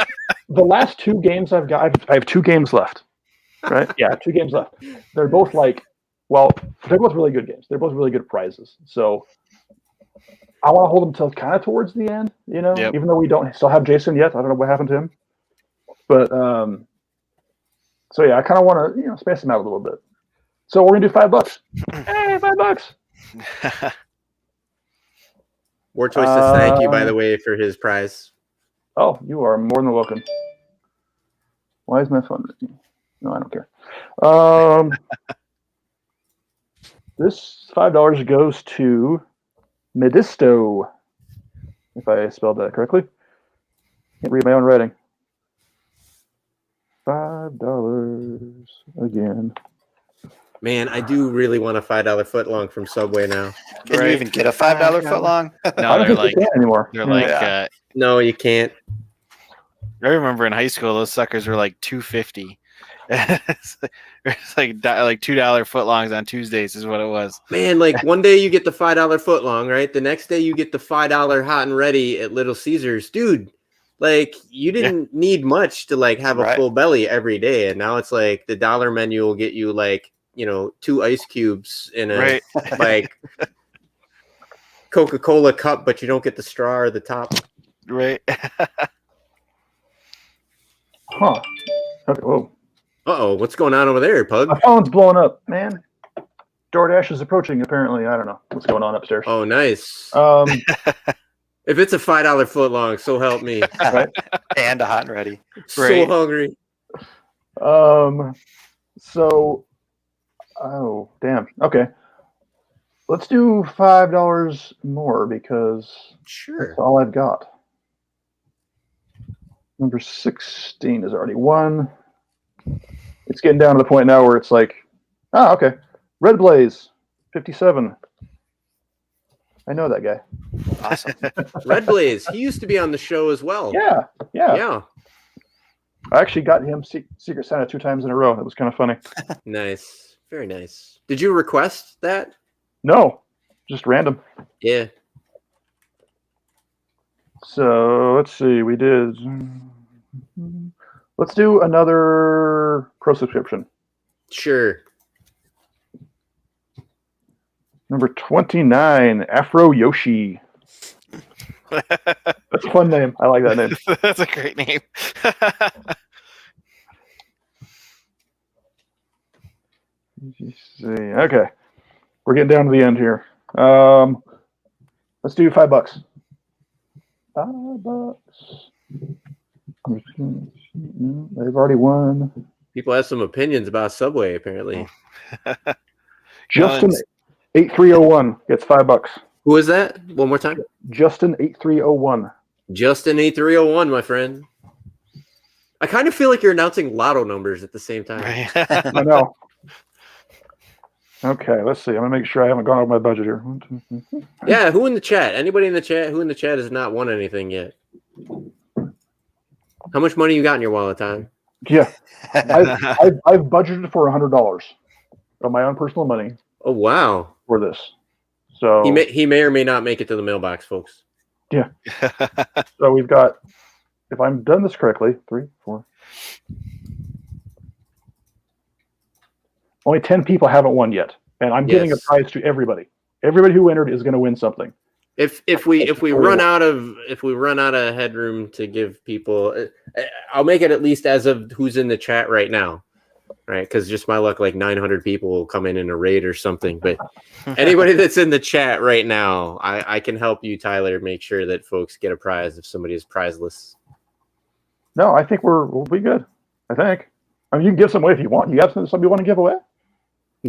the last 2 games I've got, I have 2 games left. Right? Yeah, 2 games left. They're both they're both really good games. They're both really good prizes. So I want to hold them till kind of towards the end, even though we don't still have Jason yet. I don't know what happened to him. But so yeah, I kind of want to space them out a little bit. So we're gonna do $5. Hey, $5. War Toy says thank you, by the way, for his prize. Oh, you are more than welcome. Why is my phone? No, I don't care. This $5 goes to Medisto, if I spelled that correctly. Can't read my own writing. $5 again. Man, I do really want a $5 footlong from Subway now. Can you even get a $5 footlong? No, they're like anymore. They're like no, you can't. I remember in high school those suckers were like $2.50. It's like $2 footlongs on Tuesdays is what it was. Man, like one day you get the $5 footlong, right? The next day you get the $5 hot and ready at Little Caesars, dude. Like you didn't need much to like have a full belly every day, and now it's like the dollar menu will get you like 2 ice cubes in a like Coca-Cola cup, but you don't get the straw or the top. Right. Huh. Okay. Whoa. Uh-oh, what's going on over there, Pug? My phone's blowing up, man. DoorDash is approaching, apparently. I don't know what's going on upstairs. Oh, nice. If it's a $5 footlong, so help me. Right? And a hot and ready. So hungry. Oh, damn. Okay. Let's do $5 more because that's all I've got. Number 16 is already won. It's getting down to the point now where it's like, okay. Red Blaze, 57. I know that guy. Awesome. Red Blaze. He used to be on the show as well. Yeah. I actually got him Secret Santa 2 times in a row. That was kind of funny. Nice. Very nice. Did you request that? No, just random. Yeah. So let's see. We did. Let's do another pro subscription. Sure. Number 29, Afro Yoshi. That's a fun name. I like that name. That's a great name. Okay, we're getting down to the end here. Let's do $5. $5. They've already won. People have some opinions about Subway, apparently. Justin 8301 gets $5. Who is that? One more time. Justin 8301. Justin 8301, my friend. I kind of feel like you're announcing lotto numbers at the same time. I know. Okay, let's see. I'm gonna make sure I haven't gone over my budget here. 1, 2, 3, 4. Yeah, who in the chat? Anybody in the chat? Who in the chat has not won anything yet? How much money you got in your wallet, Tom? Yeah, I've budgeted for $100 of my own personal money. Oh wow! For this, so he may or may not make it to the mailbox, folks. Yeah. So we've got, if I'm done this correctly, 3, 4. Only 10 people haven't won yet, and I'm giving a prize to everybody. Everybody who entered is going to win something. If we run out of headroom to give people, I'll make it at least as of who's in the chat right now, right? Because just my luck, like 900 people will come in a raid or something. But anybody that's in the chat right now, I can help you, Tyler, make sure that folks get a prize if somebody is prizeless. No, I think we'll be good. I think. I mean, you can give some away if you want. You have something you want to give away?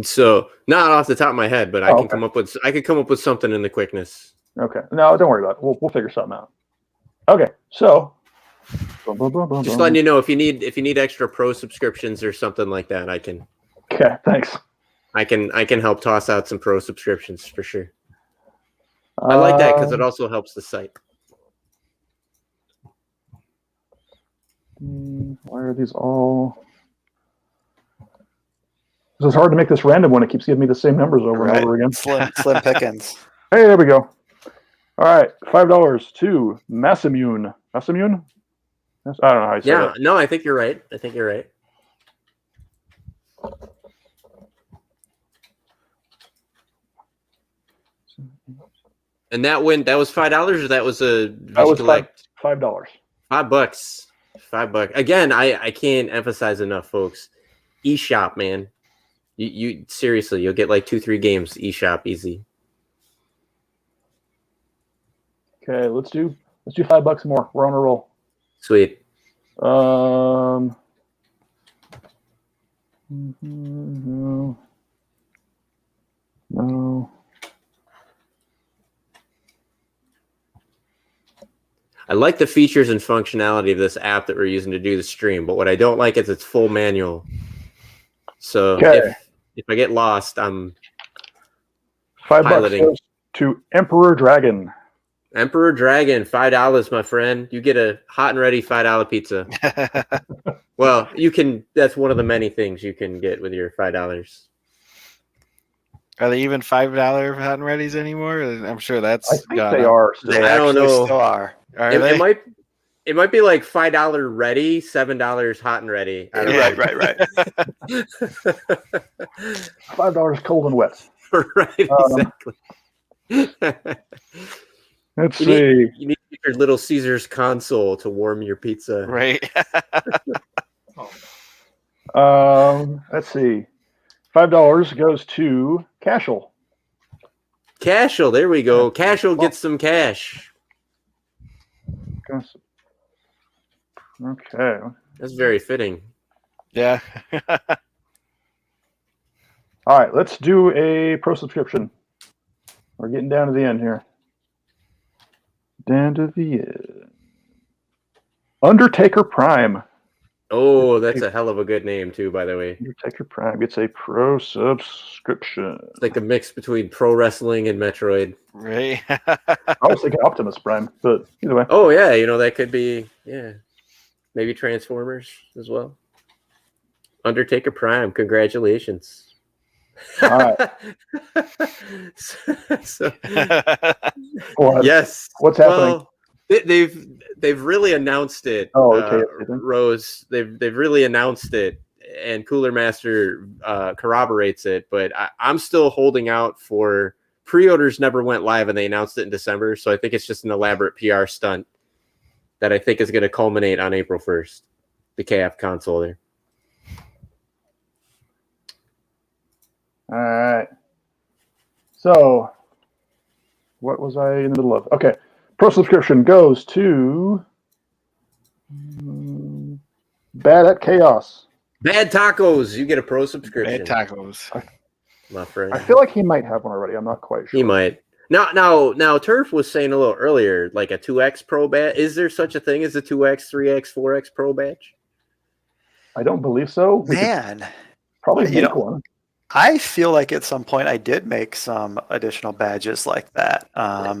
So not off the top of my head, but I can come up with something in the quickness. Okay. No, don't worry about it. We'll figure something out. Okay. So just letting you know, if you need extra pro subscriptions or something like that, I can. Okay, thanks. I can help toss out some pro subscriptions for sure. I like that because it also helps the site. Why are these all? It's hard to make this random when it keeps giving me the same numbers over and over again. Slim pickings. Hey, there we go. All right, $5 to Massimune. Massimune? I don't know how you say that. No, I think you're right. And that was $5, or that was a $5. $5. Again, I can't emphasize enough, folks. eShop, man. You seriously, you'll get like 2-3 games. eShop, easy. Okay, let's do $5 more. We're on a roll. Sweet. No. I like the features and functionality of this app that we're using to do the stream, but what I don't like is its full manual. So if I get lost, I'm $5 goes to Emperor Dragon. Emperor Dragon, $5, my friend. You get a hot and ready $5 pizza. Well, you can. That's one of the many things you can get with your $5. Are they even $5 hot and readies anymore? I'm sure that's. I think they are. I don't know. Still are. It might be like $5 ready, $7 hot and ready. Right. $5 cold and wet. Right, exactly. Let's see. You need your Little Caesars console to warm your pizza. Right. Let's see. $5 goes to Cashel. Cashel, there we go. Cashel gets some cash. Okay. That's very fitting. Yeah. All right, let's do a pro subscription. We're getting down to the end here. Down to the end. Undertaker Prime. Oh, that's a hell of a good name too, by the way. Undertaker Prime gets a pro subscription. It's like a mix between pro wrestling and Metroid. Right. I was thinking Optimus Prime, but either way. Oh yeah, that could be Maybe Transformers as well. Undertaker Prime, congratulations. All right. So, What? yes. What's happening? Well, they've really announced it. Oh, okay. Rose, they've really announced it, and Cooler Master corroborates it. But I'm still holding out for pre-orders. Never went live, and they announced it in December. So I think it's just an elaborate PR stunt that I think is going to culminate on April 1st. The KF console there. All right. So, what was I in the middle of? Okay. Pro subscription goes to Bad at Chaos. Bad Tacos. You get a pro subscription. Bad Tacos. My friend. I feel like he might have one already. I'm not quite sure. He might. Now, Turf was saying a little earlier, like a 2X Pro badge. Is there such a thing as a 2X, 3X, 4X Pro badge? I don't believe so. We could probably make one. I feel like at some point I did make some additional badges like that. I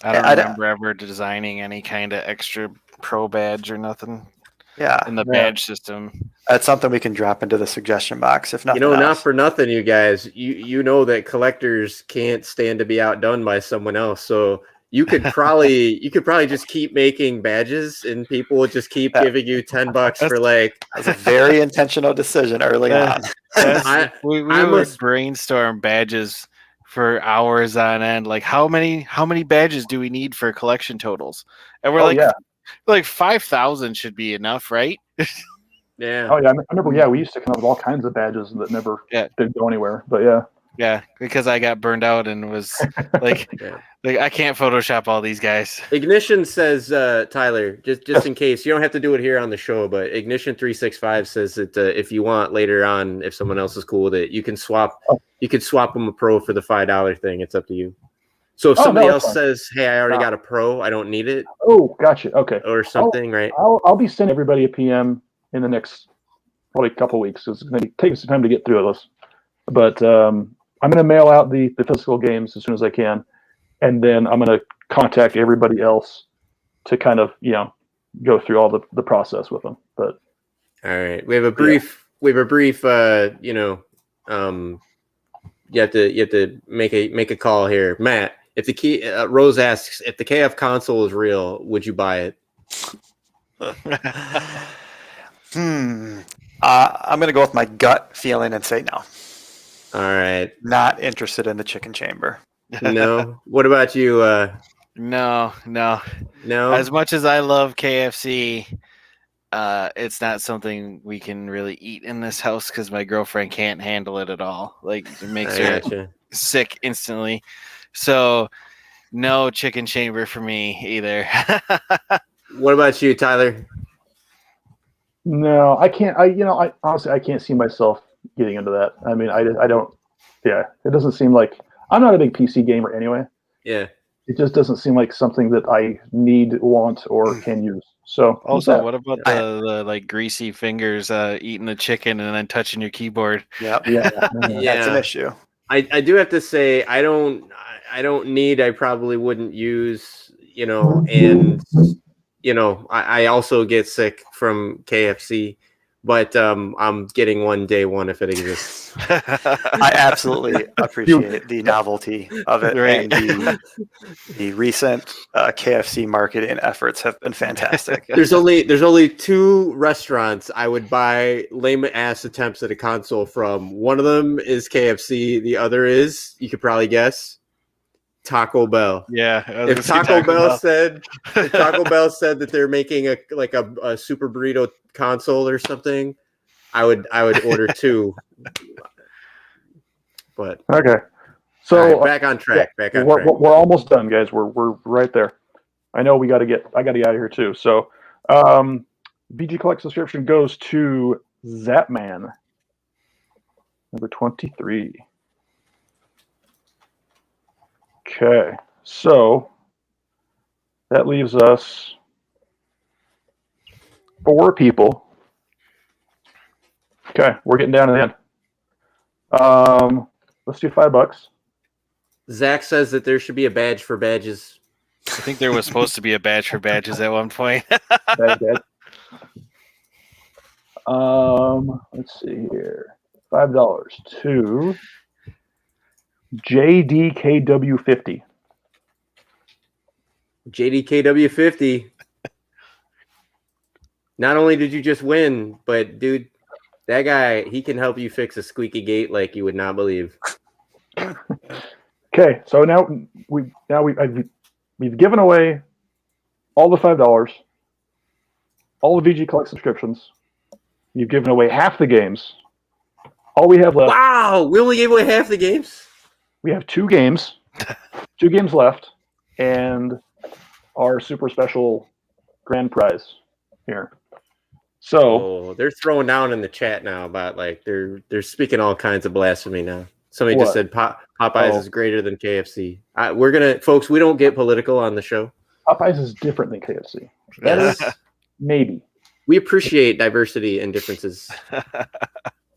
don't remember ever designing any kind of extra pro badge or nothing. Yeah, in the badge system. That's something we can drop into the suggestion box. If nothing, not for nothing, you guys. You know that collectors can't stand to be outdone by someone else. So you could probably just keep making badges, and people would just keep giving you $10 for like. That's a very intentional decision early on. We would brainstorm badges for hours on end. Like how many badges do we need for collection totals? And we're like 5,000 should be enough, right? Yeah. Oh yeah, I remember. Yeah, we used to come up with all kinds of badges that never didn't go anywhere. But yeah. Yeah, because I got burned out and was like, like I can't Photoshop all these guys. Ignition says, Tyler, just in case you don't have to do it here on the show, but Ignition 365 says that if you want later on, if someone else is cool with it, you can swap. You could swap them a pro for the $5 thing. It's up to you. So if somebody else says, "Hey, I already got a pro, I don't need it." Oh, gotcha. Okay. Or something, right? I'll be sending everybody a PM in the next probably couple weeks. It's going to take some time to get through this, but I'm going to mail out the physical games as soon as I can, and then I'm going to contact everybody else to kind of go through all the process with them. But all right, we have a brief. You have to make a call here, Matt. If the key Rose asks if the KF console is real, would you buy it? I'm going to go with my gut feeling and say no. All right. Not interested in the chicken chamber. No. What about you? No. As much as I love KFC, it's not something we can really eat in this house because my girlfriend can't handle it at all. Like it makes her sick instantly. So no chicken chamber for me either. What about you, Tyler? No, I can't. I honestly I can't see myself getting into that. I mean, I don't. Yeah, it doesn't seem like I'm not a big PC gamer anyway. Yeah, it just doesn't seem like something that I need, want, or can use. So also, what about the like greasy fingers eating the chicken and then touching your keyboard? Yep. Yeah, that's an issue. I do have to say I don't need. I probably wouldn't use. And I also get sick from KFC. But I'm getting one day one if it exists. I absolutely appreciate the novelty of it, and the recent KFC marketing efforts have been fantastic. There's only 2 restaurants I would buy lame ass attempts at a console from. One of them is KFC. The other is, you could probably guess, Taco Bell. Yeah. If Taco Bell said that they're making a super burrito console or something, I would order 2. But okay, so back on track. We're almost done, guys. We're right there. I know I got to get out of here too. So, VG Collect subscription goes to Zapman, number 23. Okay, so that leaves us 4 people. Okay, we're getting down to the end. Let's do $5. Zach says that there should be a badge for badges. I think there was supposed to be a badge for badges at one point. Badge. Let's see here. $5 to JDKW50. JDKW50. Not only did you just win, but dude, that guy, he can help you fix a squeaky gate like you would not believe. Okay, so now we've given away all the $5, all the VG Collect subscriptions. You've given away half the games. All we have left. Wow, we only gave away half the games. We have 2 games, 2 games left, and our super special grand prize here. So they're throwing down in the chat now about like they're speaking all kinds of blasphemy now. Somebody just said Popeyes is greater than KFC. We're gonna, folks. We don't get political on the show. Popeyes is different than KFC. That is maybe. We appreciate diversity and differences.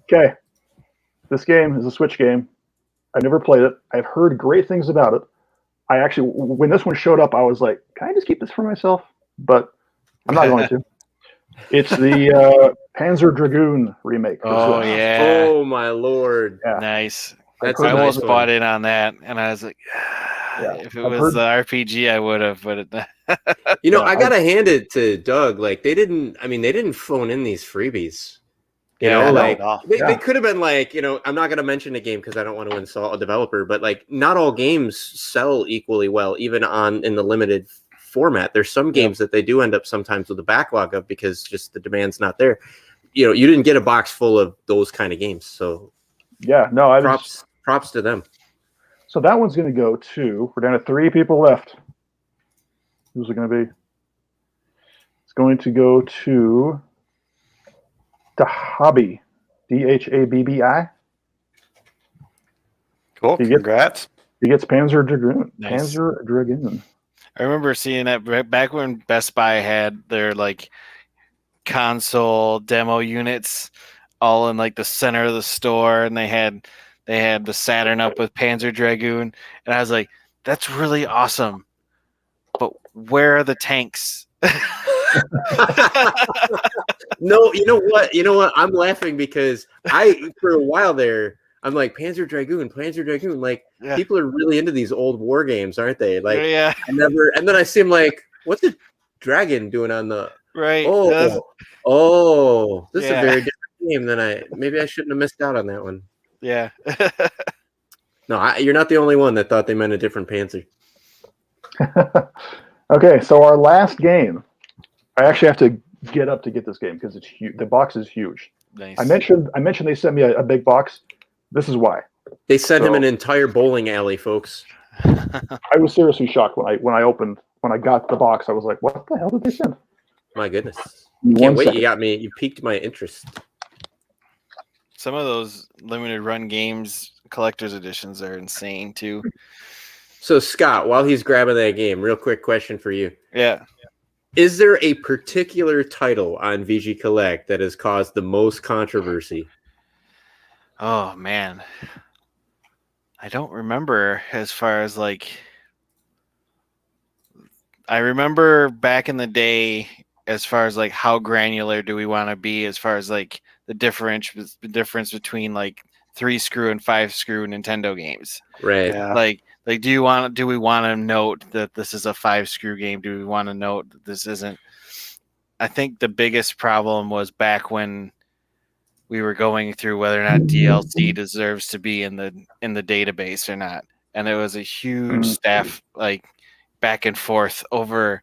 Okay, this game is a Switch game. I've never played it. I've heard great things about it. I actually, when this one showed up, I was like, "Can I just keep this for myself?" But I'm not going to. It's the Panzer Dragoon remake. Oh yeah! Oh my lord! Yeah. Nice. That's I a nice almost bought in on that, and I was like, if it was the RPG, I would have. But you know, I gotta hand it to Doug. Like they didn't phone in these freebies. You know, like they could have been like, you know, I'm not gonna mention a game because I don't want to insult a developer, but like not all games sell equally well, even in the limited format. There's some games that they do end up sometimes with a backlog of because just the demand's not there. You know, you didn't get a box full of those kind of games, so props to them. So that one's going to go to. We're down to 3 people left. Who's it going to be? It's going to go to Dahabi, Dhabbi. Cool. Congrats. He gets Panzer Dragoon. Nice. Panzer Dragoon. I remember seeing that back when Best Buy had their like console demo units all in like the center of the store, and they had the Saturn up with Panzer Dragoon, and I was like, that's really awesome, but where are the tanks? No, you know what? I'm laughing because for a while there, I'm like Panzer Dragoon. Like people are really into these old war games, aren't they? Like and then I see him like, what's the dragon doing on the right? This is a very different game than I shouldn't have missed out on that one. Yeah. No, you're not the only one that thought they meant a different Panzer. Okay, so our last game. I actually have to get up to get this game because it's huge. The box is huge. Nice. I mentioned they sent me a big box. This is why. They sent him an entire bowling alley, folks. I was seriously shocked when I got the box. I was like, what the hell did they send? My goodness. Can't wait. You piqued my interest. Some of those limited run games, collector's editions are insane too. So Scott, while he's grabbing that game, real quick question for you. Yeah. Is there a particular title on VGCollect that has caused the most controversy? Oh man, I don't remember as far as like. I remember back in the day, as far as like how granular do we want to be, as far as like the difference between like 3-screw and 5-screw Nintendo games, right? Yeah. Like do we want to note that this is a 5-screw game? Do we want to note that this isn't? I think the biggest problem was back when we were going through whether or not DLC deserves to be in the database or not, and it was a huge staff like back and forth over.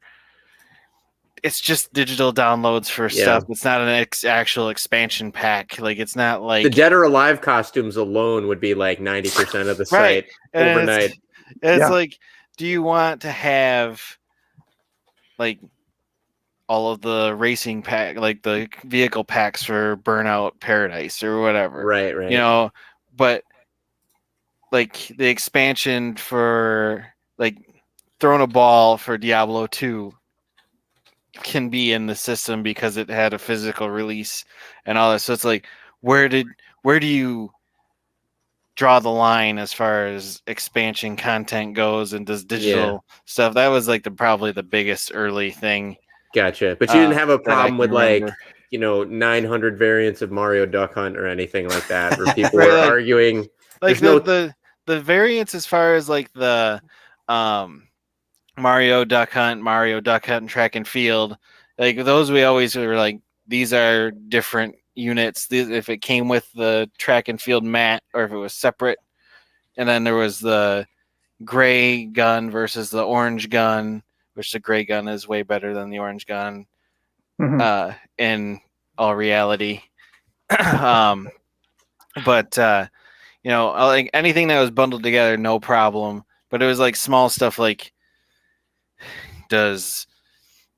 It's just digital downloads for stuff. It's not an actual expansion pack. Like it's not like the Dead or Alive costumes alone would be like 90% of the site overnight. It's like, do you want to have like all of the racing pack, like the vehicle packs for Burnout Paradise or whatever? Right. You know, but like the expansion for like throwing a ball for Diablo 2 can be in the system because it had a physical release and all that. So it's like, where do you draw the line as far as expansion content goes, and does digital stuff? That was like probably the biggest early thing Gotcha. But you didn't have a that I problem can with like, remember. 900 variants of Mario Duck Hunt or anything like that, where people Right, were like- arguing. Like There's the variants as far as like the Mario Duck Hunt and Track and Field, like those we always were like, these are different units. If it came with the Track and Field mat or if it was separate. And then there was the gray gun versus the orange gun, which the gray gun is way better than the orange gun in all reality. But like anything that was bundled together, no problem. But it was like small stuff like, does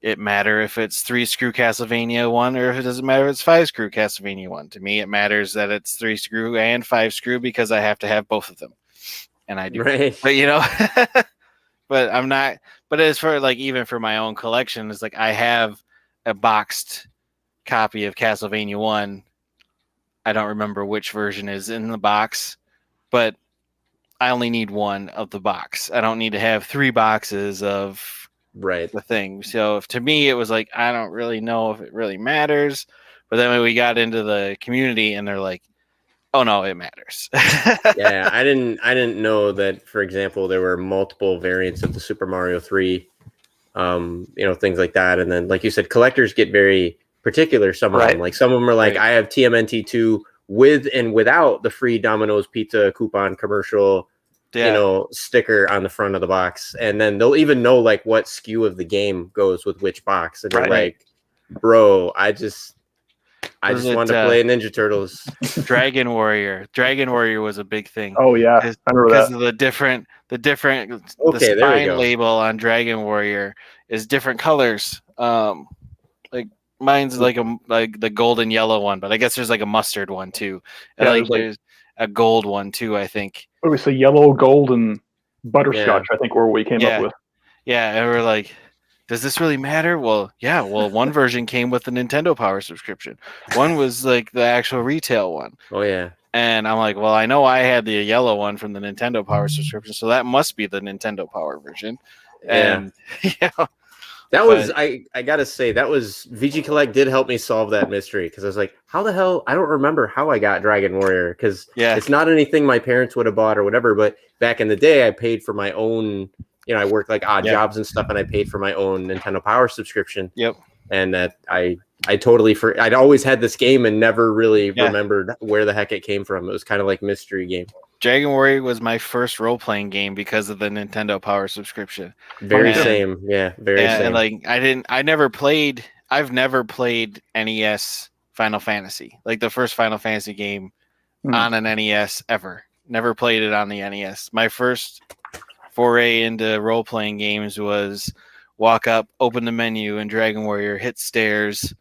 it matter if it's 3-screw Castlevania 1 or if it doesn't matter if it's 5-screw Castlevania 1? To me, it matters that it's 3-screw and 5-screw because I have to have both of them. And I do. Right. But but I'm not. But as for like, even for my own collection, it's like I have a boxed copy of Castlevania 1. I don't remember which version is in the box, but I only need one of the box. I don't need to have 3 boxes of the thing. So to me, it was like, I don't really know if it really matters. But then when we got into the community and they're like, oh no, it matters. Yeah, I didn't know that, for example, there were multiple variants of the Super Mario 3, things like that. And then, like you said, collectors get very particular. Some of them, like some of them are like, I have TMNT2 with and without the free Domino's Pizza coupon commercial, sticker on the front of the box. And then they'll even know like what SKU of the game goes with which box. And they're like, bro, I just wanted to play Ninja Turtles. Dragon Warrior. Dragon Warrior was a big thing. Oh yeah, I remember because that. of the different Okay, the spine label on Dragon Warrior is different colors. Like mine's like the golden yellow one, but I guess there's like a mustard one too. And there's a gold one too, I think. What do we say? Yellow, gold, and butterscotch. I think were what we came up with. Yeah, and we're like, does this really matter? Well, yeah. Well, one version came with the Nintendo Power subscription. One was like the actual retail one. Oh yeah. And I'm like, well, I know I had the yellow one from the Nintendo Power subscription, so that must be the Nintendo Power version. And that was I gotta say, that was VGCollect did help me solve that mystery, because I was like, how the hell, I don't remember how I got Dragon Warrior, because it's not anything my parents would have bought or whatever. But back in the day, I paid for my own. I worked like odd jobs and stuff, and I paid for my own Nintendo Power subscription. Yep. And that I totally I'd always had this game and never really remembered where the heck it came from. It was kind of like mystery game. Dragon Warrior was my first role-playing game because of the Nintendo Power subscription. Very same. Yeah, very same. And like I've never played NES Final Fantasy. Like the first Final Fantasy game on an NES ever. Never played it on the NES. My first foray into role-playing games was walk up, open the menu in Dragon Warrior, hit stairs,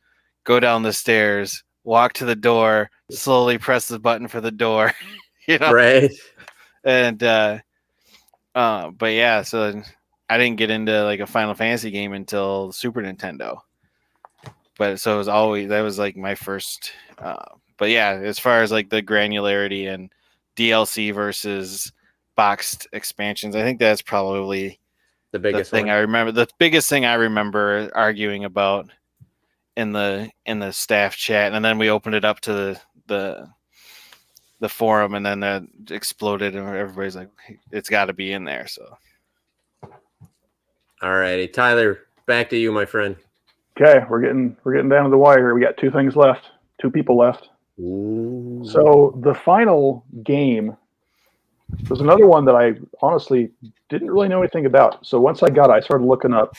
go down the stairs, walk to the door, slowly press the button for the door. Right. And but yeah, so I didn't get into like a Final Fantasy game until Super Nintendo. But so it was that was like my first but yeah, as far as like the granularity and DLC versus boxed expansions, I think that's probably the biggest thing I remember. The biggest thing I remember arguing about in the staff chat, and then we opened it up to the forum, and then that exploded, and everybody's like, "It's got to be in there." So, all righty, Tyler, back to you, my friend. Okay, we're getting down to the wire here. We got 2 things left, 2 people left. Ooh. So the final game. There's another one that I honestly didn't really know anything about. So once I got it, I started looking up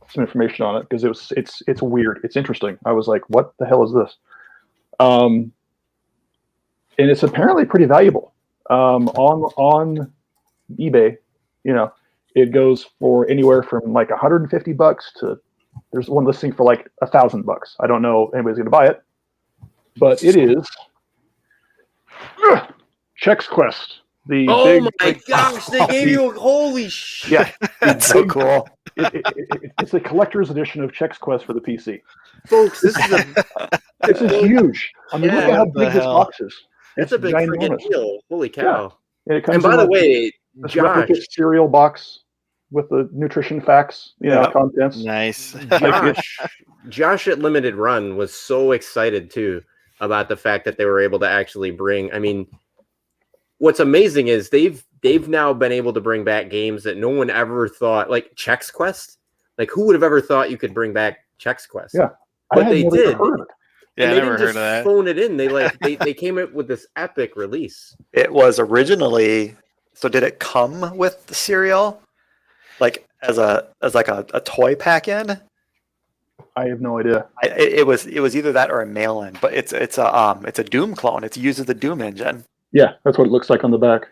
some information on it because it's weird. It's interesting. I was like, what the hell is this? And it's apparently pretty valuable. On eBay, it goes for anywhere from like $150 to there's one listing for like $1,000. I don't know if anybody's gonna buy it, but it is Chex Quest. My gosh, they gave you holy shit. Yeah, that's so cool. It's a collector's edition of Chex Quest for the PC. Folks, this is this is huge. I mean, look at how big this box is. It's a big friggin' deal. Holy cow. Yeah. And it comes and by the way, this Josh, replicate cereal box. with the nutrition facts, contents. Nice. Josh at Limited Run was so excited too about the fact that they were able to actually bring. I mean, what's amazing is they've now been able to bring back games that no one ever thought, like Chex Quest. Like, who would have ever thought you could bring back Chex Quest? Yeah, but they did. Heard of it. Yeah, and I they never didn't heard just of that. phone it in. They came up with this epic release. It was originally. So did it come with the cereal, like as a toy pack in? I have no idea. It was either that or a mail-in, but it's a Doom clone. It uses the Doom engine. Yeah, that's what it looks like on the back.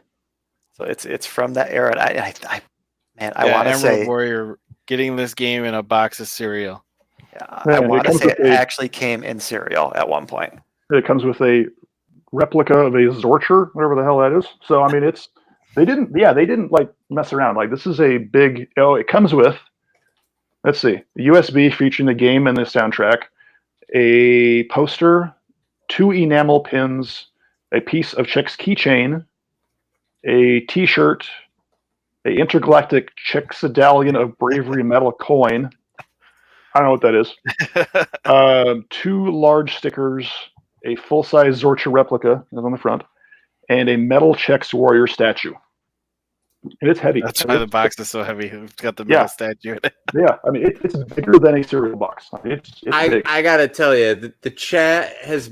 So it's from that era. And I Yeah, want to Emerald say Warrior getting this game in a box of cereal. I want to say it actually came in cereal at one point. It comes with a replica of a Zorcher, whatever the hell that is. So I mean, they didn't like mess around. Like, this is a big. It comes with, let's see, a USB featuring the game and the soundtrack, a poster, 2 enamel pins, a piece of Chex keychain, a T-shirt, a intergalactic Chexadalian of Bravery metal coin. I don't know what that is. 2 large stickers, a full-size Zorcha replica is on the front, and a metal Chex Warrior statue. And it's heavy. That's why the box is so heavy. It's got the metal statue in it. Yeah, I mean, it's bigger than a cereal box. I mean, it's big. I gotta tell you, the chat has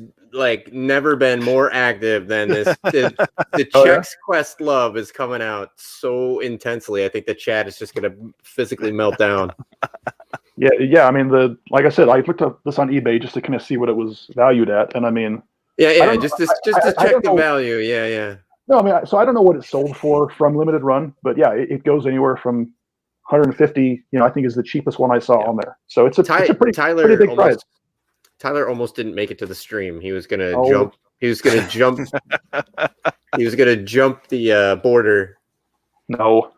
never been more active than this. The Chex Quest love is coming out so intensely. I think the chat is just gonna physically melt down. Yeah. I mean, like I said, I looked up this on eBay just to kind of see what it was valued at, and I mean, just to check the value. Yeah. No, I mean, so I don't know what it sold for from Limited Run, but yeah, it goes anywhere from 150. I think is the cheapest one I saw on there. So it's a pretty big price. Tyler almost didn't make it to the stream. He was gonna jump. He was gonna jump. He was gonna jump the border. No.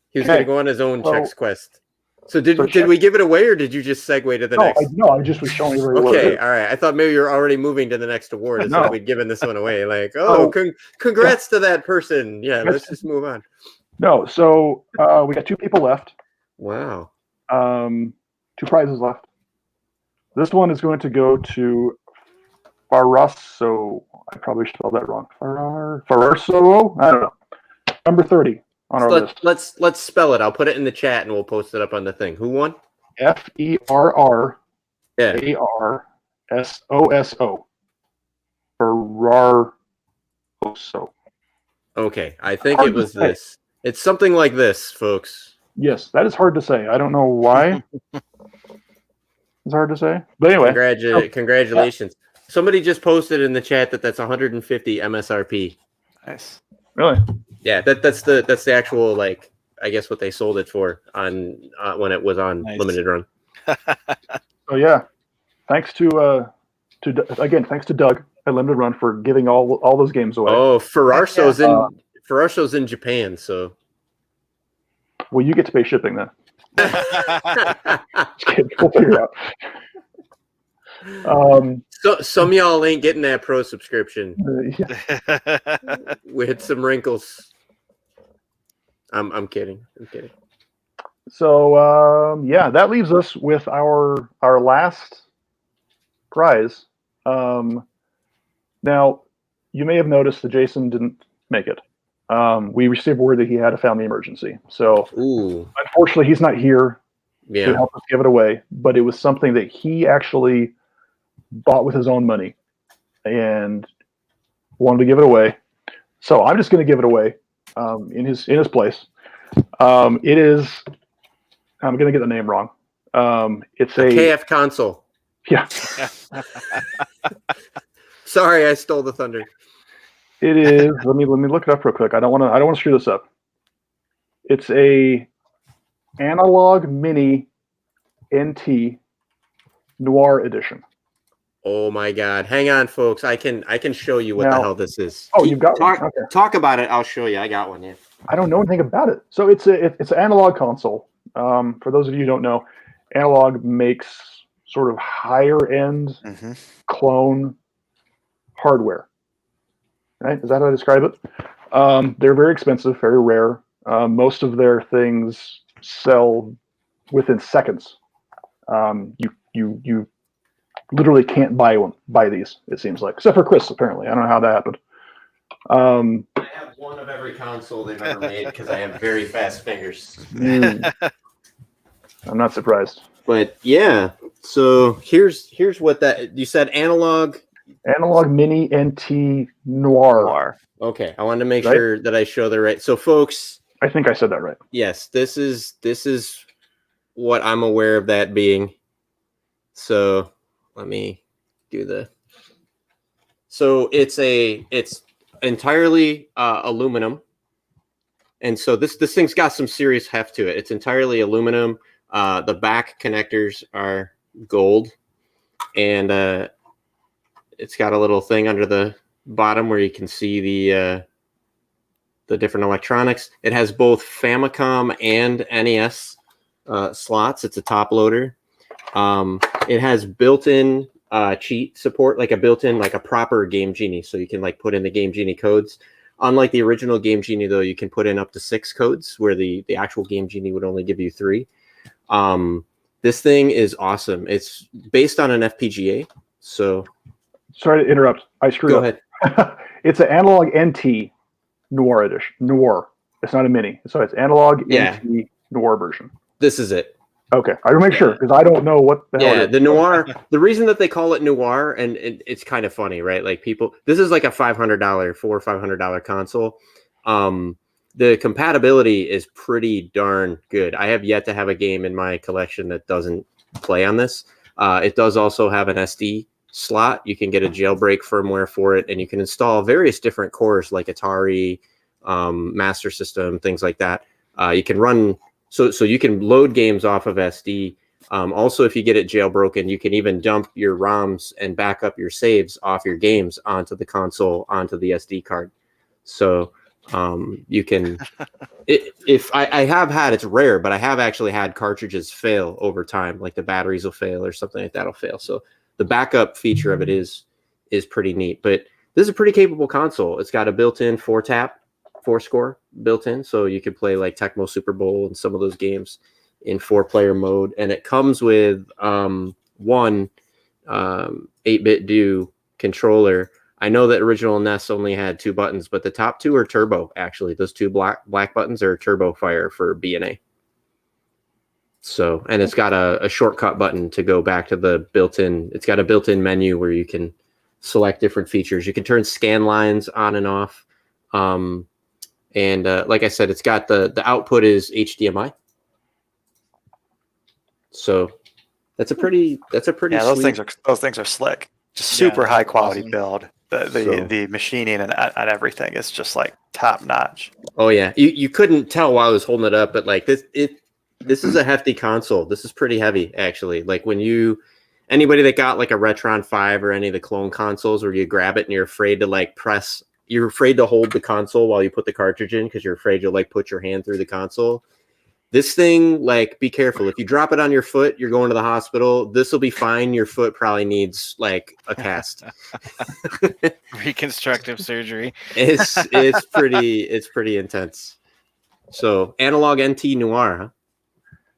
He was gonna go on his own Chex Quest. So did we give it away, or did you just segue to the next? No, I just was showing you. Okay, all right. I thought maybe you were already moving to the next award. As if we'd given this one away. Like, congrats to that person. Yeah, let's just move on. No, so we got 2 people left. Wow. 2 prizes left. This one is going to go to Farasso. I probably spelled that wrong. Farasso? I don't know. Number 30 on our list. Let's spell it. I'll put it in the chat and we'll post it up on the thing. Who won? Ferrarsoso. Ferraroso. Okay, I think it was this. It's something like this, folks. Yes, that is hard to say. I don't know why. It's hard to say. But anyway. Congratulations. Somebody just posted in the chat that's 150 MSRP. Nice. Really? Yeah, that's the actual, like, I guess what they sold it for on when it was on Limited Run. So yeah, thanks to Doug at Limited Run for giving all those games away. Oh, Ferrarso's in Japan, so. Well, you get to pay shipping then. We'll figure it out. So some of y'all ain't getting that pro subscription. We hit some wrinkles. I'm kidding. So that leaves us with our last prize. Now, you may have noticed that Jason didn't make it. We received word that he had a family emergency. So unfortunately, he's not here to help us give it away. But it was something that he actually bought with his own money and wanted to give it away. So I'm just going to give it away in his place. It is. I'm going to get the name wrong. It's a KF console. Yeah. Sorry, I stole the thunder. It is. Let me look it up real quick. I don't want to screw this up. It's a analog mini NT Noir edition. Oh my God! Hang on, folks. I can show you what the hell this is. Oh, you've got one. Okay. Talk about it. I'll show you. I got one. Yeah. I don't know anything about it. So it's an analog console. For those of you who don't know, Analog makes sort of higher end clone hardware. Right? Is that how I describe it? They're very expensive, very rare. Most of their things sell within seconds. You literally can't buy these. It seems like, except for Chris. Apparently, I don't know how that happened. I have one of every console they've ever made because I have very fast fingers. I'm not surprised. But yeah, so here's what that you said. Analog Mini NT Noir. Okay, I wanted to make Right? sure that I show the right. So, folks, I think I said that right. yes, this is what I'm aware of that being. So let me do the. So it's entirely aluminum, and so this thing's got some serious heft to it. It's entirely aluminum. The back connectors are gold, and it's got a little thing under the bottom where you can see the different electronics. It has both Famicom and NES slots. It's a top loader. It has built-in cheat support, like a proper Game Genie, so you can like put in the Game Genie codes. Unlike the original Game Genie, though, you can put in up to 6 codes, where the actual Game Genie would only give you 3. This thing is awesome. It's based on an FPGA. So, sorry to interrupt. I screwed up. Go ahead. It's an Analog NT Noir edition. Noir. It's not a mini. So it's Analog NT Noir version. This is it. Okay, I will make sure because I don't know what the hell it is. The Noir. The reason that they call it Noir, and it's kind of funny, right? Like this is like a $500, or $500 console. The compatibility is pretty darn good. I have yet to have a game in my collection that doesn't play on this. It does also have an SD slot. You can get a jailbreak firmware for it, and you can install various different cores like Atari, Master System, things like that. You can run. So you can load games off of SD. Also, if you get it jailbroken, you can even dump your ROMs and back up your saves off your games onto the console, onto the SD card. So you can, if I have had, it's rare, but I have actually had cartridges fail over time, like the batteries will fail or something like that will fail. So the backup feature of it is pretty neat. But this is a pretty capable console. It's got a built-in 4-score built in, so you can play like Tecmo Super Bowl and some of those games in 4-player mode. And it comes with one 8-bit do controller. I know that original NES only had 2 buttons, but the top 2 are turbo. Actually, those 2 black buttons are turbo fire for B and A. So, and it's got a shortcut button to go back to the built-in. It's got a built-in menu where you can select different features. You can turn scan lines on and off. And like I said, it's got the output is HDMI. So that's a pretty those sweet. things are slick. Just super high quality awesome. build. The machining and everything is just like top notch. Oh yeah, you couldn't tell while I was holding it up, but like this is a hefty console. This is pretty heavy actually. Like anybody that got like a Retron 5 or any of the clone consoles where you grab it and you're afraid to like press. You're afraid to hold the console while you put the cartridge in because you're afraid you'll like put your hand through the console. This thing, like, be careful. If you drop it on your foot, you're going to the hospital. This will be fine. Your foot probably needs like a cast. Reconstructive surgery. It's pretty intense. So Analog NT Noir, huh?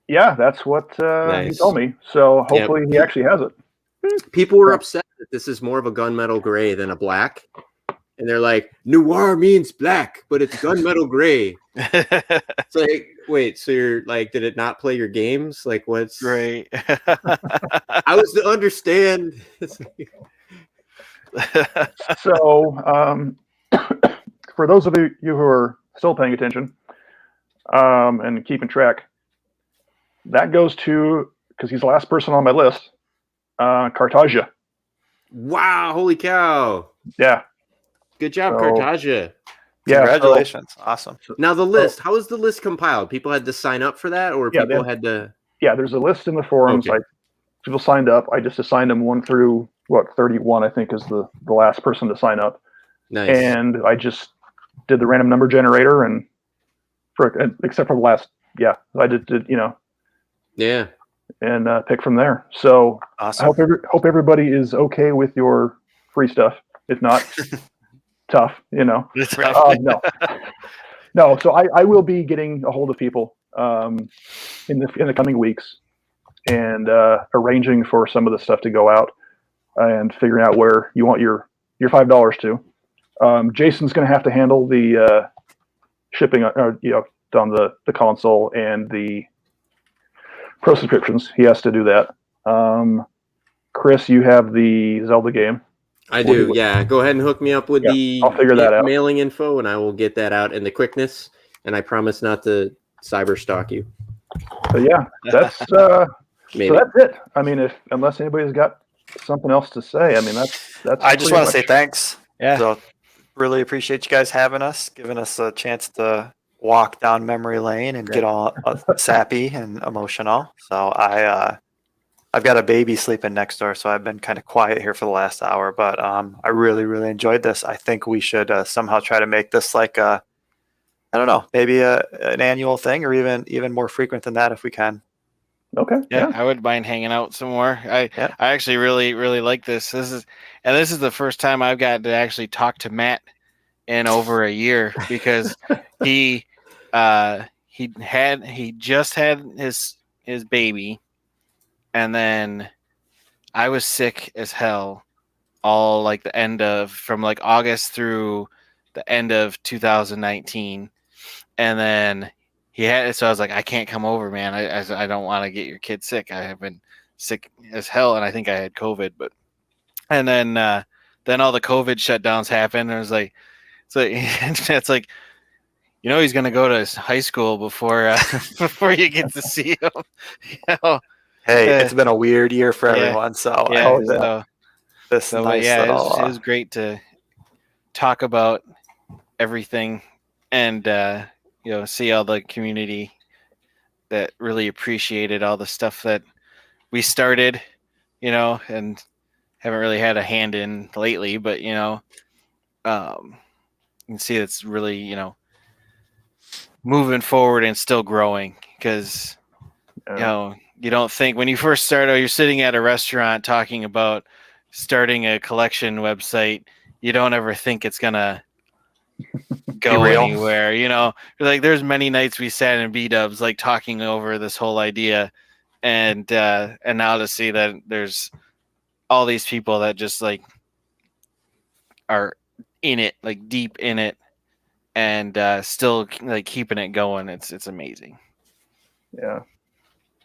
Yeah, that's what he told me. So hopefully he actually has it. People were upset that this is more of a gunmetal gray than a black. And they're like, noir means black, but it's gunmetal gray. It's like, wait, so you're like, did it not play your games? Like, what's Great. I was to understand. So, for those of you who are still paying attention and keeping track, that goes to, because he's the last person on my list, Cartagia. Wow, holy cow. Yeah. Good job, Cartagia. Yeah, Congratulations. Awesome. Now the list, how is the list compiled? People had to sign up for that, or people had to... Yeah, there's a list in the forums. Okay. People signed up. I just assigned them 1 through, 31, I think, is the last person to sign up. Nice. And I just did the random number generator, and except for the last, I just did, Yeah. and pick from there. So Awesome. I hope everybody is okay with your free stuff. If not, tough, It's rough. No. No, so I will be getting a hold of people in the coming weeks and arranging for some of the stuff to go out and figuring out where you want your $5 to. Jason's going to have to handle the shipping, on the console and the pro subscriptions. He has to do that. Chris, you have the Zelda game. I do, yeah. Go ahead and hook me up with I'll figure that out. Mailing info, and I will get that out in the quickness. And I promise not to cyber stalk you. So yeah, that's Maybe. so that's it. I mean, unless anybody's got something else to say, I mean that's. I just want to say thanks. Yeah. So really appreciate you guys having us, giving us a chance to walk down memory lane and get all sappy and emotional. So I've got a baby sleeping next door, so I've been kind of quiet here for the last hour. But I really, really enjoyed this. I think we should somehow try to make this like I don't know, maybe an annual thing, or even more frequent than that if we can. Okay. Yeah, I wouldn't mind hanging out some more. I actually really, really like this. This is the first time I've got to actually talk to Matt in over a year, because he just had his baby, and then I was sick as hell all like from like August through the end of 2019. And then so I was like, I can't come over, man. I don't want to get your kid sick. I have been sick as hell, and I think I had COVID. And then all the COVID shutdowns happened, and I was like, it's like, he's gonna go to high school before you get to see him. Hey, it's been a weird year for everyone, so yeah, I hope this nice little, it was great to talk about everything and see all the community that really appreciated all the stuff that we started, and haven't really had a hand in lately, but you can see it's really moving forward and still growing, because you don't think when you first start out, you're sitting at a restaurant talking about starting a collection website, you don't ever think it's gonna go anywhere. Like there's many nights we sat in B-dubs like talking over this whole idea, and now to see that there's all these people that just like are in it, like deep in it, and still like keeping it going, it's amazing. Yeah.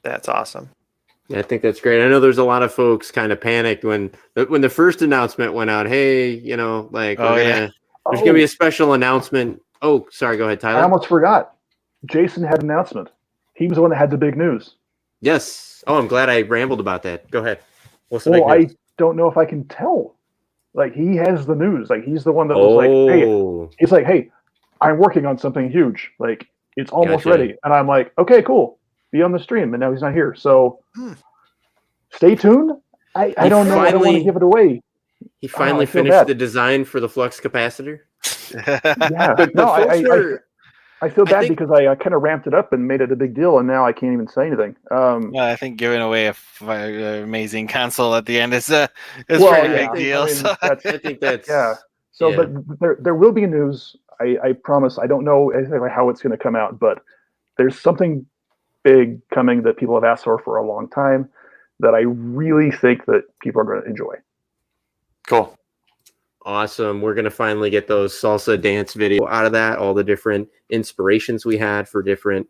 That's awesome. Yeah, I think that's great. I know there's a lot of folks kind of panicked when the first announcement went out. Hey, there's gonna be a special announcement. Oh, sorry. Go ahead, Tyler. I almost forgot. Jason had an announcement. He was the one that had the big news. Yes. Oh, I'm glad I rambled about that. Go ahead. What's the big news? I don't know if I can tell. Like, he has the news. Like, he's the one that was like, hey, he's like, hey, I'm working on something huge. Like, it's almost ready. And I'm like, okay, cool. Be on the stream. And now he's not here. So stay tuned. I don't know. I don't want to give it away. He finally finished the design for the flux capacitor. Yeah. No, I feel bad because I kind of ramped it up and made it a big deal, and now I can't even say anything. I think giving away an amazing console at the end is a pretty big deal. I think that's So, but there will be news. I promise. I don't know exactly how it's going to come out, but there's something big coming that people have asked for a long time that I really think that people are going to enjoy. Cool. Awesome. We're going to finally get those salsa dance video out of that, all the different inspirations we had for different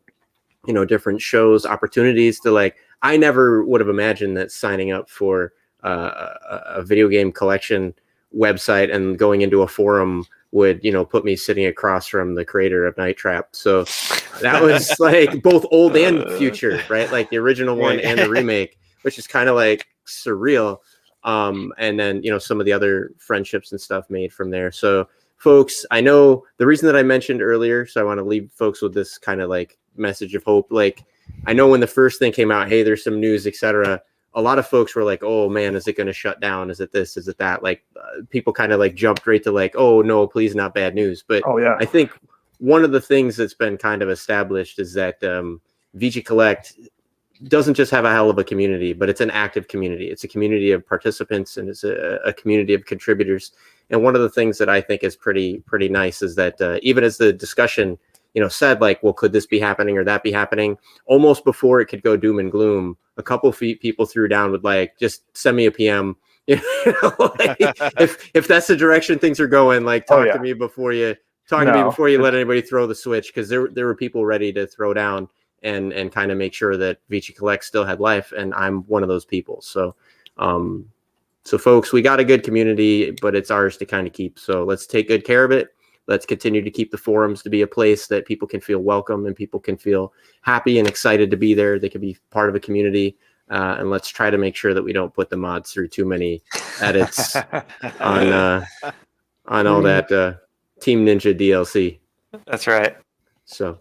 shows, opportunities to I never would have imagined that signing up for a video game collection website and going into a forum would, put me sitting across from the creator of Night Trap. So that was like both old and future, right? Like the original one and the remake, which is kind of like surreal. And then, some of the other friendships and stuff made from there. So folks, I know the reason that I mentioned earlier, so I want to leave folks with this kind of like message of hope. Like, I know when the first thing came out, hey, there's some news, etc. A lot of folks were like, oh man, is it going to shut down? Is it this? Is it that? Like people kind of like jumped right to like, oh no, please not bad news. But I think one of the things that's been kind of established is that VGCollect doesn't just have a hell of a community, but it's an active community. It's a community of participants, and it's a community of contributors. And one of the things that I think is pretty nice is that even as the discussion, said like, well, could this be happening or that be happening? Almost before it could go doom and gloom, a couple people threw down with like, just send me a PM. Like, if that's the direction things are going, like talk to me before you let anybody throw the switch, because there were people ready to throw down and kind of make sure that VGCollect still had life, and I'm one of those people. So so folks, we got a good community, but it's ours to kind of keep. So let's take good care of it. Let's continue to keep the forums to be a place that people can feel welcome and people can feel happy and excited to be there. They can be part of a community. And let's try to make sure that we don't put the mods through too many edits on all that Team Ninja DLC. That's right. So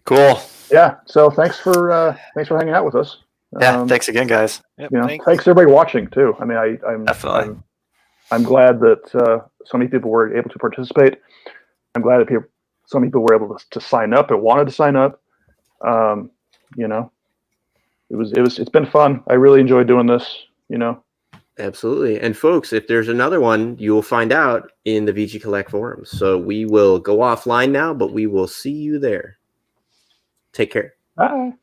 cool. Yeah. So thanks for hanging out with us. Yeah. Thanks again, guys. Yep, thanks everybody watching too. I mean, I'm definitely. I'm glad that so many people were able to participate. I'm glad that so many people were able to sign up and wanted to sign up. It's been fun. I really enjoyed doing this. Absolutely. And folks, if there's another one, you will find out in the VGCollect forums. So we will go offline now, but we will see you there. Take care. Bye.